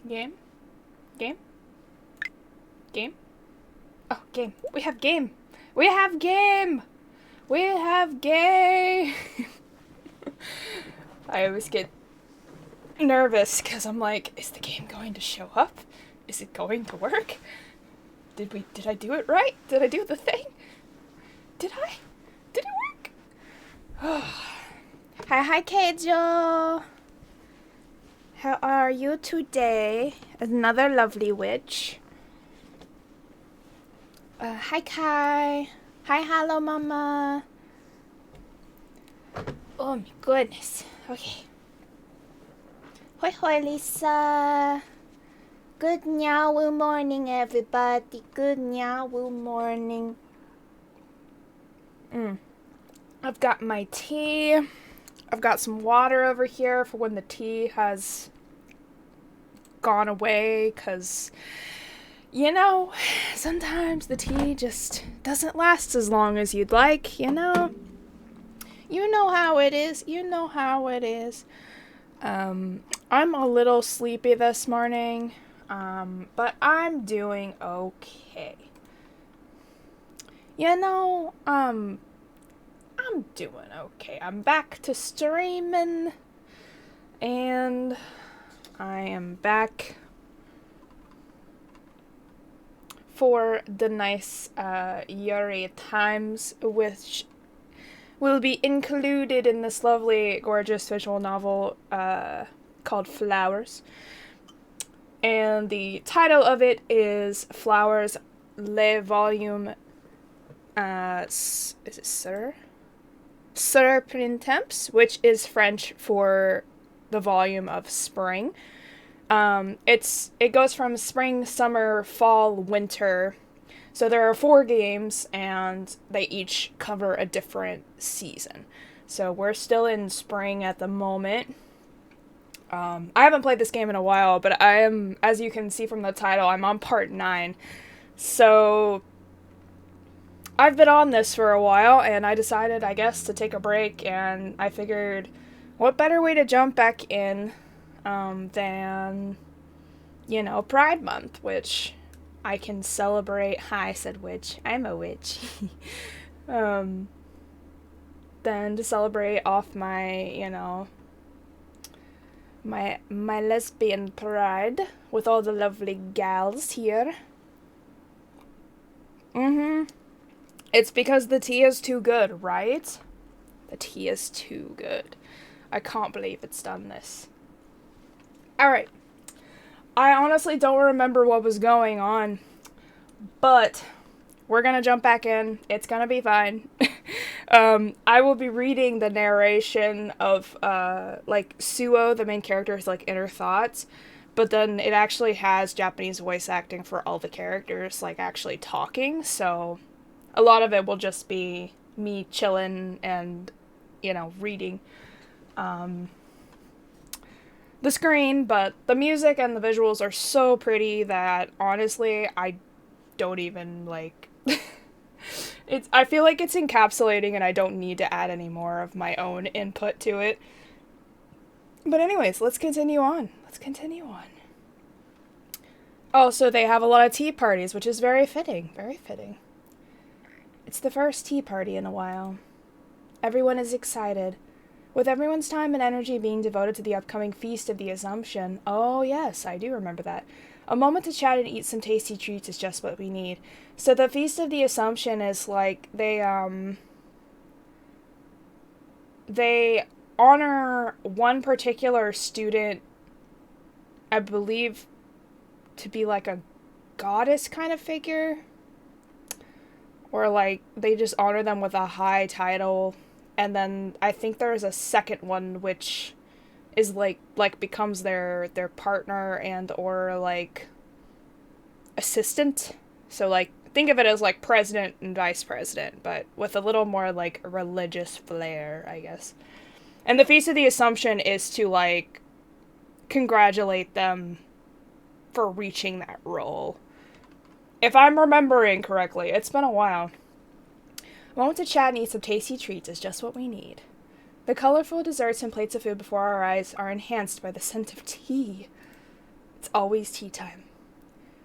Game? Game? Game? Oh, game. We have game! We have game! We have game! I always get nervous because I'm like, is the game going to show up? Is it going to work? Did I do it right? Did I do the thing? Did it work? Hi, Keijo! How are you today? Another lovely witch. Hi, Kai. Hi, hello, Mama. Oh my goodness. Okay. Hoi hoi, Lisa. Good nyawoo morning, everybody. Good nyawoo morning. I've got my tea. I've got some water over here for when the tea has gone away, because, you know, sometimes the tea just doesn't last as long as you'd like, you know? You know how it is. You know how it is. I'm a little sleepy this morning, but I'm doing okay. You know, I'm doing okay. I'm back to streaming, and I am back for the nice Yuri times, which will be included in this lovely, gorgeous visual novel called Flowers. And the title of it is Flowers Le Volume is it Sur Printemps, which is French for the volume of spring. It goes from spring, summer, fall, winter. So there are 4 games, and they each cover a different season. So we're still in spring at the moment. I haven't played this game in a while, but I am, as you can see from the title, I'm on part 9. So I've been on this for a while, and I decided, I guess, to take a break, and I figured, what better way to jump back in than, you know, Pride Month, which I can celebrate. Hi, said witch. I'm a witch. Then to celebrate off my, you know, my lesbian pride with all the lovely gals here. It's because the tea is too good, right? The tea is too good. I can't believe it's done this. Alright. I honestly don't remember what was going on, but we're gonna jump back in. It's gonna be fine. I will be reading the narration of, like, Suo, the main character's, like, inner thoughts, but then it actually has Japanese voice acting for all the characters, like, actually talking, so a lot of it will just be me chilling and, you know, reading the screen, but the music and the visuals are so pretty that, honestly, I don't even, like, I feel like it's encapsulating and I don't need to add any more of my own input to it. But anyways, let's continue on. Oh, so they have a lot of tea parties, which is very fitting. Very fitting. It's the first tea party in a while. Everyone is excited. With everyone's time and energy being devoted to the upcoming Feast of the Assumption, oh yes, I do remember that, a moment to chat and eat some tasty treats is just what we need. So the Feast of the Assumption is like, they honor one particular student, I believe, to be like a goddess kind of figure. Or like, they just honor them with a high title. And then I think there's a second one which is like becomes their partner and or like assistant. So like think of it as like president and vice president, but with a little more like religious flair, I guess. And the Feast of the Assumption is to like congratulate them for reaching that role. If I'm remembering correctly, it's been a while. A moment to chat and eat some tasty treats is just what we need. The colorful desserts and plates of food before our eyes are enhanced by the scent of tea. It's always tea time.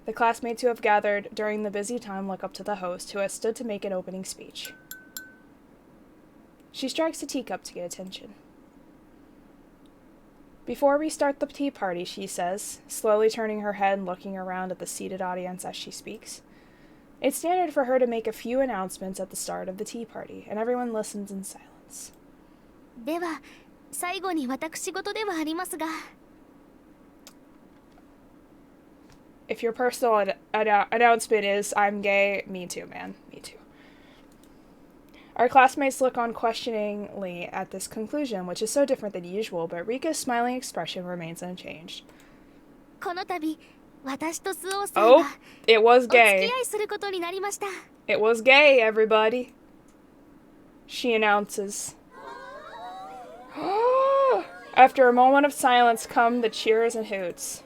The classmates who have gathered during the busy time look up to the host, who has stood to make an opening speech. She strikes a teacup to get attention. Before we start the tea party, she says, slowly turning her head and looking around at the seated audience as she speaks. It's standard for her to make a few announcements at the start of the tea party, and everyone listens in silence. では、最後に私事ではありますが。If your personal announcement is, I'm gay, me too, man. Me too. Our classmates look on questioningly at this conclusion, which is so different than usual, but Rika's smiling expression remains unchanged. この度、私とスオさん Oh, が it was お付 gay. き合いすることになりました。It was gay, everybody. She announces. After a moment of silence come the cheers and hoots.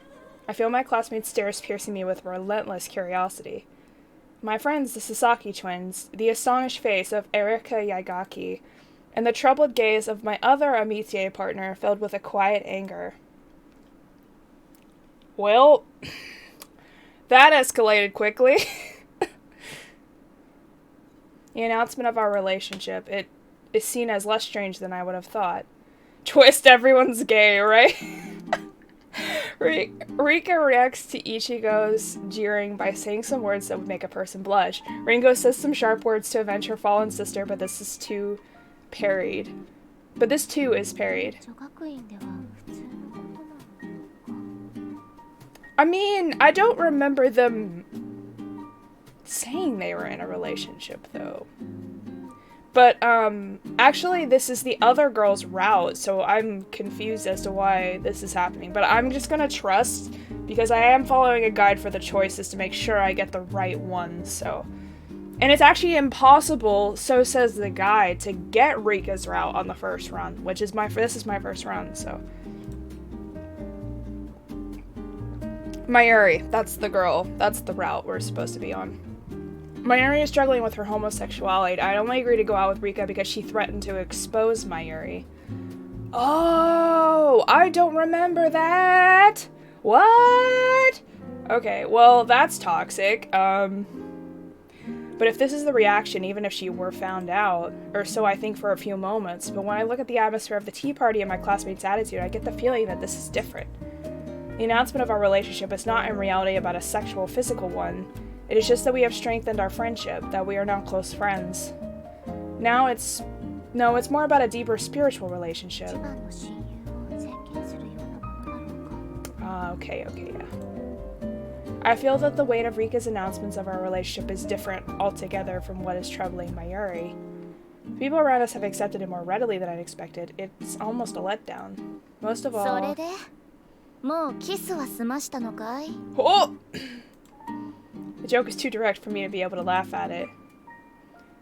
I feel my classmates' stares piercing me with relentless curiosity. My friends, the Sasaki twins, the astonished face of Erika Yaigaki, and the troubled gaze of my other amitié partner filled with a quiet anger. Well, that escalated quickly. The announcement of our relationship, it is seen as less strange than I would have thought. Twist, everyone's gay, right? Rika reacts to Ichigo's jeering by saying some words that would make a person blush. Ringo says some sharp words to avenge her fallen sister, but this is too parried. But this too is parried. I mean, I don't remember them saying they were in a relationship, though. But, actually, this is the other girl's route, so I'm confused as to why this is happening. But I'm just gonna trust, because I am following a guide for the choices to make sure I get the right one, so. And it's actually impossible, so says the guide, to get Rika's route on the first run, which is this is my first run, so. Mayuri, that's the girl. That's the route we're supposed to be on. Mayuri is struggling with her homosexuality. I'd only agree to go out with Rika because she threatened to expose Mayuri. Oh, I don't remember that! What? Okay, well, that's toxic. But if this is the reaction, even if she were found out, or so I think for a few moments, but when I look at the atmosphere of the tea party and my classmates' attitude, I get the feeling that this is different. The announcement of our relationship is not in reality about a sexual, physical one. It is just that we have strengthened our friendship, that we are now close friends. Now it's more about a deeper spiritual relationship. Okay, yeah. I feel that the weight of Rika's announcements of our relationship is different altogether from what is troubling Mayuri. People around us have accepted it more readily than I expected. It's almost a letdown. Most of all... Oh! The joke is too direct for me to be able to laugh at it.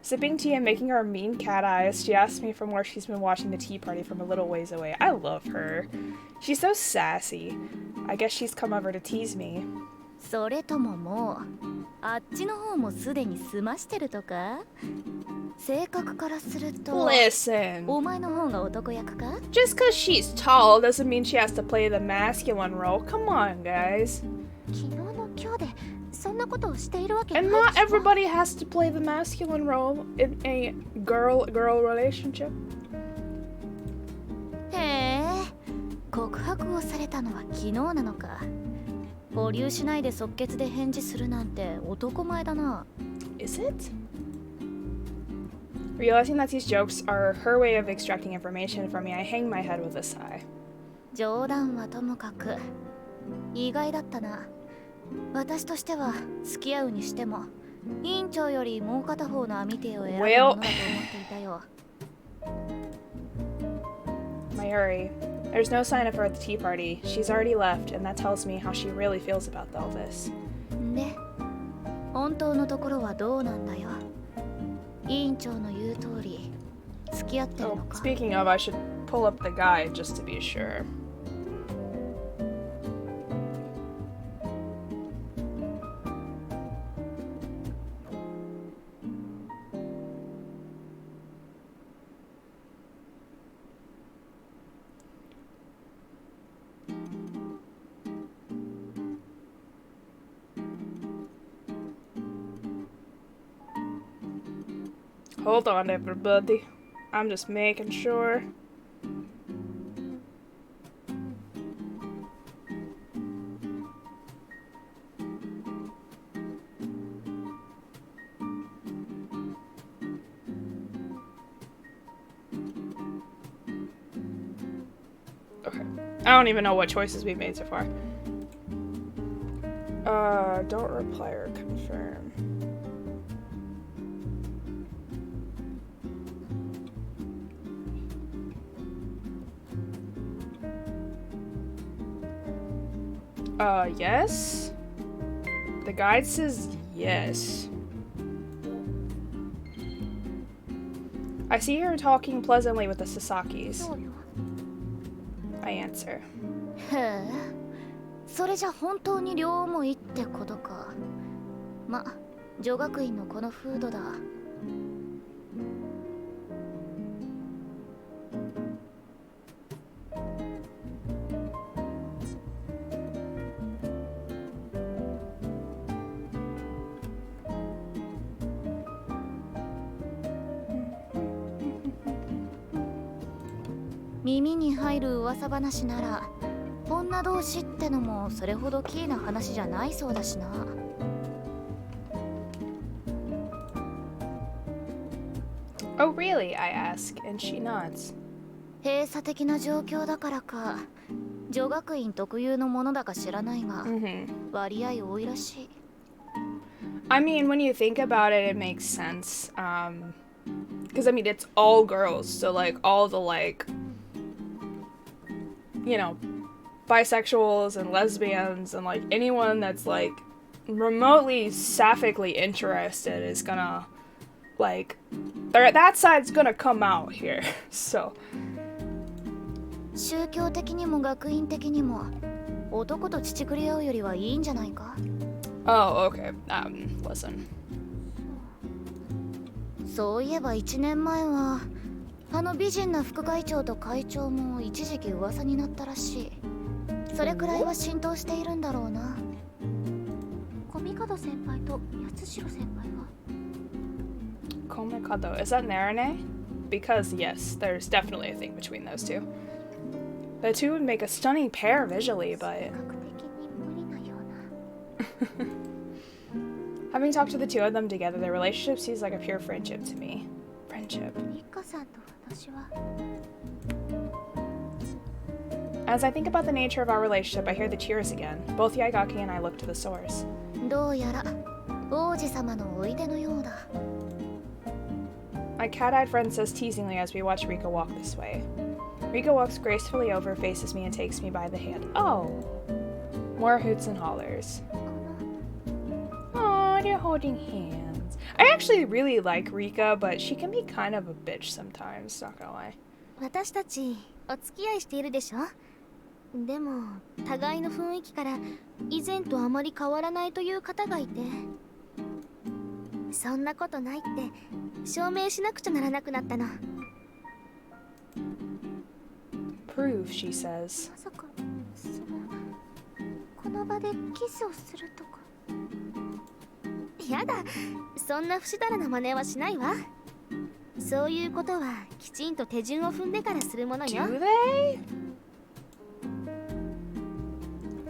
Sipping tea and making her mean cat eyes, she asks me from where she's been watching the tea party from a little ways away. I love her. She's so sassy. I guess she's come over to tease me. Listen. Just because she's tall doesn't mean she has to play the masculine role. Come on, guys. And not everybody has to play the masculine role in a girl-girl relationship. 報されたのは昨日なのか。保留しないで即決で返事するなんて男前だな。Is it? Realizing that these jokes are her way of extracting information from me, I hang my head with a sigh. 冗談はともかく意外だったな。私としては付き合うにしても委員長よりもう片方の網手を選ぶものだと思っていたよ。Mayuri, there's no sign of her at the tea party. She's already left, and that tells me how she really feels about all this. で、本当のところはどうなんだよ。委員長の言う通り付き合ってるのか。Speaking of, I should pull up the guide just to be sure. Hold on, everybody. I'm just making sure. Okay. I don't even know what choices we've made so far. Don't reply or confirm. Yes? The guide says yes. I see her talking pleasantly with the Sasakis. I answer. へえ、それじゃ本当に両思いってことか。ま、女学院のこの風土だ。耳に入る噂話なら女同士ってのもそれほどキーな話じゃないそうだしな。Oh really? I ask, and she nods. 閉鎖的な状況だからか女学院特有のものだか知らないが、割合多いらしい。I mean, when you think about it, it makes sense. Because I mean, it's all girls, so like all the like, you know, bisexuals and lesbians and like anyone that's like remotely sapphically interested is gonna like, that side's gonna come out here. So. 宗教的にも学院的にも男と乳くり合うよりはいいんじゃないか。Oh, okay. Listen. そういえば1年前はあの美人な副会長と会長も一時期噂になったらしい。それくらいは浸透しているんだろうな。コミカド先輩と八代先輩は Komikado, is that Narane? Because yes, there's definitely a thing between those two. The two would make a stunning pair visually, but having talked to the two of them together, their relationship seems like a pure friendship to me. Friendship. As I think about the nature of our relationship, I hear the cheers again. Both Yaigaki and I look to the source. どうやら王子様のおいでのようだ。My cat-eyed friend says teasingly as we watch Rika walk this way. Rika walks gracefully over, faces me, and takes me by the hand. Oh! More hoots and hollers. Aw, they're holding hands. I actually really like Rika, but she can be kind of a bitch sometimes, not gonna lie. 私たちお付き合いしているでしょ。でも互いの雰囲気から以前とあまり変わらないという方がいて、そんなことないって証明しなくちゃならなくなったの。Prove, she says. まさかこの場でキスをするとか。やだ、そんな不死だらな真似はしないわ。そういうことはきちんと手順を踏んでからするものよ。Do they?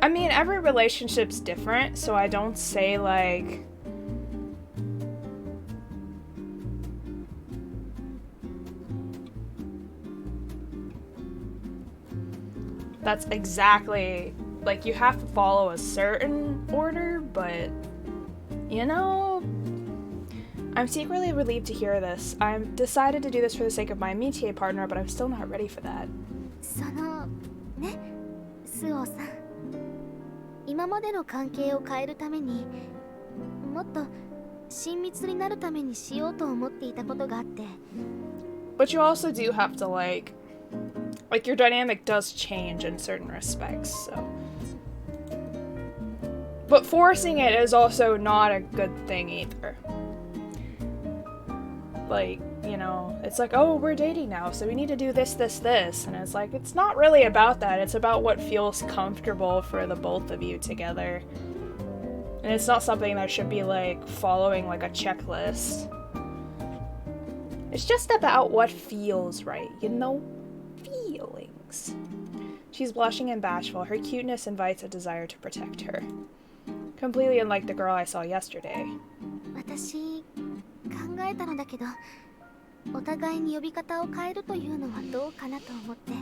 I mean, every relationship's different, so I don't say, like... That's exactly... Like, you have to follow a certain order, but... You know... I'm secretly relieved to hear this. I've decided to do this for the sake of my métier partner, but I'm still not ready for that. そのね、スオさん。今までの関係を変えるために、もっと親密になるためにしようと思っていたことがあって。But you also do have to like your dynamic does change in certain respects, so. But forcing it is also not a good thing either. Like, you know, it's like, oh, we're dating now, so we need to do this, this, this. And it's like, it's not really about that. It's about what feels comfortable for the both of you together. And it's not something that should be, like, following, like, a checklist. It's just about what feels right, you know? Feelings. She's blushing and bashful. Her cuteness invites a desire to protect her. Completely unlike the girl I saw yesterday. 私考えたのだけど、お互いに呼び方を変えるというのはどうかなと思って。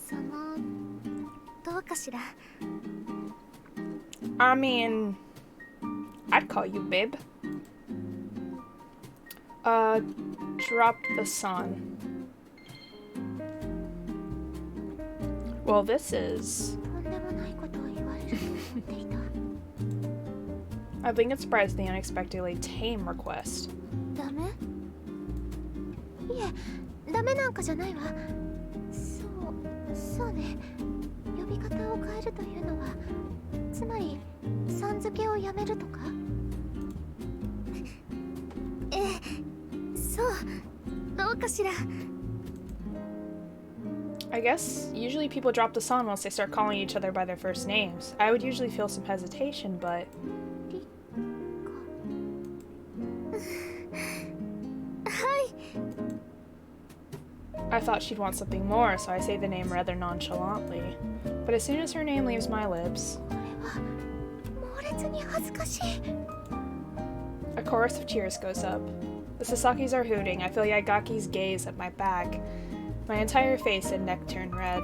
そのどうかしら。I mean, I'd call you babe. Drop the sun. Well, this is... とんでもないことを言われると思っていた。I think it surprised the unexpectedly tame request. ダメ？いえ、ダメなんかじゃないわ。そうね。呼び方を変えるというのは、つまりさん付けをやめるとか？そう、どうかしら。I guess usually people drop the sun once they start calling each other by their first names. I would usually feel some hesitation, but... I thought she'd want something more, so I say the name rather nonchalantly. But as soon as her name leaves my lips... A chorus of cheers goes up. The Sasakis are hooting. I feel Yagaki's gaze at my back. My entire face and neck turn red.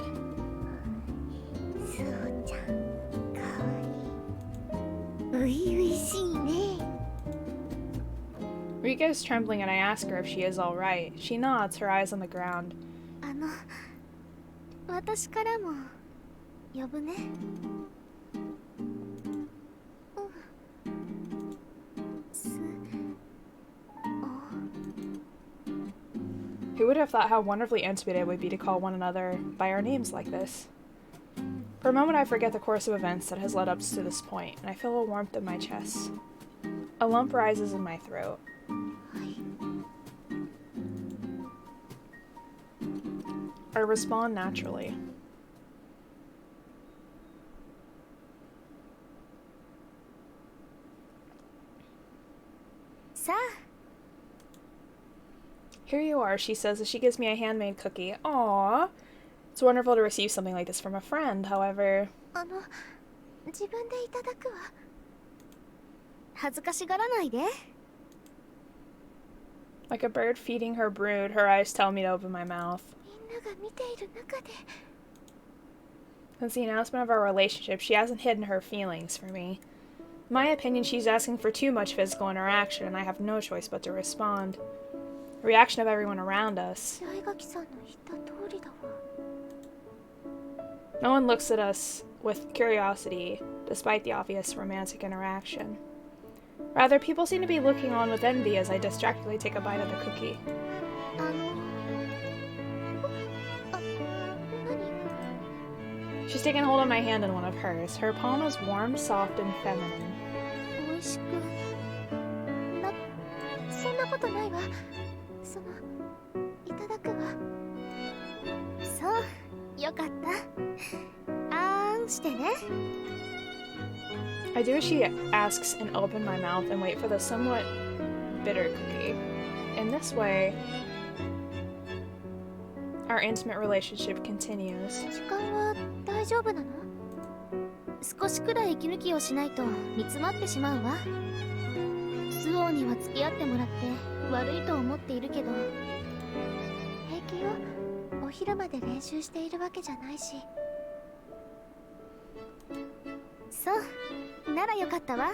Rika is trembling and I ask her if she is alright. She nods, her eyes on the ground. 私からも呼ぶね。Who would have thought how wonderfully intimate it would be to call one another by our names like this? For a moment I forget the course of events that has led up to this point, and I feel a warmth in my chest. A lump rises in my throat. I respond naturally. Here you are, she says as she gives me a handmade cookie. Aww. It's wonderful to receive something like this from a friend, however... 自分でいただくわ。恥ずかしがらないで。Like a bird feeding her brood, her eyes tell me to open my mouth. みんなが見ている中で。Since the announcement of our relationship, she hasn't hidden her feelings for me. In my opinion, she's asking for too much physical interaction, and I have no choice but to respond. The reaction of everyone around us. No one looks at us with curiosity, despite the obvious romantic interaction. Rather, people seem to be looking on with envy as I distractedly take a bite of the cookie. She's taken hold of my hand in one of hers. Her palm is warm, soft, and feminine. そんなことないわ。いただくわ。そう、よかった。あーんしてね。I do as she asks and open my mouth and wait for the somewhat bitter cookie. In this way, our intimate relationship continues. 時間は大丈夫なの？少しくらい息抜きをしないと煮詰まってしまうわ。スオーには付き合ってもらって悪いと思っているけど、平気よ。お昼まで練習しているわけじゃないし。そうならよかったわ。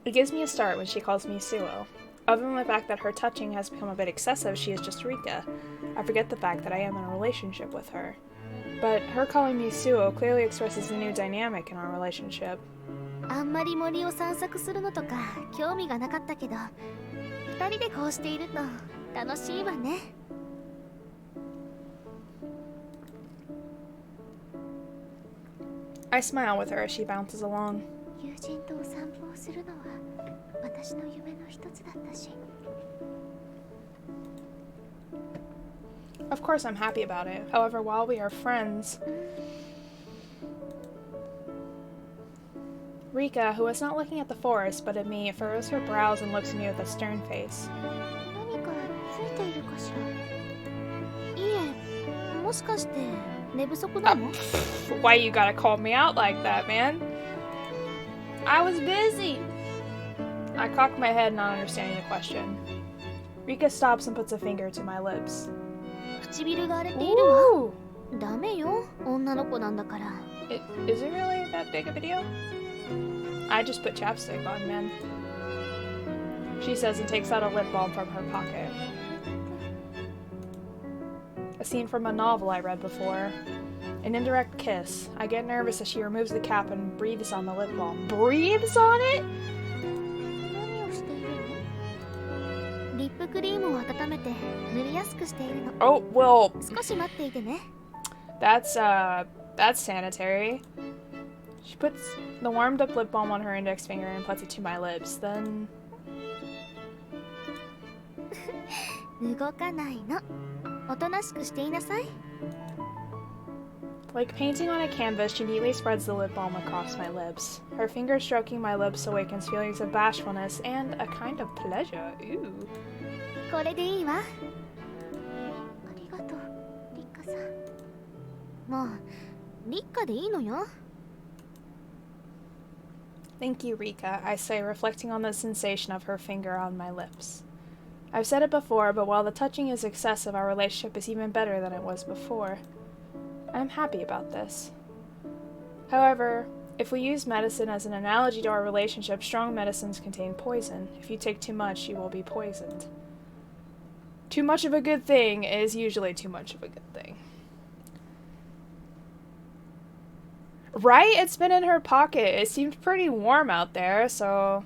It gives me a start when she calls me Suo. Other than the fact that her touching has become a bit excessive, she is just Rika. I forget the fact that I am in a relationship with her. But her calling me Suo clearly expresses a new dynamic in our relationship. あんまり森を散策するのとか興味がなかったけど、二人でこうしていると楽しいわね。I smile with her as she bounces along. 友人とお散歩をするのは私の夢の一つだったし。 Of course I'm happy about it. However, while we are friends, Rika, who is not looking at the forest but at me, furrows her brows and looks at me with a stern face. 何かついているかしら。いえ、もしかして寝不足なの？ Why you gotta call me out like that, man? I was busy. I cock my head, not understanding the question. Rika stops and puts a finger to my lips. 唇が荒れているわ。ダメよ、女の子なんだから。Is it really that big a video? I just put chapstick on, man. She says and takes out a lip balm from her pocket. A scene from a novel I read before. An indirect kiss. I get nervous as she removes the cap and breathes on the lip balm. Breathes on it?何をしているの？リップクリームを温めて塗りやすくしているの。Oh, well, 少し待っていてね。that's sanitary. She puts the warmed up lip balm on her index finger and puts it to my lips. Then 動かないの。おとなしくしていなさい。like painting on a canvas, she neatly spreads the lip balm across my lips. Her finger stroking my lips awakens feelings of bashfulness and a kind of pleasure. Ooh. これでいいわ。ありがとう、リッカさん。もうリッカでいいのよ。Thank you, Rika, I say, reflecting on the sensation of her finger on my lips. I've said it before, but while the touching is excessive, our relationship is even better than it was before. I'm happy about this. However, if we use medicine as an analogy to our relationship, strong medicines contain poison. If you take too much, you will be poisoned. Too much of a good thing is usually too much of a good thing. Right? It's been in her pocket. It seemed pretty warm out there, so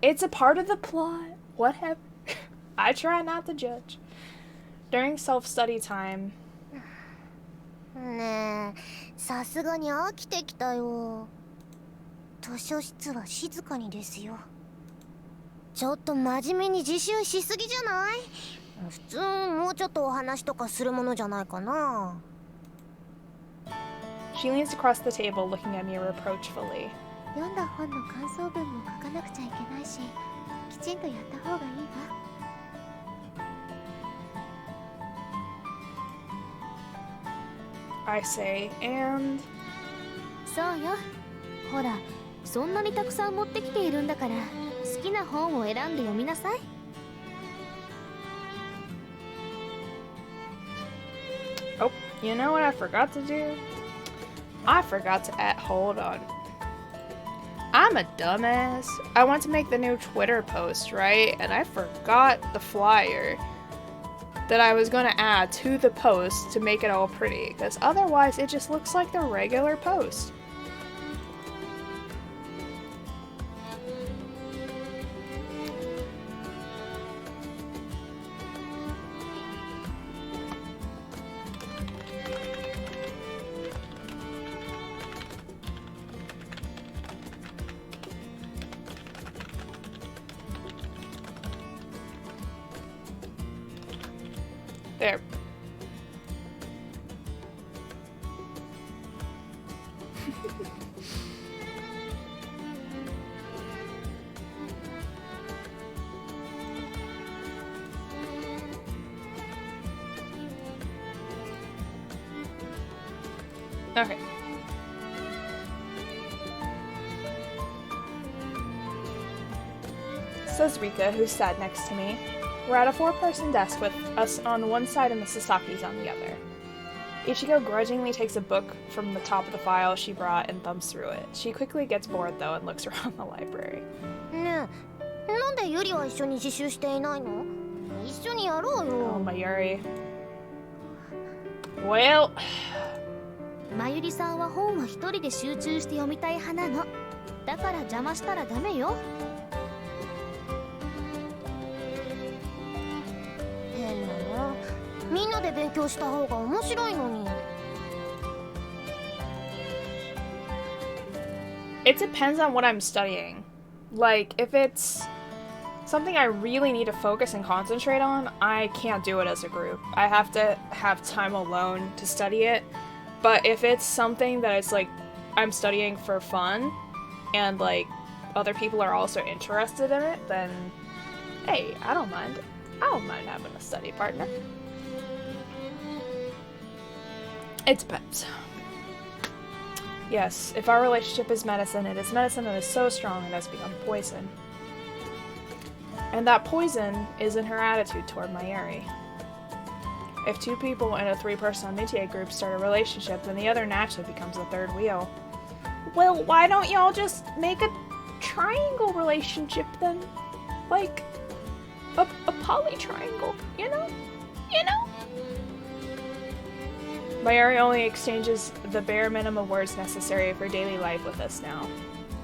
it's a part of the plot. Whatever. I try not to judge. During self-study time. ねえ、さすがに飽きてきたよ。図書室は静かにですよ。ちょっと真面目に自習しすぎじゃない？普通もうちょっとお話とかするものじゃないかな。She leans across the table, looking at me reproachfully. 読んだ本の感想文も書かなくちゃいけないし、きちんとやった方がいいわ。I say, and... そうよ。ほら、そんなにたくさん持ってきているんだから、好きな本を選んで読みなさい。Oh, you know what I forgot to do? I forgot to hold on. I'm a dumbass. I want to make the new Twitter post, right? And I forgot the flyer that I was going to add to the post to make it all pretty, because otherwise it just looks like the regular post. There. Okay. Says Rika, who sat next to me. We're at a 4-person desk with us on one side and the Sasakis on the other. Ichigo grudgingly takes a book from the top of the file she brought and thumbs through it. She quickly gets bored, though, and looks around the library. ねえ、なんでユリは一緒に自習していないの？一緒にやろうよ。Oh, Mayuri. Well... マユリさんは本は一人で集中して読みたい派なの。だから邪魔したらダメよ。変なの。みんなで勉強した方が面白いのに。It depends on what I'm studying. Like, if it's something I really need to focus and concentrate on, I can't do it as a group. I have to have time alone to study it. But if it's something that it's like I'm studying for fun and like other people are also interested in it, then hey, I don't mind. I don't mind having a study partner. It depends. Yes, if our relationship is medicine, it is medicine that is so strong it has become poison. And that poison is in her attitude toward Mayuri. If 2 people in a 3-person métier group start a relationship, then the other naturally becomes the third wheel. Well, why don't y'all just make a triangle relationship then? Like, a poly-triangle, you know? You know? Mayuri only exchanges the bare minimum words necessary for daily life with us now.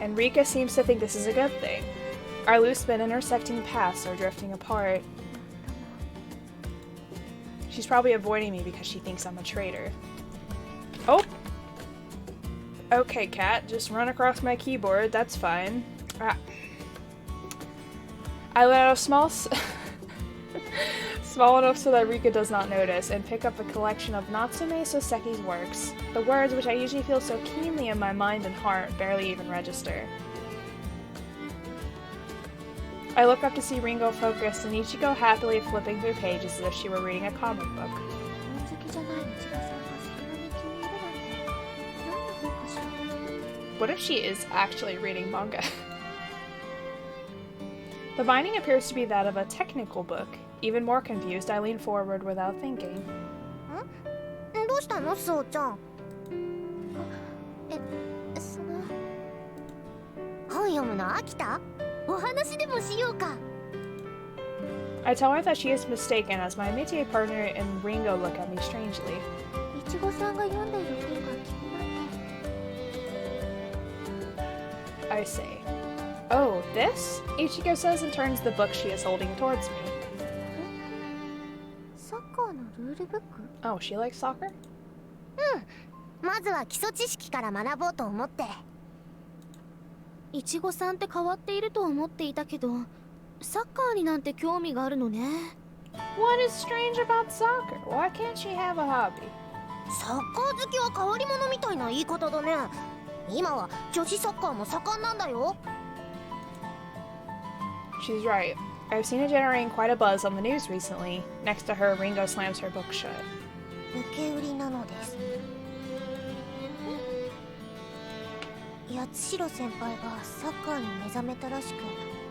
And Rika seems to think this is a good thing. Our loose but intersecting paths are drifting apart. She's probably avoiding me because she thinks I'm a traitor. Oh! Okay, cat, just run across my keyboard, that's fine. Ah. I let out a small enough so that Rika does not notice, and pick up a collection of Natsume Soseki's works. The words, which I usually feel so keenly in my mind and heart, barely even register. I look up to see Ringo focused and Ichigo happily flipping through pages as if she were reading a comic book. What if she is actually reading manga? The binding appears to be that of a technical book. Even more confused, I lean forward without thinking. どうしたの、そうちゃん。本読むの飽きた？お話でもしようか。I tell her that she is mistaken as my métier partner and Ringo look at me strangely. いちごさんが読んでいる本が気になって。I say, "Oh, this?" Ichigo says and turns the book she is holding towards me. サッカーのルールブック？ Oh, she likes soccer? まずは基礎知識から学ぼうと思って。いちごさんって変わっていると思っていたけど、サッカーになんて興味があるのね。What is strange about soccer? Why can't she have a hobby? サッカー好きは変わり者みたいな言い方だね。今は女子サッカーも盛んなんだよ。She's right. I've seen it generating quite a buzz on the news recently. Next to her, Ringo slams her book shut. 受け売りなのです。八代先輩がサッカーに目覚めたらしく、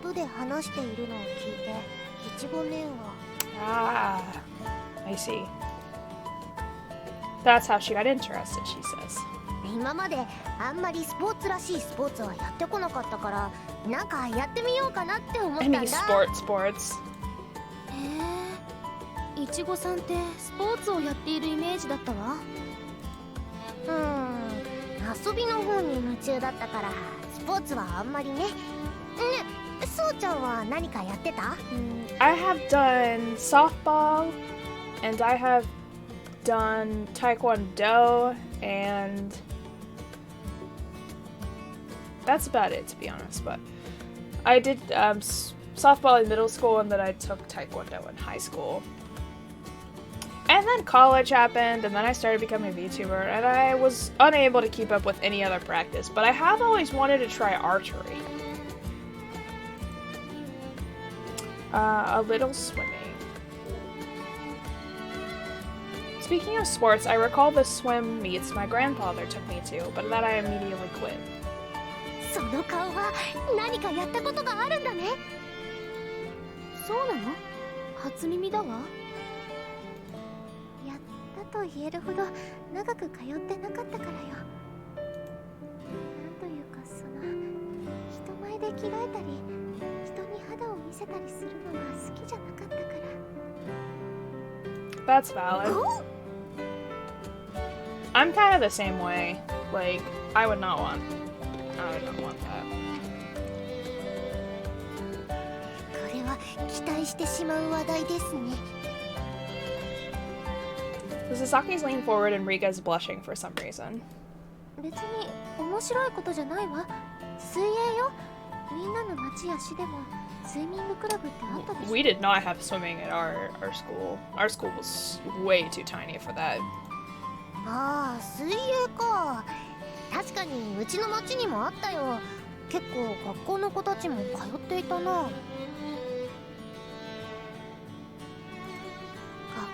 部で話しているのを聞いて、いちご姉は。Ah, I see. That's how she got interested, she says. 今まであんまりスポーツらしいスポーツはやってこなかったから、なんかやってみようかなって思ったんだ。Any sports. へえ、いちごさんってスポーツをやっているイメージだったわ。遊びの方に夢中だったから、スポーツはあんまりね。ね、そうちゃんは何かやってた？ I have done softball, and I have done taekwondo, and that's about it, to be honest. But I did softball in middle school, and then I took taekwondo in high school. And then college happened, and then I started becoming a VTuber, and I was unable to keep up with any other practice, but I have always wanted to try archery. A little swimming. Speaking of sports, I recall the swim meets my grandfather took me to, but that I immediately quit. その顔は何かやったことがあるんだね。そうなの？初耳だわ。やったと言えるほど長く通ってなかったからよ。なんというかその人前で着替えたり人に肌を見せたりするのは好きじゃなかったから。That's valid. I'm kind of the same way. Like, I would not want that. これは期待してしまう話題ですね。Sasaki's leaning forward and Rika is blushing for some reason. 別に面白いことじゃないわ。水泳よ。みんなの町や市でもスイミングクラブってあったでしょ。 We did not have swimming at our school. Our school was way too tiny for that. ああ、水泳か。確かにうちの町にもあったよ。結構学校の子たちも通っていたな。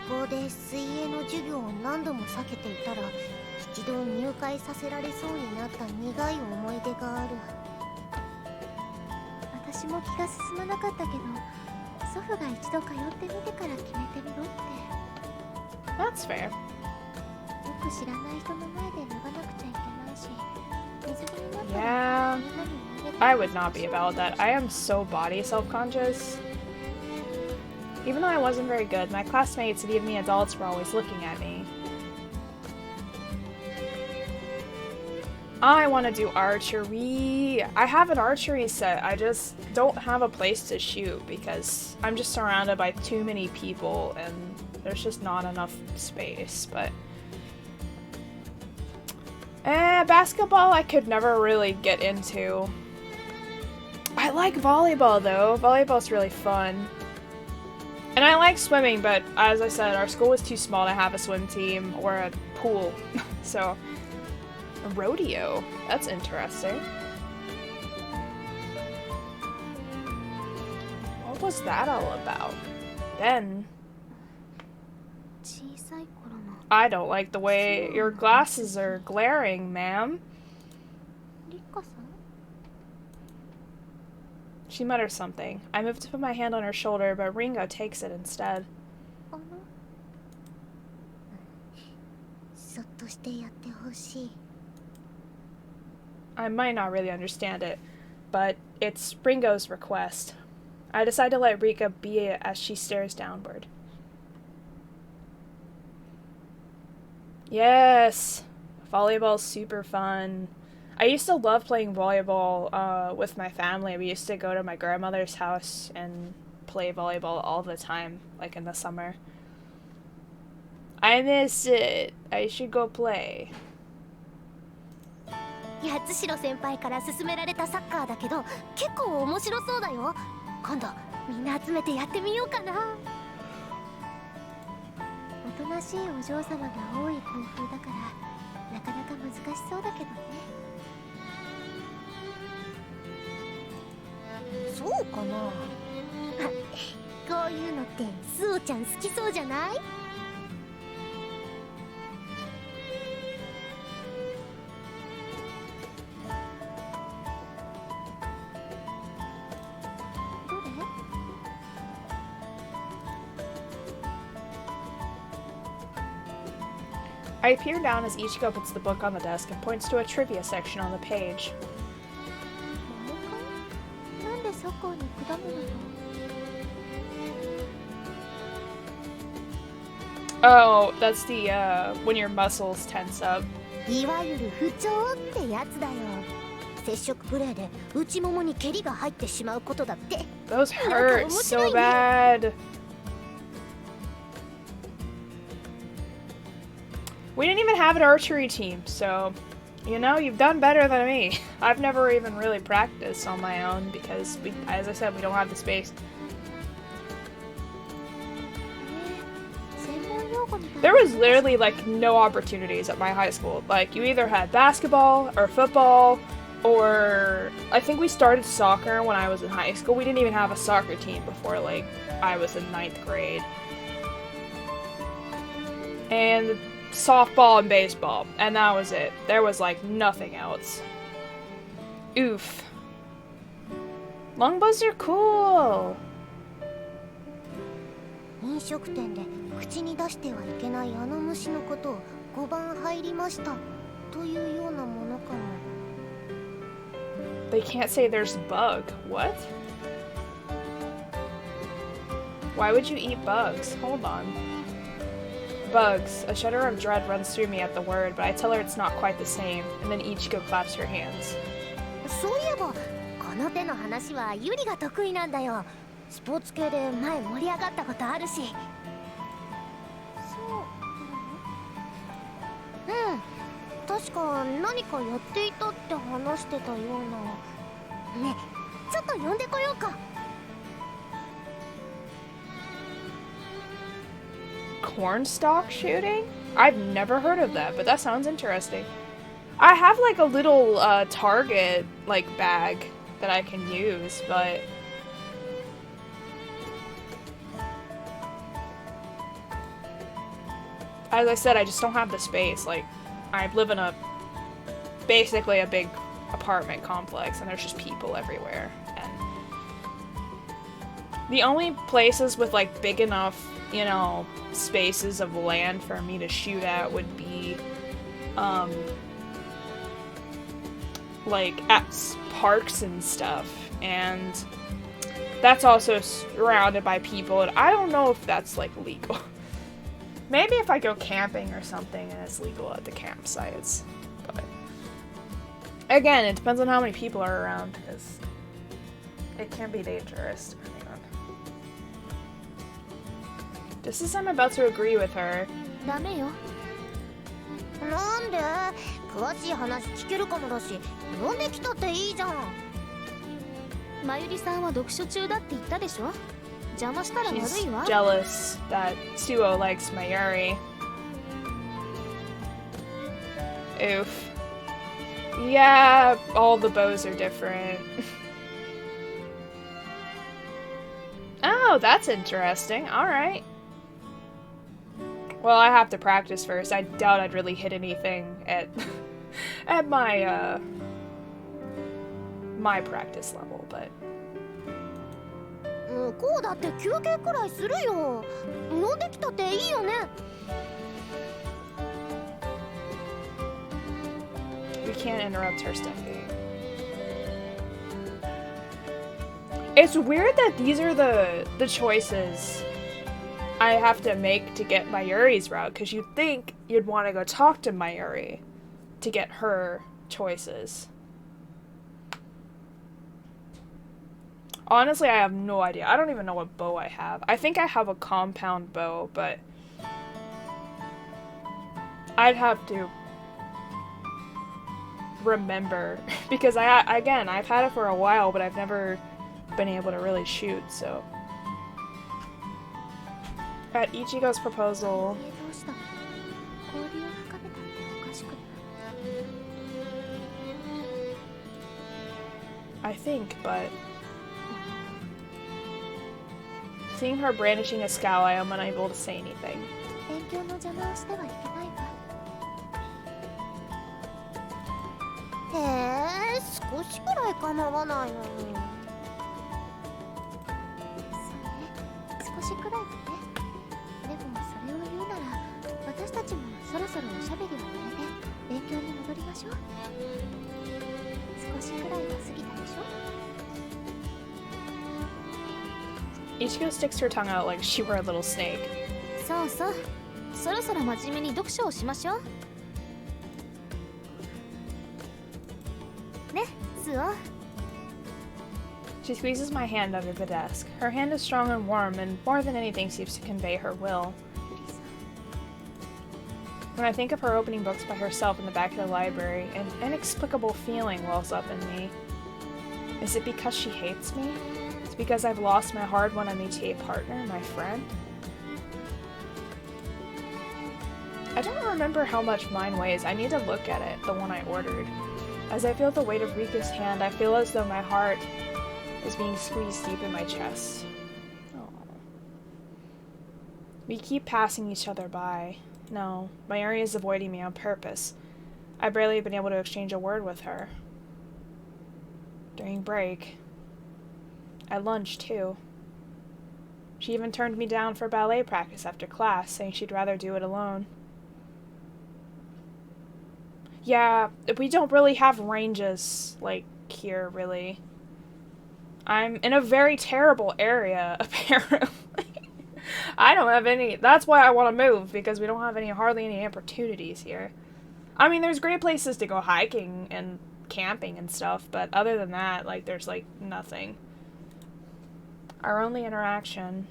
学校で水泳の授業を何度も避けていたら一度入会させられそうになった苦い思い出がある。私も気が進まなかったけど祖父が一度通ってみてから決めてみろって。 That's fair. よく知らない人の前で脱がなくちゃいけないし、水着になったら Yeah, みんなに見られて I would not be about that. I am so body self-conscious. Even though I wasn't very good, my classmates and even the adults were always looking at me. I want to do archery. I have an archery set. I just don't have a place to shoot because I'm just surrounded by too many people and there's just not enough space. But basketball I could never really get into. I like volleyball though. Volleyball's really fun. And I like swimming, but as I said, our school was too small to have a swim team or a pool. So, a rodeo. That's interesting. What was that all about? Then, I don't like the way your glasses are glaring, ma'am. She mutters something. I move to put my hand on her shoulder, but Ringo takes it instead. I might not really understand it, but it's Ringo's request. I decide to let Rika be it as she stares downward. Yes! Volleyball's super fun. I used to love playing volleyball with my family. We used to go to my grandmother's house and play volleyball all the time, like in the summer. I miss it. I should go play. 八代先輩から勧められたサッカーだけど結構面白そうだよ。今度みんな集めてやってみようかな。おとなしいお嬢様が多い校風だからなかなか難しそうだけどね。そうかな。こういうのってスオちゃん好きそうじゃない？どれ？I peer down as Ichigo puts the book on the desk and points to a trivia section on the page. Oh, that's the, when your muscles tense up. いわゆる不調ってやつだよ。接触プレーで内ももに蹴りが入ってしまうことだって。 Those hurt so bad. We didn't even have an archery team, so, you know, you've done better than me. I've never even really practiced on my own because, as I said, we don't have the space. There was literally, like, no opportunities at my high school. Like, you either had basketball or football or... I think we started soccer when I was in high school. We didn't even have a soccer team before, like, I was in 9th grade. and softball and baseball, and that was it. There was like nothing else. Oof. Longbows are cool. 飲食店で口に出してはいけないあの虫のことを5番入りましたというようなものかも。 They can't say there's bug. What? Why would you eat bugs? Hold on. Bugs. A shudder of dread runs through me at the word, but I tell her it's not quite the same, and then Ichigo claps her hands. そういえばこの手の話はユリが得意なんだよ。スポーツ系で前盛り上がったことあるし。そう。確か何かやっていたって話してたような。ね、ちょっと呼んでこようか。Cornstalk shooting? I've never heard of that, but that sounds interesting. I have like a little Target like bag that I can use, but as I said, I just don't have the space. Like, I live in basically a big apartment complex, and there's just people everywhere. And the only places with like big enough, you know, spaces of land for me to shoot at would be like at parks and stuff, and that's also surrounded by people, and I don't know if that's like legal. Maybe if I go camping or something and it's legal at the campsites, but again, it depends on how many people are around, because it can be dangerous depending on. Just as I'm about to agree with her. ダメよ。なんで？詳しい話聞けるかもだし、呼んできたっていいじゃん。まゆりさんは読書中だって言ったでしょ。邪魔したら悪いわ。She's jealous that Suo likes Mayuri. Oof. Yeah, all the bows are different. Oh, that's interesting. Alright. Well, I have to practice first. I doubt I'd really hit anything at at my my practice level, but 向こうだって休憩くらいするよ。呼んできたっていいよね。we can't interrupt her studying. It's weird that these are the choices I have to make to get Mayuri's route, because you'd think you'd want to go talk to Mayuri to get her choices. Honestly, I have no idea. I don't even know what bow I have. I think I have a compound bow, but I'd have to remember, because again, I've had it for a while, but I've never been able to really shoot, so. At Ichigo's proposal, I think, but seeing her brandishing a scowl, I am unable to say anything. 勉強の邪魔をしてはいけないわ。少しくらい構わないのに。そうね、少しくらいだね。でもそれを言うなら、私たちもそろそろおしゃべりをやめて勉強に戻りましょう。少しくらいは過ぎたでしょ。Ichigo sticks her tongue out like she were a little snake. そうそう。そろそろ真面目に読書をしましょう。ね、スオ。She squeezes my hand under the desk. Her hand is strong and warm, and more than anything seems to convey her will. When I think of her opening books by herself in the back of the library, an inexplicable feeling wells up in me. Is it because she hates me? Is it because I've lost my hard-won amitié partner, my friend? I don't remember how much mine weighs. I need to look at it, the one I ordered. As I feel the weight of Rika's hand, I feel as though my heart is being squeezed deep in my chest. Oh. We keep passing each other by. No, Mayuri is avoiding me on purpose. I've barely been able to exchange a word with her. During break. At lunch, too. She even turned me down for ballet practice after class, saying she'd rather do it alone. Yeah, we don't really have ranges, like, here, really. I'm in a very terrible area, apparently. I don't have any. That's why I want to move, because we don't have hardly any opportunities here. I mean, there's great places to go hiking and camping and stuff, but other than that, like, there's, like, nothing. Our only interaction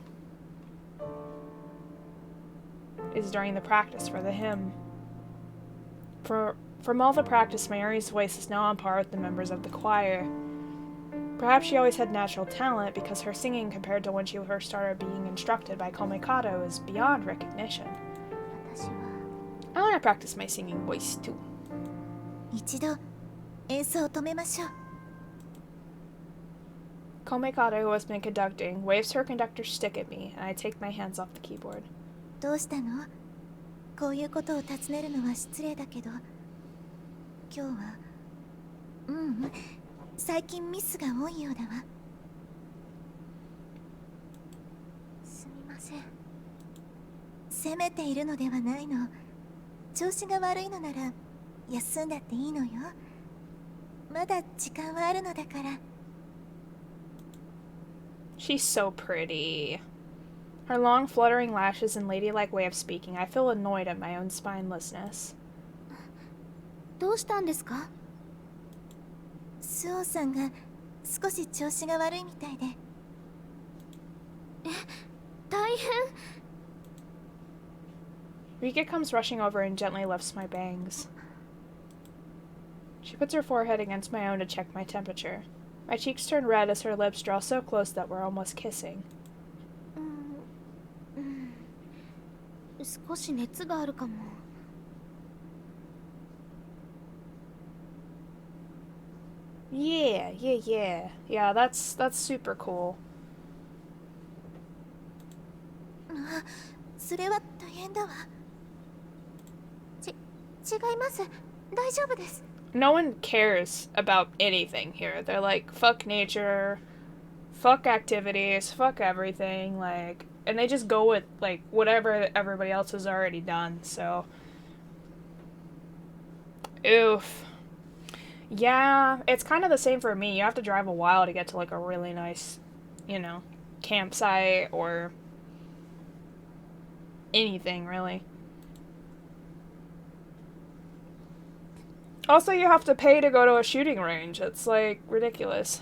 is during the practice for the hymn. From all the practice, Mayuri's voice is now on par with the members of the choir. Perhaps she always had natural talent, because her singing compared to when she first started being instructed by Komikado is beyond recognition. I want to practice my singing voice too. Komikado, who has been conducting, waves her conductor's stick at me, and I take my hands off the keyboard. She's so pretty. Her long, fluttering lashes and ladylike way of speaking, I feel annoyed at my own spinelessness. Rika comes rushing over and gently lifts my bangs. She puts her forehead against my own to check my temperature. My cheeks turn red as her lips draw so close that we're almost kissing. Yeah, that's super cool. No one cares about anything here. They're like, fuck nature, fuck activities, fuck everything, like, and they just go with, like, whatever everybody else has already done, so. Oof. Yeah, it's kind of the same for me. You have to drive a while to get to, like, a really nice, campsite or anything, really. Also, you have to pay to go to a shooting range. It's, like, ridiculous.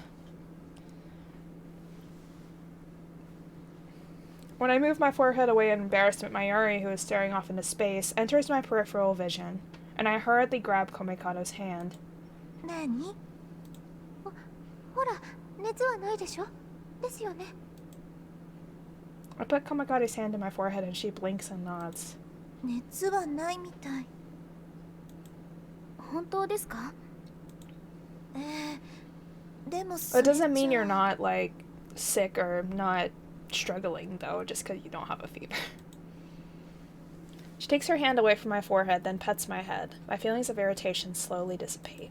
When I move my forehead away in embarrassment, Mayuri, who is staring off into space, enters my peripheral vision, and I hurriedly grab Komikado's hand. I put Komikado's hand in my forehead and she blinks and nods. It doesn't mean you're not, like, sick or not struggling, though, just because you don't have a fever. She takes her hand away from my forehead, then pets my head. My feelings of irritation slowly dissipate.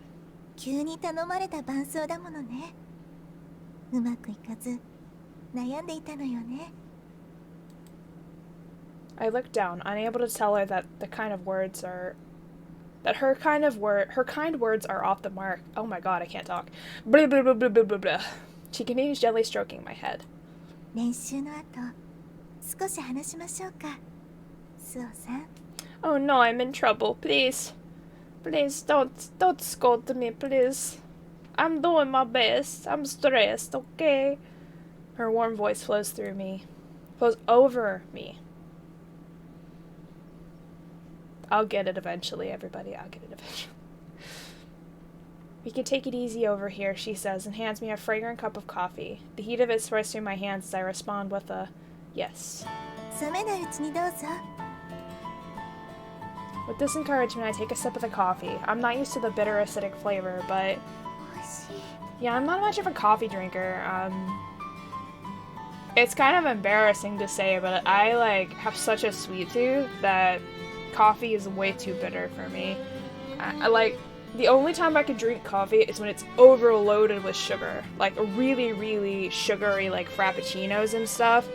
I look down, unable to tell her that her kind words are off the mark. Oh my god, I can't talk. Blah, blah, blah, blah, blah, blah, blah. She continues gently stroking my head. Oh no, I'm in trouble. Please. Please, don't scold me, please. I'm doing my best. I'm stressed, okay? Her warm voice flows through me. Flows over me. I'll get it eventually, everybody. I'll get it eventually. We can take it easy over here, she says, and hands me a fragrant cup of coffee. The heat of it spreads through my hands as I respond with a yes. With this encouragement, I take a sip of the coffee. I'm not used to the bitter, acidic flavor, but yeah, I'm not much of a coffee drinker. It's kind of embarrassing to say, but I, like, have such a sweet tooth that coffee is way too bitter for me. I like, the only time I can drink coffee is when it's overloaded with sugar. Like really, really sugary, like frappuccinos and stuff.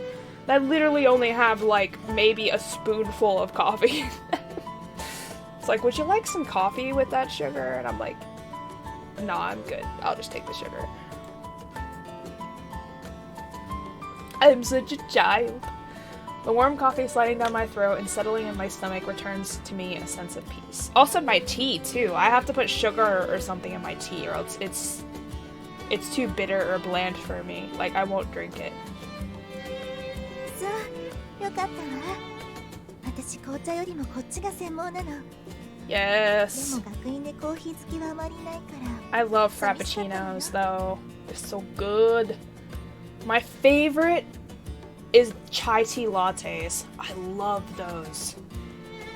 That literally only have like maybe a spoonful of coffee. It's like, would you like some coffee with that sugar? And I'm like, nah, I'm good. I'll just take the sugar. I'm such a child. The warm coffee sliding down my throat and settling in my stomach returns to me a sense of peace. Also my tea, too. I have to put sugar or something in my tea, or else it's too bitter or bland for me. Like, I won't drink it. Yes. I love frappuccinos, though. They're so good. My favorite is chai tea lattes. I love those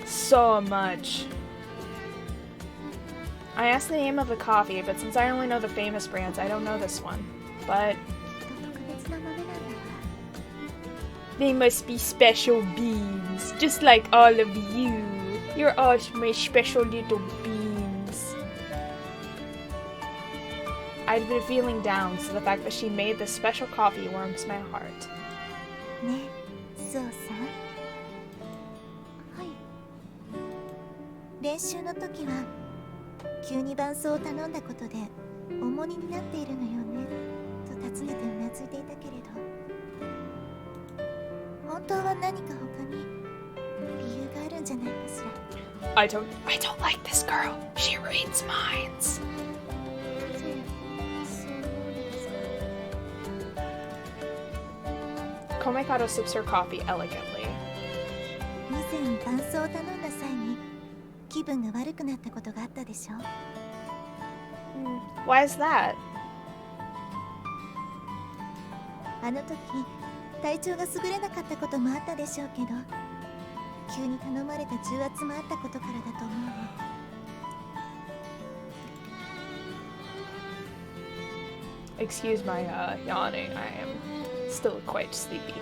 so much. I asked the name of the coffee, but since I only know the famous brands, I don't know this one. But they must be special beans, just like all of you. You're all my special little beans. I'd been feeling down, so the fact that she made this special coffee warms my heart. ね、そうさ。はい。練習の時は急に伴奏を頼んだことで重荷になっているのよねと尋ねてうなずいていたけれど、本当は何か他に理由があるんじゃないかしら。I don't like this girl. She reads minds. Komekado sips her coffee elegantly. 以前伴奏を頼んだ際に気分が悪くなったことがあったでしょ。Why is that? あの時体調が優れなかったこともあったでしょうけど、急に頼まれた重圧もあったことからだと思うの。Excuse my yawning. I am still quite sleepy.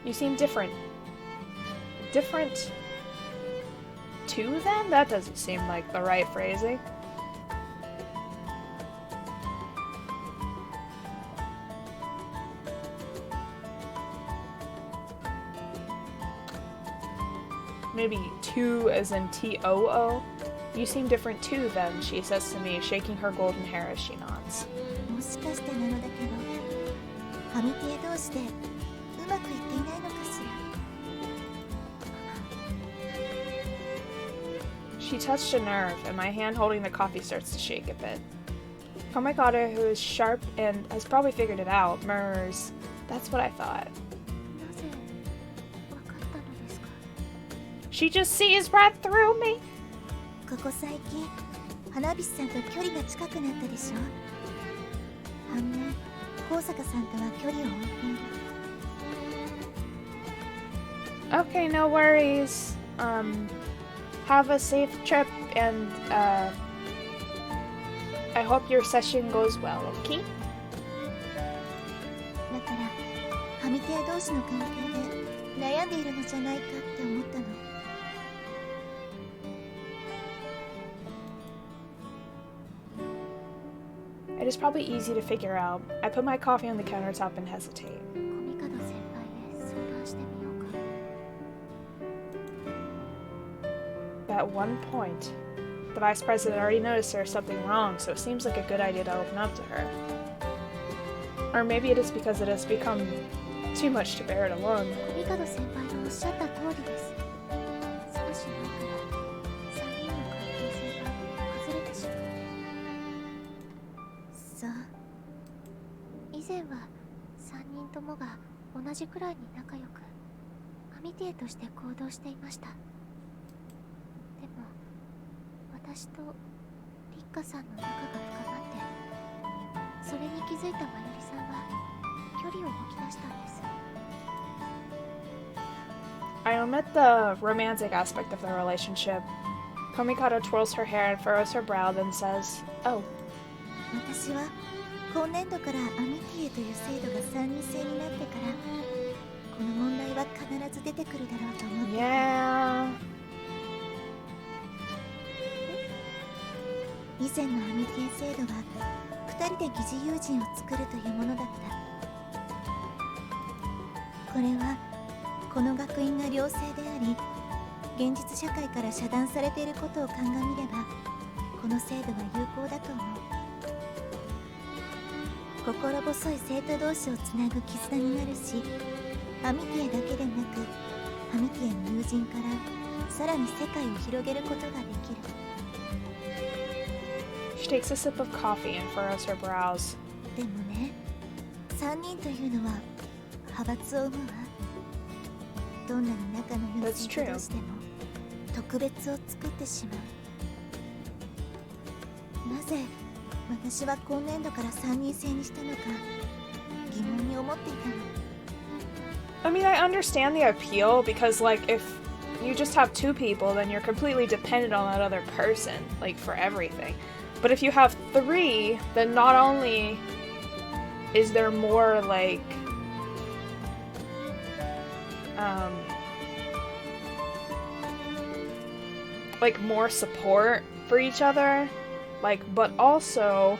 You seem different. Different to them? That doesn't seem like the right phrasing. Maybe two as in T-O-O? You seem different to them, she says to me, shaking her golden hair as she nods. もしかしてなのだけど、神邸同士でうまくいっていないのかしら。She touched a nerve, and my hand holding the coffee starts to shake a bit. Komekado, who is sharp and has probably figured it out, murmurs, "That's what I thought." なぜわかったのですか。 She just sees right through me. ここ最近、花火さんと距離が近くなったでしょ。反面、高坂さんとは距離を置いている。Okay, no worries. Have a safe trip, and I hope your session goes well, okay? だから、神邸同士の関係で悩んでいるのじゃないかって思ったの。It is probably easy to figure out. I put my coffee on the countertop and hesitate. コミカド先輩で相談してみようか。 At one point, the vice president already noticed there was something wrong, so it seems like a good idea to open up to her. Or maybe it is because it has become too much to bear it alone. コミカド先輩のおっしゃった通りです。少し前から3人の関係性が崩れてしまう。そう。以前は3人ともが同じくらいに仲良く、神邸として行動していました。でも、私と立花さんの仲が深まって、それに気づいたまゆりさんは距離を置き出したんです。I omit the romantic aspect of the relationship. Komikado twirls her hair and furrows her brow, then says, "Oh." 私は今年度からアミティエという制度が3人制になってから、この問題は必ず出ててくるだろうと思って。Yeah. 以前のアミティエ制度は2人で疑似友人を作るというものだった。これはこの学院が良性であり、現実社会から遮断されていることを鑑みれば、この制度は有効だと思う。心細い生徒同士をつなぐ絆になるし、アミティエだけでなくアミティエの友人からさらに世界を広げることができる。 She takes a sip of coffee and furrows her brows. でもね、3人というのは派閥を生むわ。どんなに仲の良い生徒同士でも特別を作ってしまう。なぜ私は今年度から3人制にしたのか疑問に思っていたの。I mean, I understand the appeal because, like, if you just have 2 people, then you're completely dependent on that other person, like, for everything. But if you have 3, then not only is there more, like, more support for each other, like, but also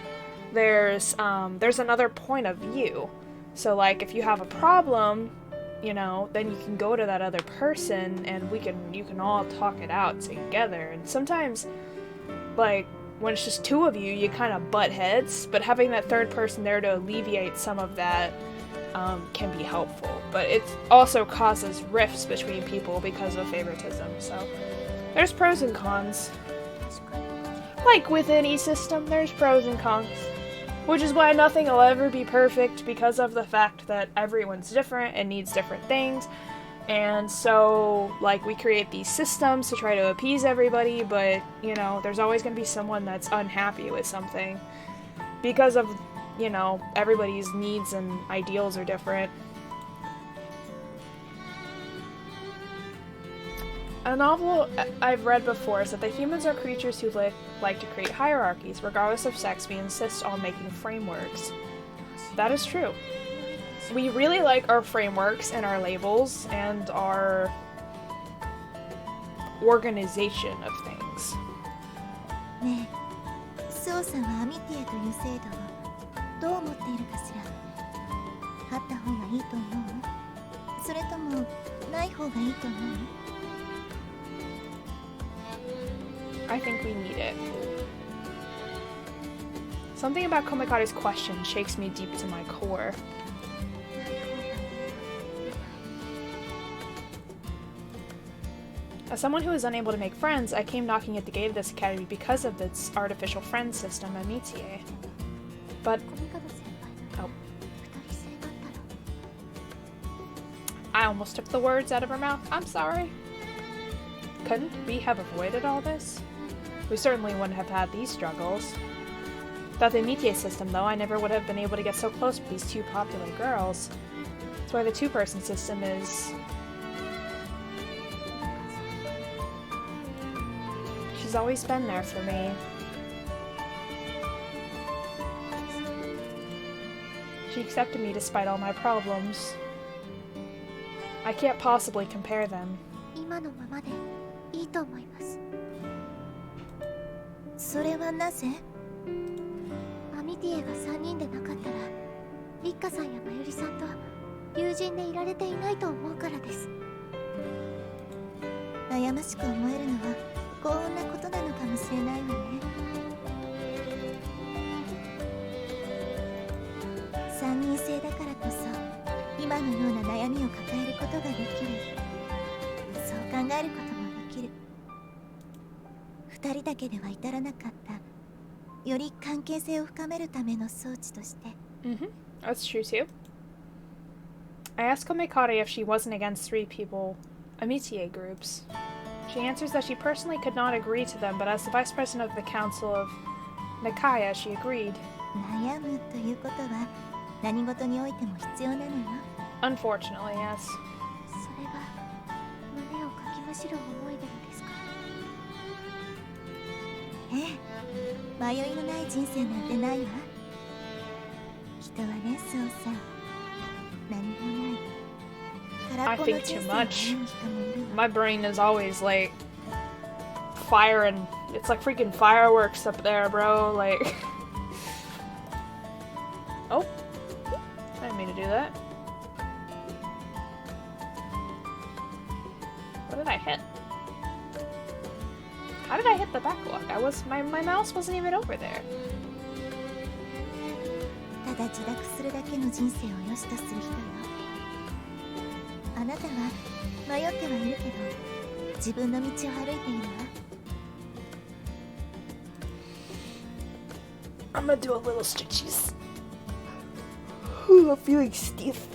there's another point of view. So, like, if you have a problem, you know, then you can go to that other person and you can all talk it out together. And sometimes, like, when it's just 2 of you, you kind of butt heads, but having that third person there to alleviate some of that can be helpful. But it also causes rifts between people because of favoritism, so there's pros and cons. Like with any system, there's pros and cons. Which is why nothing will ever be perfect, because of the fact that everyone's different and needs different things. And so, like, we create these systems to try to appease everybody, but, you know, there's always going to be someone that's unhappy with something. Because of, you know, everybody's needs and ideals are different. A novel I've read before is that the humans are creatures who like to create hierarchies. Regardless of sex, we insist on making frameworks. That is true. We really like our frameworks and our labels and our organization of things. ねえ、スオさんはアミティエという制度をどう思っているかしら。あった方がいいと思う？それともない方がいいと思う？ I think we need it. Something about Komikari's question shakes me deep to my core. As someone who is unable to make friends, I came knocking at the gate of this academy because of its artificial friend system, Amitié. But... oh. I almost took the words out of her mouth. I'm sorry. Couldn't we have avoided all this? We certainly wouldn't have had these struggles. Without the Amitié system, though, I never would have been able to get so close with these 2 popular girls. That's why the 2-person system is... she's always been there for me. She accepted me despite all my problems. I can't possibly compare them. 今のままでいいと思います。それはなぜ？アミティエが3人でなかったら、リッカさんやマユリさんと友人でいられていないと思うからです。悩ましく思えるのは幸運なことなのかもしれないわね。3人制だからこそ、今のような悩みを抱えることができる。そう考えることもできる。2人だけでは至らなかった。より関係性を深めるための装置として。That's true too. I asked Komikari if she wasn't against 3 people Amitié groups. She answers that she personally could not agree to them, but as the vice president of the council of Nakaya, she agreed. 悩むということは何事においても必要なのよ。Unfortunately, yes. それが胸をかきむしる思いでもですか？ええ、迷いのない人生なんてないわ。人はね、そうさ、何もない I think too much. My brain is always like fire and it's like freaking fireworks up there, bro. Like, oh, I didn't mean to do that. What did I hit? How did I hit the backlog? My mouse wasn't even over there. ただ自堕するだけの人生を良しとする人よ。あなたは迷ってはいるけど自分の道を歩いているわ。I'm gonna do a little stitches. I'm feeling stiff.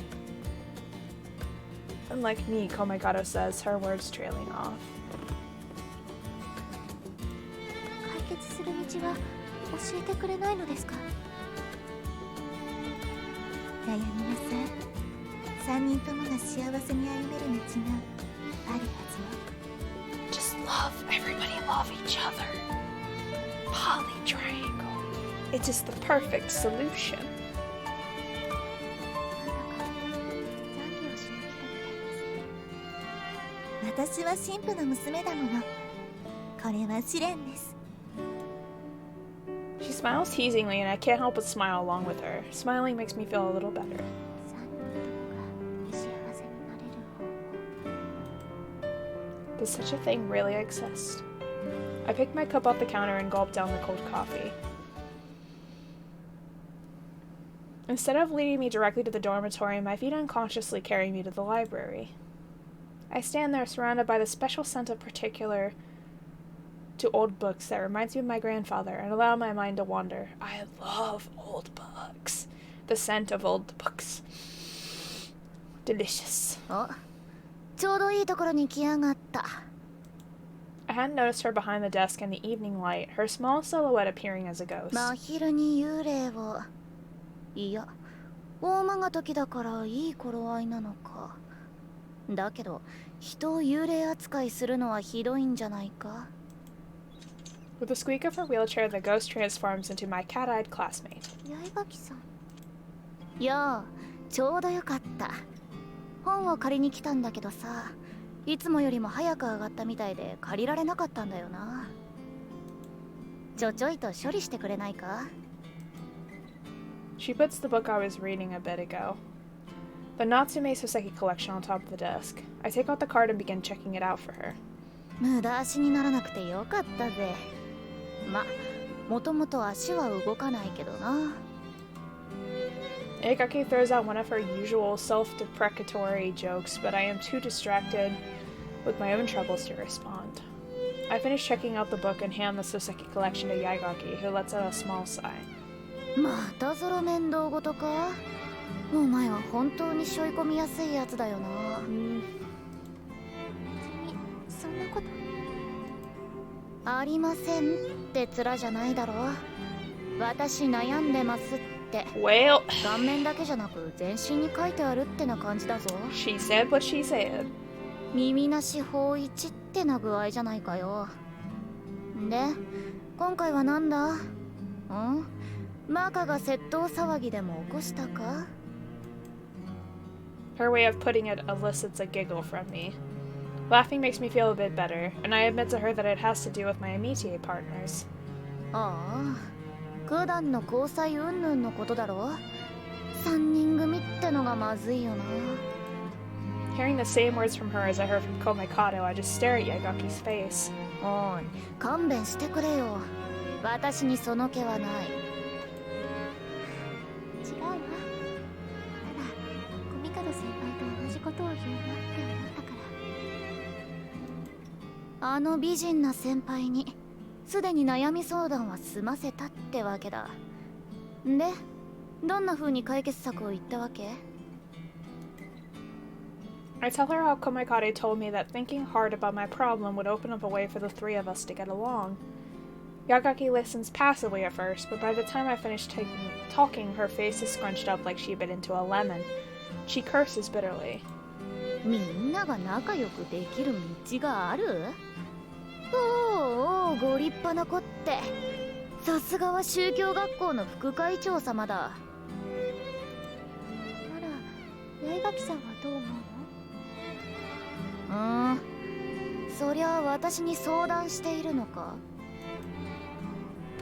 Unlike me, Komagato says, her words trailing off. 解決する道は教えてくれないのですか？悩みなさい。3人ともが幸せに歩める道があるはずよ。 Just love, everybody love each other. Poly triangle. It is the perfect solution. 私は神父の娘だもの。これは試練です。 She smiles teasingly, and I can't help but smile along with her. Smiling makes me feel a little better. Does such a thing really exist? I pick my cup off the counter and gulp down the cold coffee. Instead of leading me directly to the dormitory, my feet unconsciously carry me to the library. I stand there surrounded by the special scent of particular to old books that reminds me of my grandfather and allow my mind to wander. I love old books. The scent of old books. Delicious. Oh, ちょうどいいところに来やがった。 I hadn't noticed her behind the desk in the evening light, her small silhouette appearing as a ghost. 真昼に幽霊を。いや、大間が時だからいい頃合いなのか。だけど、人を幽霊扱いするのはひどいんじゃないか。 With the squeak of her wheelchair, the ghost transforms into my cat-eyed classmate. 八重垣さん。いや、ちょうどよかった。本を借りに来たんだけどさ、いつもよりも早く上がったみたいで借りられなかったんだよな。ちょいと処理してくれないか？ She puts the book I was reading a bit ago. The Natsume Soseki collection on top of the desk. I take out the card and begin checking it out for her. 無駄足にならなくてよかったぜ。ま、もともと足は動かないけどな。Akagi throws out one of her usual self-deprecatory jokes, but I am too distracted with my own troubles to respond. I finish checking out the book and hand the Soseki collection to Yaigaki, who lets out a small sigh. またゾロ面倒ごとか？お前は本当に背負い込みやすいやつだよな。君、そんなことありませんって面じゃないだろ。私悩んでますって。Well, 顔面だけじゃなく全身に書いてあるってな感じだぞ。 she said what she said. 耳なし法一ってな具合じゃないかよ。で、今回はなんだ？バカが窃盗騒ぎでも起こしたか？ Her way of putting it elicits a giggle from me. Laughing makes me feel a bit better, and I admit to her that it has to do with my Amitié partners. ああ、九段の交際云々のことだろ。三人組ってのがまずいよな。 Hearing the same words from her as I heard from Komikato, I just stare at Yagaki's face. おい、勘弁してくれよ。私にその気はない。違うわ。ただ、コミカド先輩と同じことを言うなって思ったから。あの美人な先輩にすでに悩み相談は済ませたってわけだ。で、どんな風に解決策を言ったわけ？ I tell her how Komikade told me that thinking hard about my problem would open up a way for the three of us to get along. Yagaki listens passively at first, but by the time I finish talking, her face is scrunched up like she bit into a lemon. She curses bitterly. みんなが仲良くできる道がある？おお、ご立派な子って。さすがは宗教学校の副会長様だ。なら、八重垣さんはどう思うの？私に相談しているのか?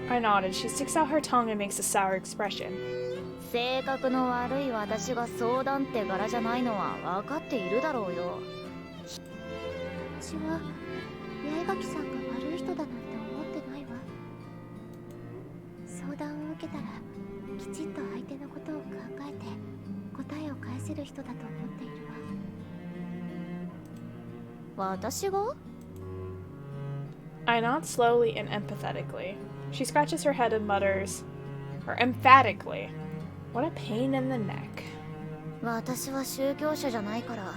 I nodded. She sticks out her tongue and makes a sour expression. 性格の悪い私が相談って柄じゃないのは分かっているだろうよ。私は八重垣さんが悪い人だなんて思ってないわ。相談を受けたらきちんと相手のことを考えて答えを返せる人だと思っているわ。私が? I nod slowly and empathetically. She scratches her head and mutters, or emphatically, what a pain in the neck. 私は宗教者じゃないから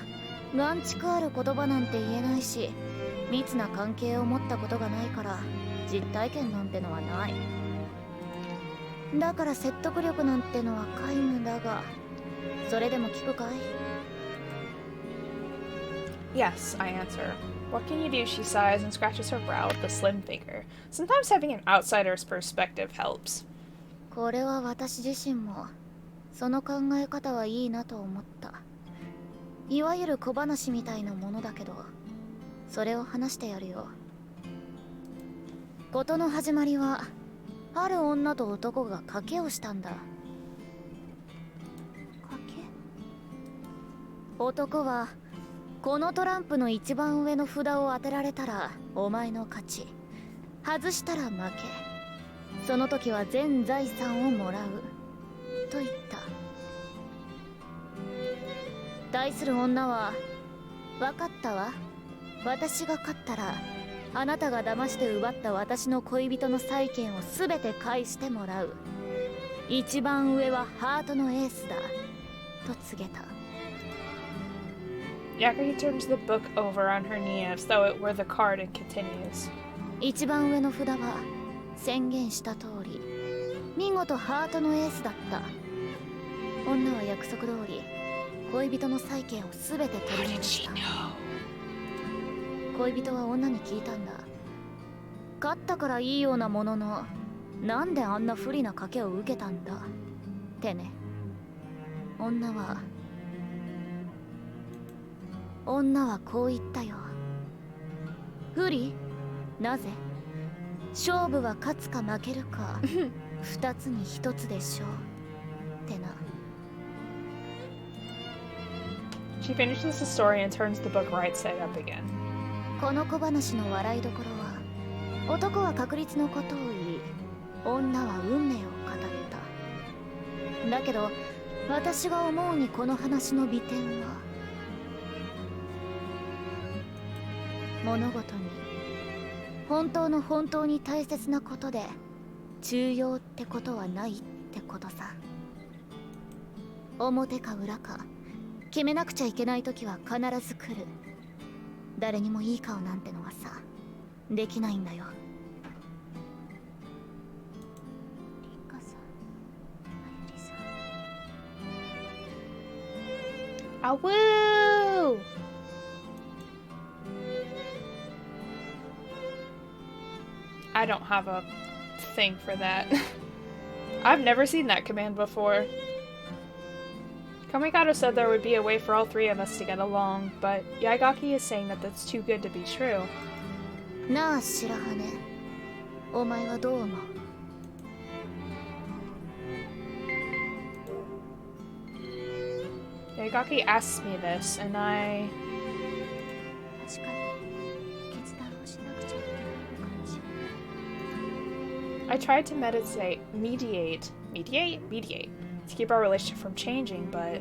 眼蓄ある言葉なんて言えないし、密な関係を持ったことがないから実体験なんてのはない。だから説得力なんてのは皆無だが、それでも聞くかい? Yes, I answer. What can you do? She sighs and scratches her brow with a slim finger. Sometimes having an outsider's perspective helps. これは私自身もその考え方はいいなと思った。いわゆる小話みたいなものだけど、それを話してやるよ。事の始まりはある女と男が賭けをしたんだ。賭け？男はこのトランプの一番上の札を当てられたらお前の勝ち、外したら負け、その時は全財産をもらうと言った。対する女は、分かったわ、私が勝ったらあなたが騙して奪った私の恋人の債権を全て返してもらう。一番上はハートのエースだと告げた。Akagi turns the book over on her knee as though it were the card and continues. 一番上の札は宣言した通り見事ハートのエースだった。女は約束通り恋人の債権を全て取り戻した。恋人は女に聞いたんだ。勝ったからいいようなものの、なんであんな不利な賭けを受けたんだってね。女はこう言ったよ。不利？なぜ？勝負は勝つか負けるか二つに一つでしょってな。She finishes the story and turns the book right side up again. この小話の笑いどころは、男は確率のことを言い、女は運命を語った。だけど私が思うにこの話の美点は、物事に本当に大切なことで中庸ってことはないってことさ。表か裏か決めなくちゃいけない時は必ず来る。誰にもいい顔なんてのはさ、できないんだよ。リカさん、あわーI don't have a thing for that. I've never seen that command before. Kamikaze said there would be a way for all three of us to get along, but Yaigaki is saying that that's too good to be true. なあ白羽、お前はどう思う? Yaigaki asks me this, and I... 確かに決断をしなくちゃいけないのかもしれない。I tried to mediate to keep our relationship from changing, but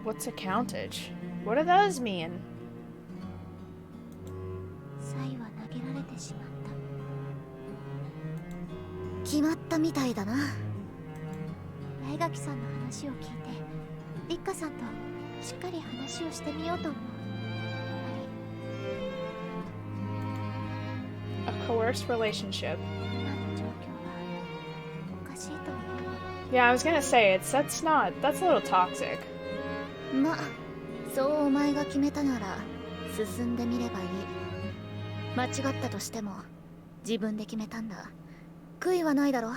what's accountage? What do those mean? サイは投げられてしまった。決まったみたいだな。八重垣さんの話を聞いて、リッカさんとしっかり話をしてみようと思う。A coerced relationship. Yeah, I was gonna say, that's a little toxic. ま、そうお前が決めたなら進んでみればいい。間違ったとしても自分で決めたんだ。悔いはないだろ。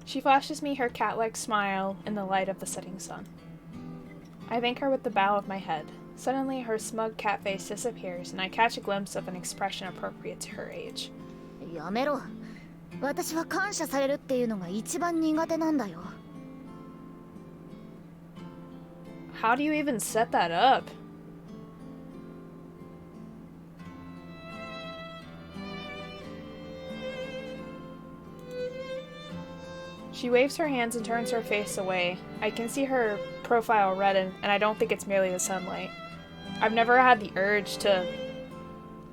She flashes me her cat-like smile in the light of the setting sun. I thank her with the bow of my head. Suddenly, her smug cat face disappears, and I catch a glimpse of an expression appropriate to her age. やめろ。私は感謝されるっていうのが一番苦手なんだよ。How do you even set that up? She waves her hands and turns her face away. I can see her profile redden, and I don't think it's merely the sunlight. I've never had the urge to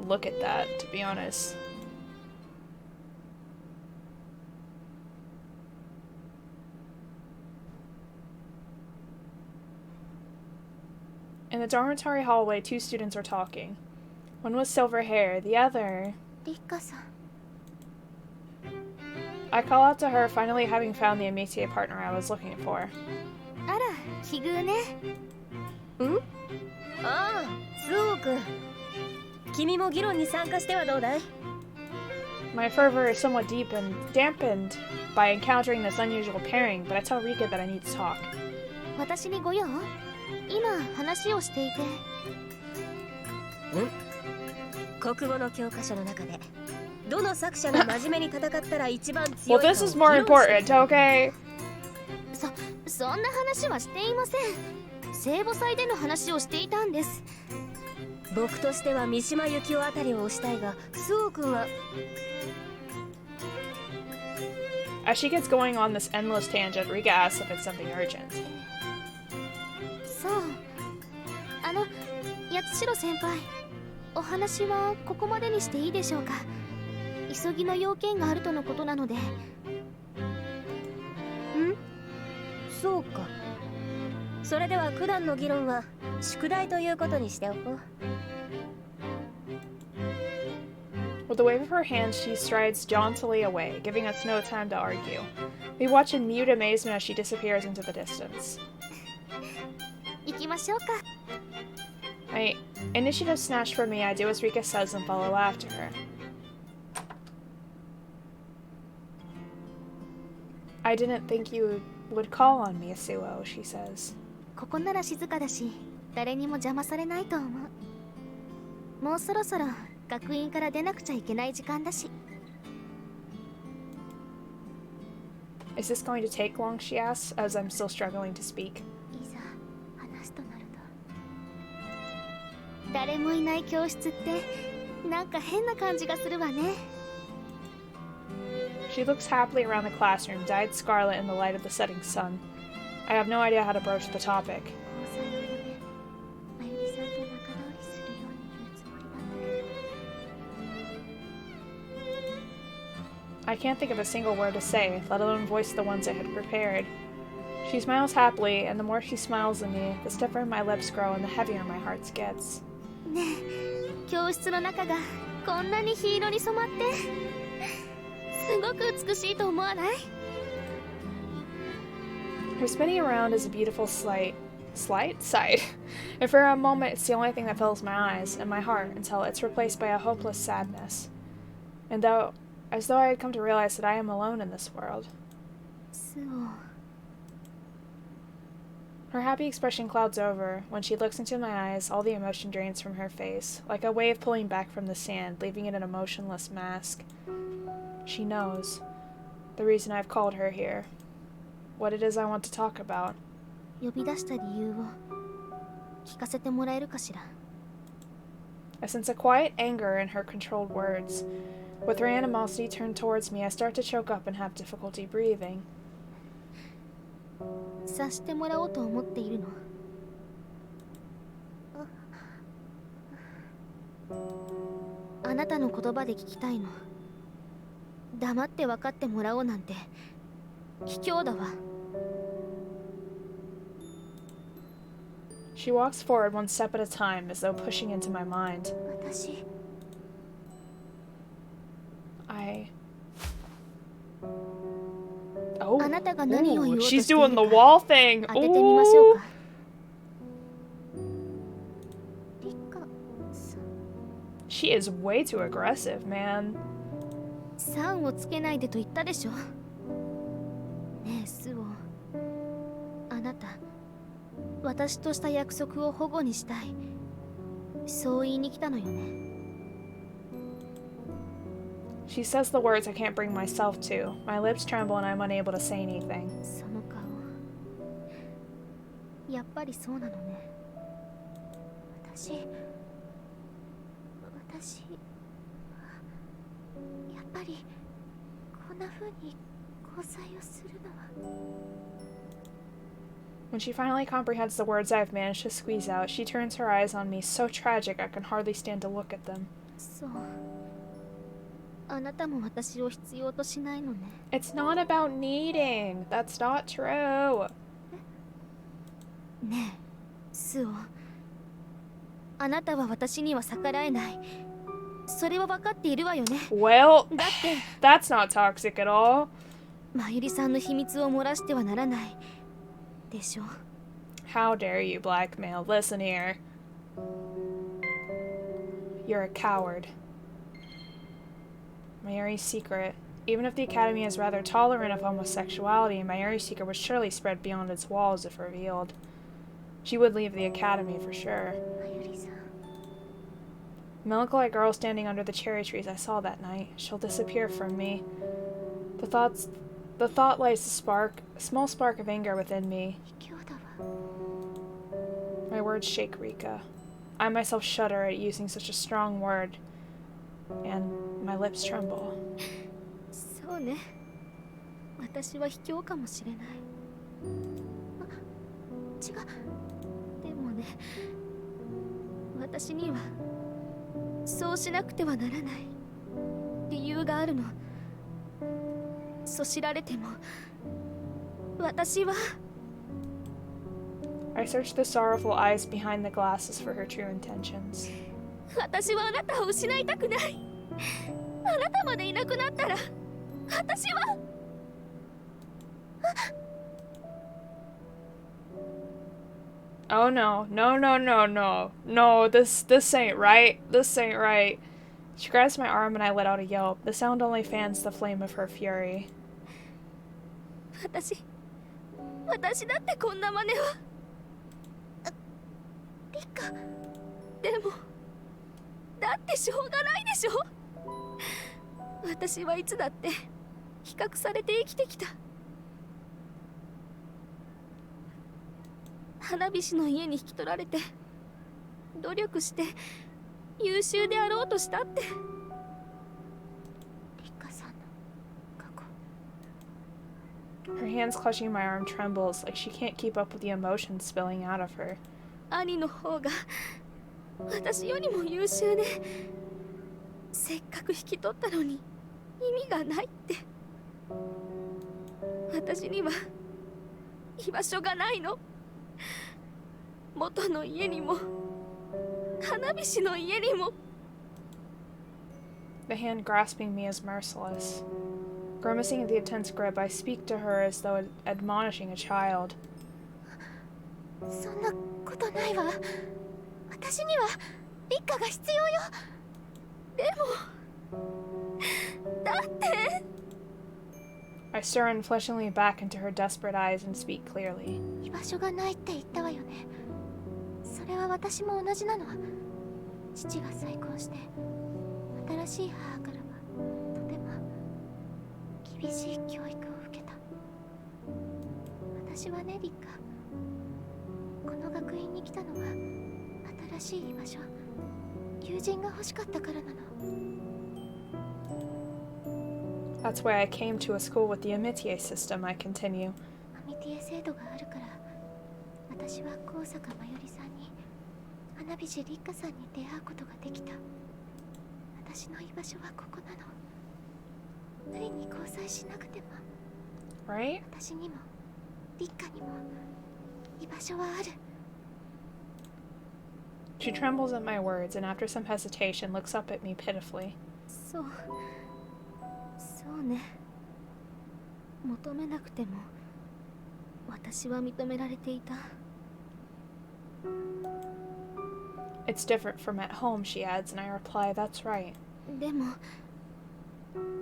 look at that, to be honest. In the dormitory hallway, two students were talking. One was silver hair, the other... Rika-san. I call out to her, finally having found the métier partner I was looking for. あら、奇遇ね。ん？ああ、そうくん。君も議論に参加してはどうだい？ My fervor is somewhat dampened by encountering this unusual pairing, but I tell Rika that I need to talk. 私にご用？今話をしていて。国語の教科書の中でどの作者が真面目に戦ったら一番強いかを Well, this is more important, okay? そんな話はしていません。聖母祭での話をしていたんです。僕としては三島由紀夫あたりを推したいが、スオ君は。As she gets going on this endless tangent, Rika asks if it's something urgent. そう。八代先輩、お話はここまでにしていいでしょうか。急ぎの要件があるとのことなので。そうか。それでは九段の議論は宿題ということにしておこう。With a wave of her hand, she strides jauntily away, giving us no time to argue. We watch in mute amazement as she disappears into the distance. 行きましょうか。My initiative snatched from me, I do as Rika says and follow after her. I didn't think you would call on me, Yasuo, she says. ここなら静かだし、誰にも邪魔されないと思う。もうそろそろ学院から出なくちゃいけない時間だし。Is this going to take long, she asks, as I'm still struggling to speak. いざ話すとなると。誰もいない教室ってなんか変な感じがするわね。She looks happily around the classroom, dyed scarlet in the light of the setting sun. I have no idea how to broach the topic. I can't think of a single word to say, let alone voice the ones I had prepared. She smiles happily, and the more she smiles at me, the stiffer my lips grow and the heavier my heart gets. ねえ、教室の中がこんなに黄色に染まって、すごく美しいと思わない？ Her spinning around is a beautiful sight. And for a moment, it's the only thing that fills my eyes and my heart until it's replaced by a hopeless sadness. As though I had come to realize that I am alone in this world. Her happy expression clouds over. When she looks into my eyes, all the emotion drains from her face, like a wave pulling back from the sand, leaving it an emotionless mask. She knows the reason I've called her here. What it is I want to talk about. 呼び出した理由を聞かせてもらえるかしら。 I sense a quiet anger in her controlled words. With her animosity turned towards me, I start to choke up and have difficulty breathing. 察してもらおうと思っているの。あなたの言葉で聞きたいの。黙って分かってもらおうなんて卑怯だわ。She walks forward one step at a time, as though pushing into my mind. 私。Oh, あなたが何を言おうとしている she's doing the か wall thing. 当ててみましょうか。リカさん。She is way too aggressive, man. さんをつけないでと言ったでしょ。ねえスオ、あなた私とした約束を保護にしたい。そう言いに来たのよね。She says the words I can't bring myself to. My lips tremble and I'm unable to say anything. その顔、やっぱりそうなのね。私やっぱりこんな風に交際をするのは。When she finally comprehends the words I've managed to squeeze out, she turns her eyes on me so tragic I can hardly stand to look at them. そう。あなたも私を必要としないのね。It's not about needing. That's not true. ねえ、スオ。あなたは私には逆らえない。それは分かっているわよね。Well, だって、that's not toxic at all. まゆりさんの秘密を漏らしてはならない。でしょ。How dare you blackmail? Listen here. You're a coward. Mayuri's secret. Even if the Academy is rather tolerant of homosexuality, Mayuri's secret would surely spread beyond its walls if revealed. She would leave the Academy for sure. Melancholy girl standing under the cherry trees I saw that night. She'll disappear from me. The thought lights a small spark of anger within me. My words shake Rika. I myself shudder at using such a strong word, and my lips tremble. そうね。私は卑怯かもしれない。違う。でもね、私にはそうしなくてはならない理由があるの。そしられても私は。I searched the sorrowful eyes behind the glasses for her true intentions. 私はあなたを失いたくない。あなたまでいなくなったら私は。Oh no, no, no, no, no. No, this ain't right. This ain't right. She grabs my arm and I let out a yelp. The sound only fans the flame of her fury. 私だってこんな真似は。リカ。でも、だってしょうがないでしょ。私はいつだって比較されて生きてきた。花火師の家に引き取られて努力して優秀であろうとしたって。リカさんの過去。 Her hands clutching my arm trembles like she can't keep up with the emotions spilling out of her. 兄の方が私よりも優秀で、せっかく引き取ったのに意味がないって。私には居場所がないの。元の家にも花火師の家にも。 The hand grasping me is merciless. Grimacing at the intense grip, I speak to her as though admonishing a child. そんなことないわ。私にはリッカが必要よ。でもだって。 I stare unflinchingly back into her desperate eyes and speak clearly. 居場所がないって言ったわよね。それは私も同じなの。父が再婚して新しい母からはとても厳しい教育を受けた。私はね、リッカ。この学院に来たのは新しい居場所、友人が欲しかったからなの。 That's why I came to a school with the Amitié system, I continue. アミティエ制度があるから、私は高坂まよりさんに花火師リッカさんに出会うことができた。私の居場所はここなの。無理に交際しなくても、 Right? 私にもリッカにも居場所はある。 She trembles at my words and after some hesitation looks up at me pitifully. そうね。求めなくても私は認められていた。 It's different from at home, she adds, and I reply, that's right. でも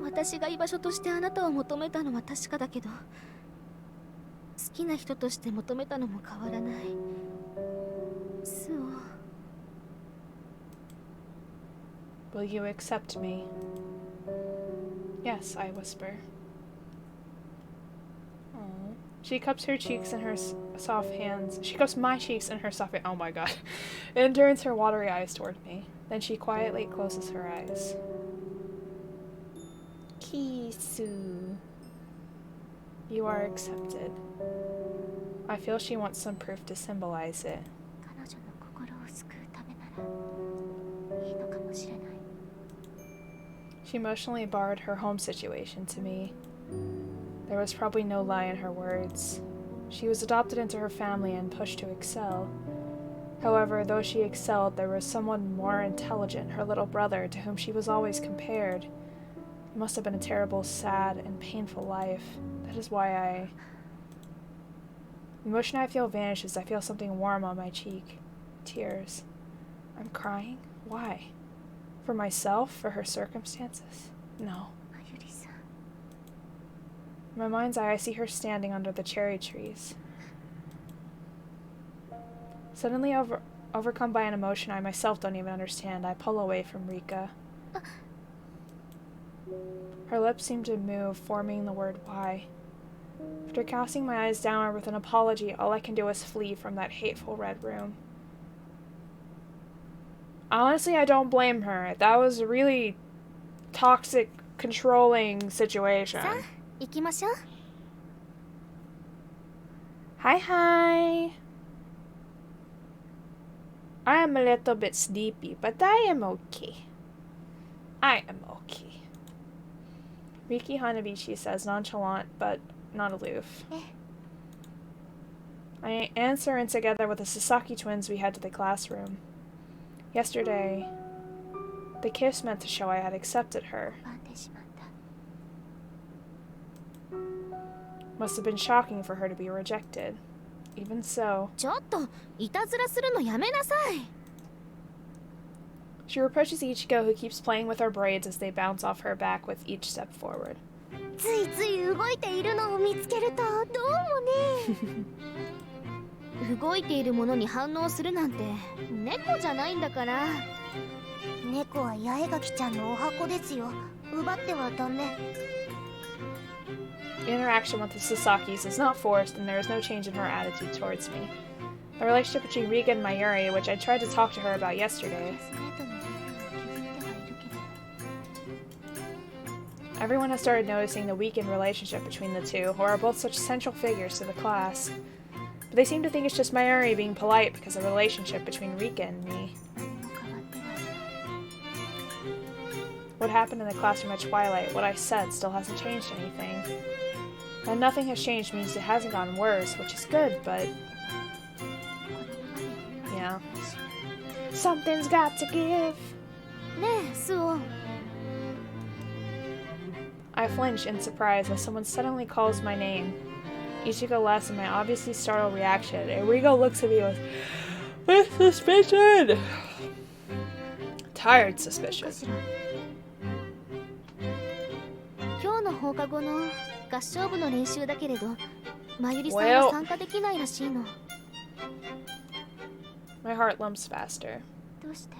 私が居場所としてあなたを求めたのは確かだけど、好きな人として求めたのも変わらない。そう。 Will you accept me? Yes, I whisper. Aww. She cups her cheeks in her soft hands. She cups my cheeks in her soft hands. Oh my god. And turns her watery eyes toward me. Then she quietly closes her eyes. Kisu. You are accepted. I feel she wants some proof to symbolize it. 彼女の心を救うためならいいのかもしれない。 She emotionally barred her home situation to me. There was probably no lie in her words. She was adopted into her family and pushed to excel. However, though she excelled, there was someone more intelligent, her little brother, to whom she was always compared. It must have been a terrible, sad, and painful life. That is why The emotion I feel vanishes. I feel something warm on my cheek. Tears. I'm crying? Why? For myself? For her circumstances? No. Mayuri-san. In my mind's eye, I see her standing under the cherry trees. Suddenly overcome by an emotion I myself don't even understand, I pull away from Rika. Her lips seem to move, forming the word why. After casting my eyes downward with an apology, all I can do is flee from that hateful red room. Honestly, I don't blame her. That was a really toxic, controlling situation. さあ、行きましょう。 Hi. I am a little bit sleepy, but I am okay. Riki Hanabishi says, nonchalant but not aloof. I answer, and together with the Sasaki twins we head to the classroom. Yesterday, the kiss meant to show I had accepted her. バンでしまった。 Must have been shocking for her to be rejected. Even so, ちょっといたずらするのやめなさい。 she reproaches Ichigo, who keeps playing with her braids as they bounce off her back with each step forward. ついつい動いているのを見つけるとどうもね。動いているものに反応するなんて猫じゃないんだから。猫は八重垣ちゃんのお箱ですよ。奪ってはダメ。 The interaction with the Sasakis is not forced, and there is no change in her attitude towards me. The relationship between Rika and Mayuri, which I tried to talk to her about yesterday. Everyone has started noticing the weakened relationship between the two, who are both such central figures to the class. But they seem to think it's just Mayuri being polite because of the relationship between Rika and me. What happened in the classroom at Twilight, what I said, still hasn't changed anything. And nothing has changed means it hasn't gotten worse, which is good, but... yeah. Something's got to give! I flinch in surprise as someone suddenly calls my name. Ichigo laughs at my obviously startled reaction, and Rigo looks at me with suspicion! Tired suspicion. 今日の放課後の合唱部の練習だけれど、まゆりさんは参加できないらしいの。 My heart lumps faster. どうして？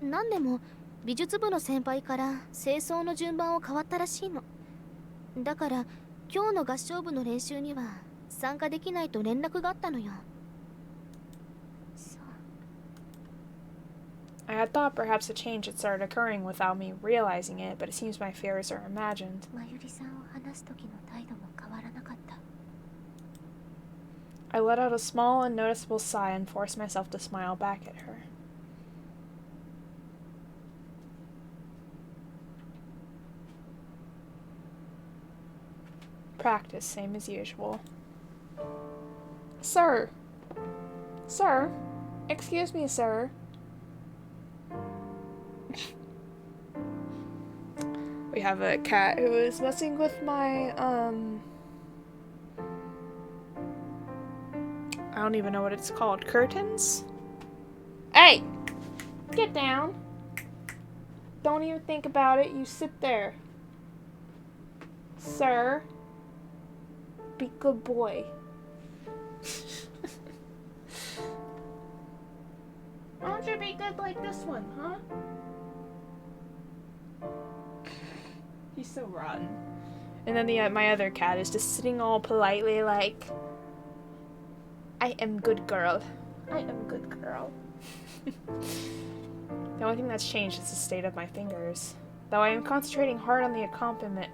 なんでも美術部の先輩から清掃の順番を変わったらしいの。だから今日の合唱部の練習には参加できないと連絡があったのよ。そう。 I had thought perhaps a change had started occurring without me realizing it, but it seems my fears are imagined. まゆりさんを話す時の態度も変わらなかった。 I let out a small, unnoticeable sigh and forced myself to smile back at her. Practice, same as usual. Sir! Sir! Excuse me, sir. We have a cat who is messing with my, I don't even know what it's called. Curtains? Hey! Get down! Don't even think about it. You sit there. Sir. Be good boy. Why don't you be good like this one, huh? He's so rotten. And then my other cat is just sitting all politely like, I am good girl. I am good girl. The only thing that's changed is the state of my fingers. Though I am concentrating hard on the accompaniment.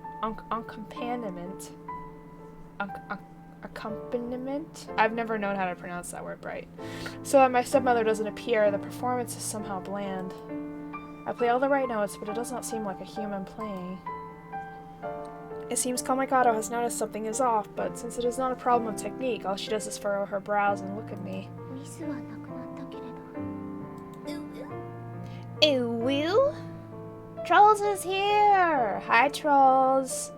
I've never known how to pronounce that word right. So that my stepmother doesn't appear, the performance is somehow bland. I play all the right notes, but it does not seem like a human playing. It seems Komikado has noticed something is off, but since it is not a problem of technique, all she does is furrow her brows and look at me. Awoo! Trolls is here! Hi, Trolls!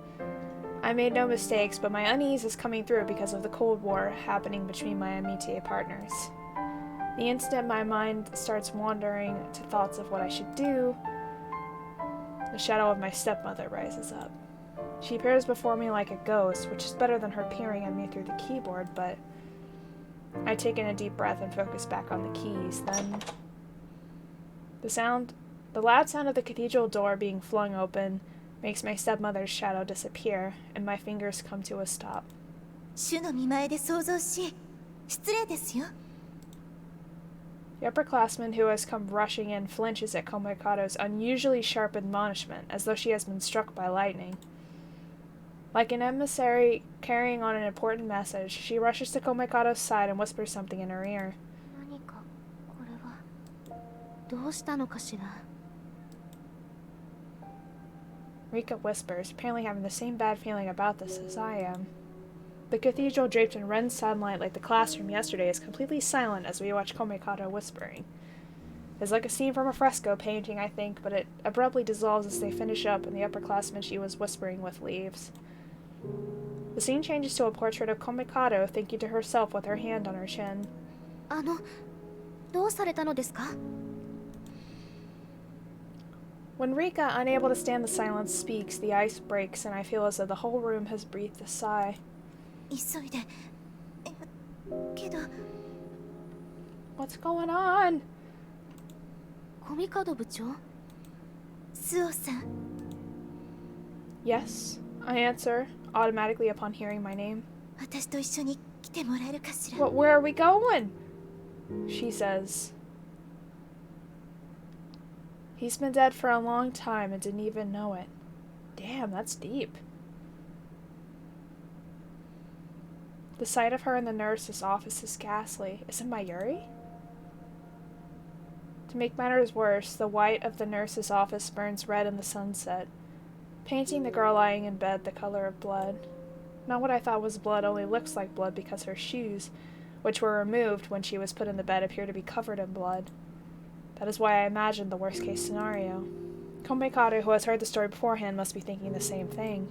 I made no mistakes, but my unease is coming through because of the Cold War happening between my amitié partners. The instant my mind starts wandering to thoughts of what I should do, the shadow of my stepmother rises up. She appears before me like a ghost, which is better than her peering at me through the keyboard, but I take in a deep breath and focus back on the keys. Then the loud sound of the cathedral door being flung open makes my stepmother's shadow disappear, and my fingers come to a stop. The upperclassman who has come rushing in flinches at Komikado's unusually sharp admonishment, as though she has been struck by lightning. Like an emissary carrying on an important message, she rushes to Komikado's side and whispers something in her ear. Rika whispers, apparently having the same bad feeling about this as I am. The cathedral, draped in red sunlight like the classroom yesterday, is completely silent as we watch Komikado whispering. It's like a scene from a fresco painting, I think, but it abruptly dissolves as they finish up and the upperclassman she was whispering with leaves. The scene changes to a portrait of Komikado thinking to herself with her hand on her chin. When Rika, unable to stand the silence, speaks, the ice breaks and I feel as though the whole room has breathed a sigh. What's going on? Yes, I answer, automatically upon hearing my name. Where are we going? She says. He's been dead for a long time and didn't even know it. Damn, that's deep. The sight of her in the nurse's office is ghastly. Is it Mayuri? To make matters worse, the white of the nurse's office burns red in the sunset, painting the girl lying in bed the color of blood. Not what I thought was blood only looks like blood because her shoes, which were removed when she was put in the bed, appear to be covered in blood. That is why I imagined the worst-case scenario. Komikado, who has heard the story beforehand, must be thinking the same thing.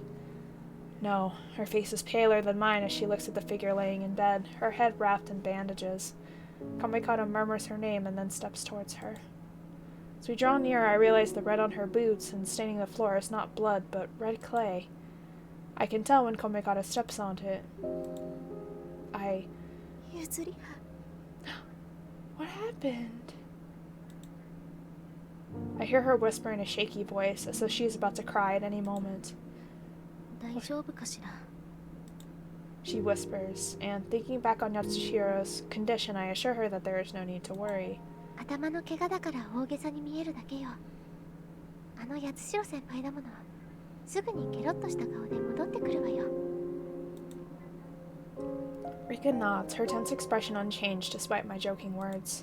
No, her face is paler than mine as she looks at the figure laying in bed, her head wrapped in bandages. Komikado murmurs her name and then steps towards her. As we draw nearer, I realize the red on her boots and staining the floor is not blood, but red clay. I can tell when Komikado steps onto it. What happened? I hear her whisper in a shaky voice, as though she is about to cry at any moment. She whispers, and thinking back on Yatsushiro's condition, I assure her that there is no need to worry. Rika nods, her tense expression unchanged despite my joking words.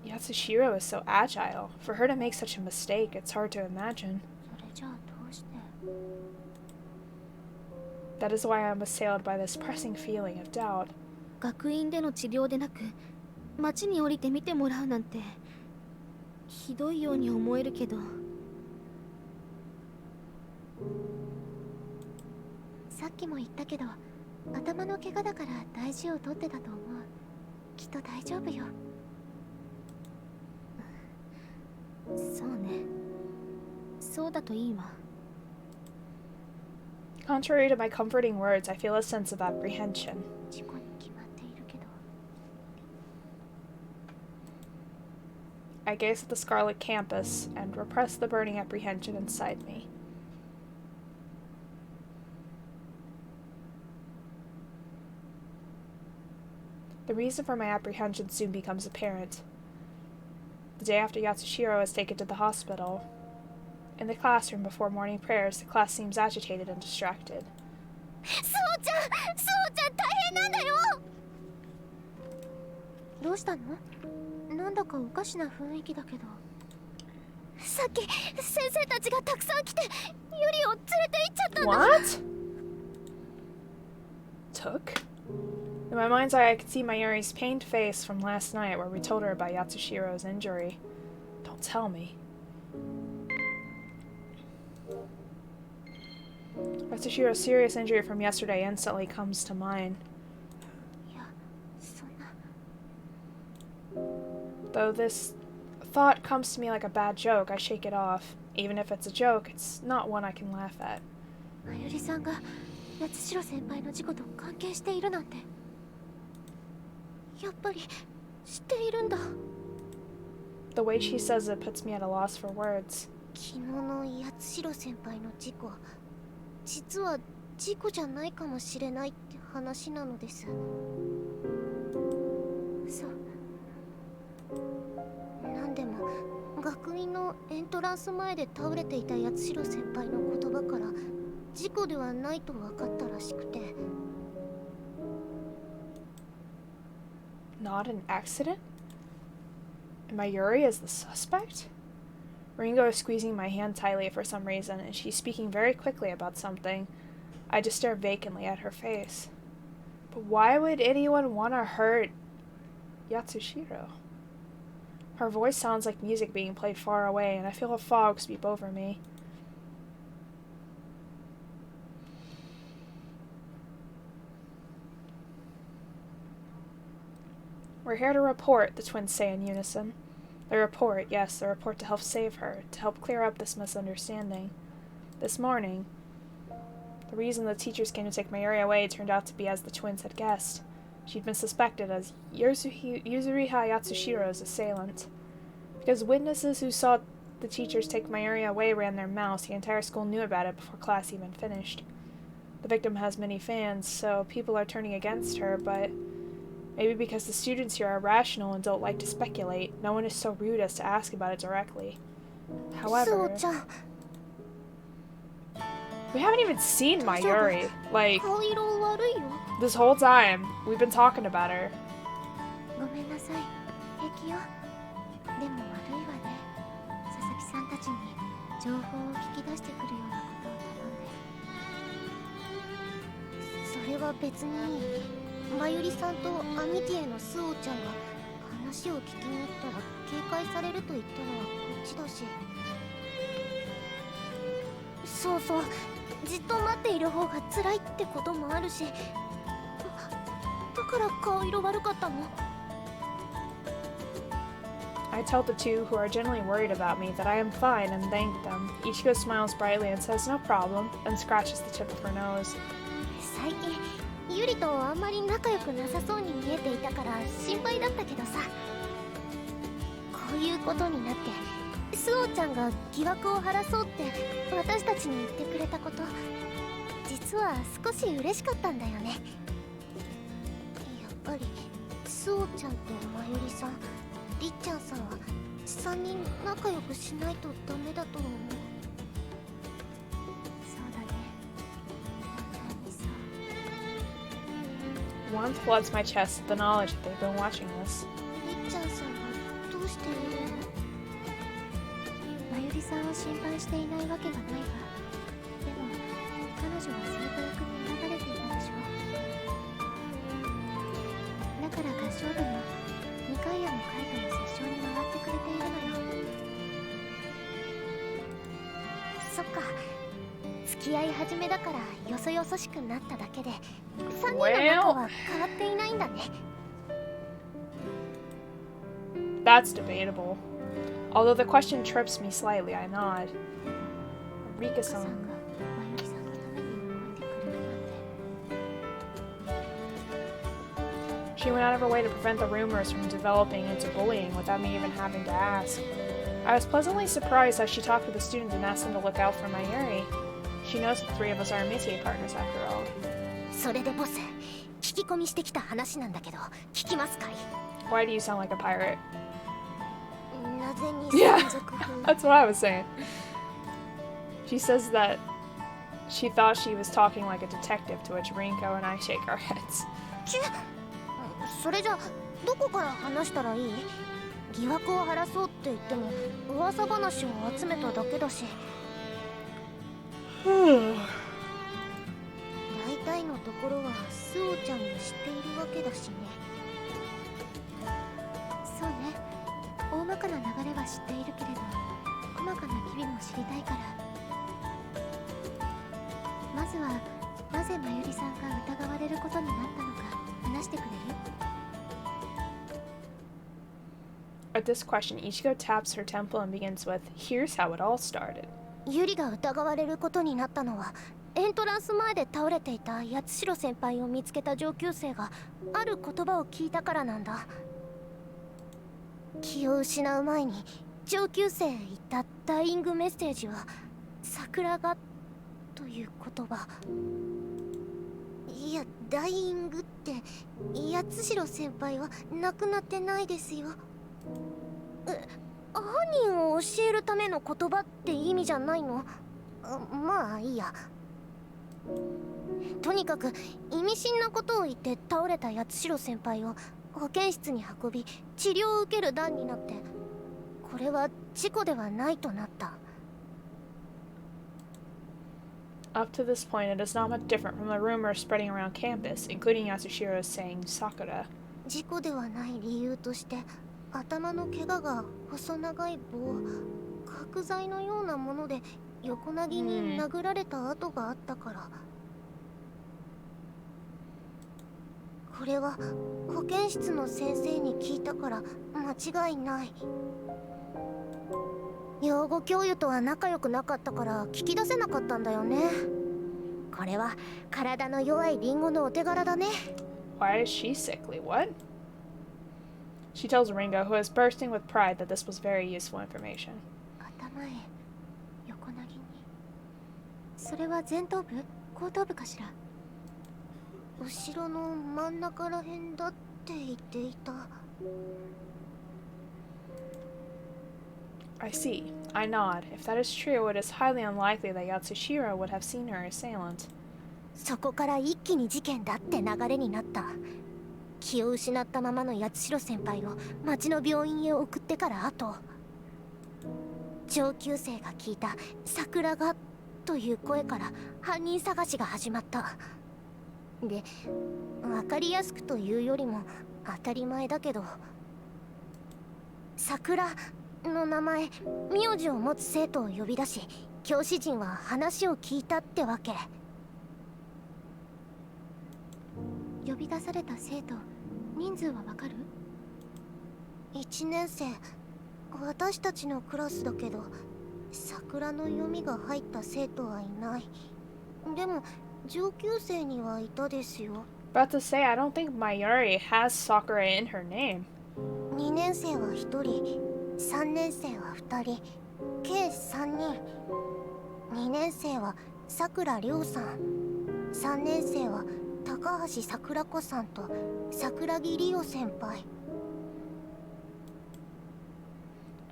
Yatsushiro is so agile. For her to make such a mistake, it's hard to imagine. That is why I am assailed by this pressing feeling of doubt. きっと大丈夫よ。そうね。そうだといいわ。Contrary to my comforting words, I feel a sense of apprehension. 事故に決まっているけど。I gaze at the scarlet campus and repress the burning apprehension inside me. The reason for my apprehension soon becomes apparent. The day after Yatsushiro is taken to the hospital, in the classroom before morning prayers, the class seems agitated and distracted. そうちゃん大変なんだよ。どうしたの？なんだかおかしな雰囲気だけど。さっき先生たちがたくさん来てユリを連れて行っちゃったんだ。 What? Took? In my mind's eye, I could see Mayuri's pained face from last night where we told her about Yatsushiro's injury. Don't tell me. Yatsushiro's serious injury from yesterday instantly comes to mind. Though this thought comes to me like a bad joke, I shake it off. Even if it's a joke, it's not one I can laugh at. Mayuri さんがYatsushiro先輩の事故と関係しているなんて。やっぱり知っているんだ。The way she says it puts me at a loss for words. 昨日のYatsushiro先輩の事故、実は事故じゃないかもしれないって話なのです。そう。なんでも学院のエントランス前で倒れていたYatsushiro先輩の言葉から事故ではないと分かったらしくて。Not an accident? And Mayuri is the suspect? Ringo is squeezing my hand tightly for some reason, and she's speaking very quickly about something. I just stare vacantly at her face. But why would anyone want to hurt Yatsushiro? Her voice sounds like music being played far away, and I feel a fog sweep over me. We're here to report, the twins say in unison. The report, yes, the report to help save her, to help clear up this misunderstanding. This morning, the reason the teachers came to take Mayuri away turned out to be as the twins had guessed. She'd been suspected as Yuzuriha Yatsushiro's assailant. Because witnesses who saw the teachers take Mayuri away ran their mouths, the entire school knew about it before class even finished. The victim has many fans, so people are turning against her, but maybe because the students here are rational and don't like to speculate, no one is so rude as to ask about it directly. However, we haven't even seen Mayuri. Like, this whole time, we've been talking about her. Mayuri さんとアミティへのスオちゃんが話を聞きに行ったら警戒されると言ったのはこっちだし。そうそう、じっと待っている方が辛いってこともあるし、だから顔色悪かったの。I tell the two who are generally worried about me that I am fine and thank them. Ichiko smiles brightly and says no problem, then scratches the tip of her nose. 最近ユリとあんまり仲良くなさそうに見えていたから心配だったけどさ、こういうことになってスオちゃんが疑惑を晴らそうって私たちに言ってくれたこと、実は少し嬉しかったんだよね。やっぱりスオちゃんとマユリさん、りっちゃんさんは3人仲良くしないとダメだと思う。Warmth floods my chest at the knowledge that they've been watching this. りっちゃんさんはどうしているの？マユリさんを心配していないわけがないわ。でも彼女は生徒役に選ばれていたでしょ。だから合唱部も2回やの会とのセッションに回ってくれているのよ。そっか、付き合い始めだからよそよそしくなっただけで3人の仲は変わっていないんだね。That's debatable. Although the question trips me slightly, I nod. Rika-san. She went out of her way to prevent the rumors from developing into bullying without me even having to ask. I was pleasantly surprised as she talked with the students and asked them to look out for Mayuri. She knows the three of us are métier partners after all. それでボス、聞き込みしてきた話なんだけど、聞きますかい? Why do you sound like a pirate? なぜに Yeah, 専属風 that's what I was saying. She says that she thought she was talking like a detective, to which Rinko and I shake our heads. それじゃどこから話したらいい？疑惑を晴らそうって言っても噂話を集めただけだし。大体のところはスオちゃんも知っているわけだしね。そうね。大まかな流れは知っているけれど、細かな機微も知りたいから。まずはなぜまゆりさんが疑われることになったのか話してくれる？ At this question, Ichigo taps her temple and begins with, "Here's how it all started." ユリが疑われることになったのは、エントランス前で倒れていた八代先輩を見つけた上級生がある言葉を聞いたからなんだ。気を失う前に上級生へ言ったダイイングメッセージは「桜が」という言葉。いや、ダイイングって八代先輩は亡くなってないですよ。犯人を教えるための言葉って意味じゃないの？まあいいや。とにかく意味深なことを言って倒れた八代先輩を保健室に運び治療を受ける段になって、これは事故ではないとなった。Up to this point, it is not much different from the rumors spreading around campus, including Yasushiro's saying Sakura. 事故ではない理由として、頭の怪我が細長い棒、角材のようなもので横なぎに殴られた跡があったから。これは保健室の先生に聞いたから間違いない。養護教諭とは仲良くなかったから聞き出せなかったんだよね。これは体の弱いリンゴのお手柄だね。Why is she sickly? What? She tells Ringo, who is bursting with pride, that this was very useful information. 頭へ、横なぎに。それは前頭部？後頭部かしら？後ろの真ん中らへんだって言っていた。I see. I nod. If that is true, it is highly unlikely that Yatsushiro would have seen her assailant. そこから一気に事件だって流れになった。気を失ったままの八代先輩を町の病院へ送ってから後、上級生が聞いた「桜が」という声から犯人探しが始まった。で、分かりやすくというよりも当たり前だけど、桜の名前、名字を持つ生徒を呼び出し、教師陣は話を聞いたってわけ。呼び出された生徒、人数はわかる？1年生、私たちのクラスだけど、桜の読みが入った生徒はいない。でも上級生にはいたですよ。About to say, I don't think Mayuri has Sakura in her name. 2年生は1人、3年生は2人、計3人。2年生はさくらりょうさん、3年生は高橋桜子さんと桜木里央先輩。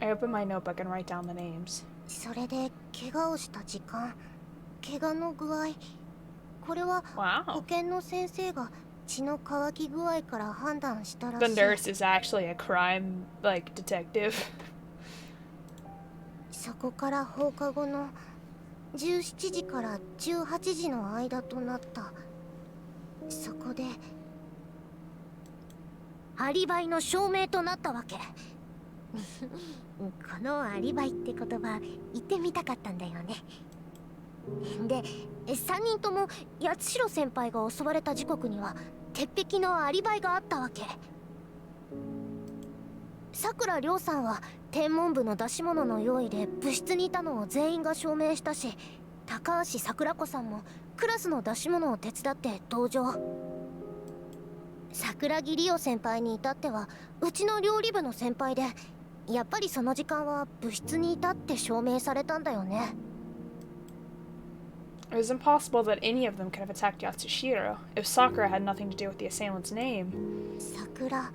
I open my notebook and write down the names. それで怪我をした時間、怪我の具合、これは保健の先生が血の乾き具合から判断したらしい。The nurse is actually a crime, like, detective. そこから放課後の17時から18時の間となった。そこでアリバイの証明となったわけ。このアリバイって言葉言ってみたかったんだよね。で、3人とも八代先輩が襲われた時刻には鉄壁のアリバイがあったわけ。さくらりょうさんは天文部の出し物の用意で部室にいたのを全員が証明したし、高橋桜子さんもクラスの出し物を手伝って登場。桜木理央先輩に至ってはうちの料理部の先輩で、やっぱりその時間は部室にいたって証明されたんだよね。It was impossible that any of them could have attacked Yatsushiro if Sakura had nothing to do with the assailant's name. 桜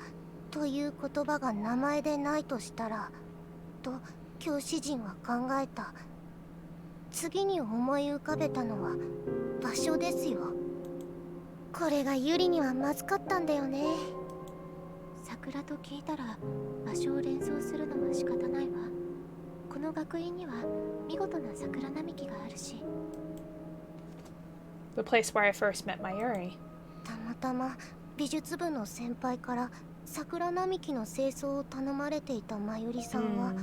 という言葉が名前でないとしたらと教師陣は考えた。次に思い浮かべたのは場所ですよ。これがユリにはまずかったんだよね。桜と聞いたら場所を連想するのは仕方ないわ。この学院には見事な桜並木があるし。The place where I first met Mayuri. たまたま美術部の先輩から桜並木の清掃を頼まれていたまゆりさんは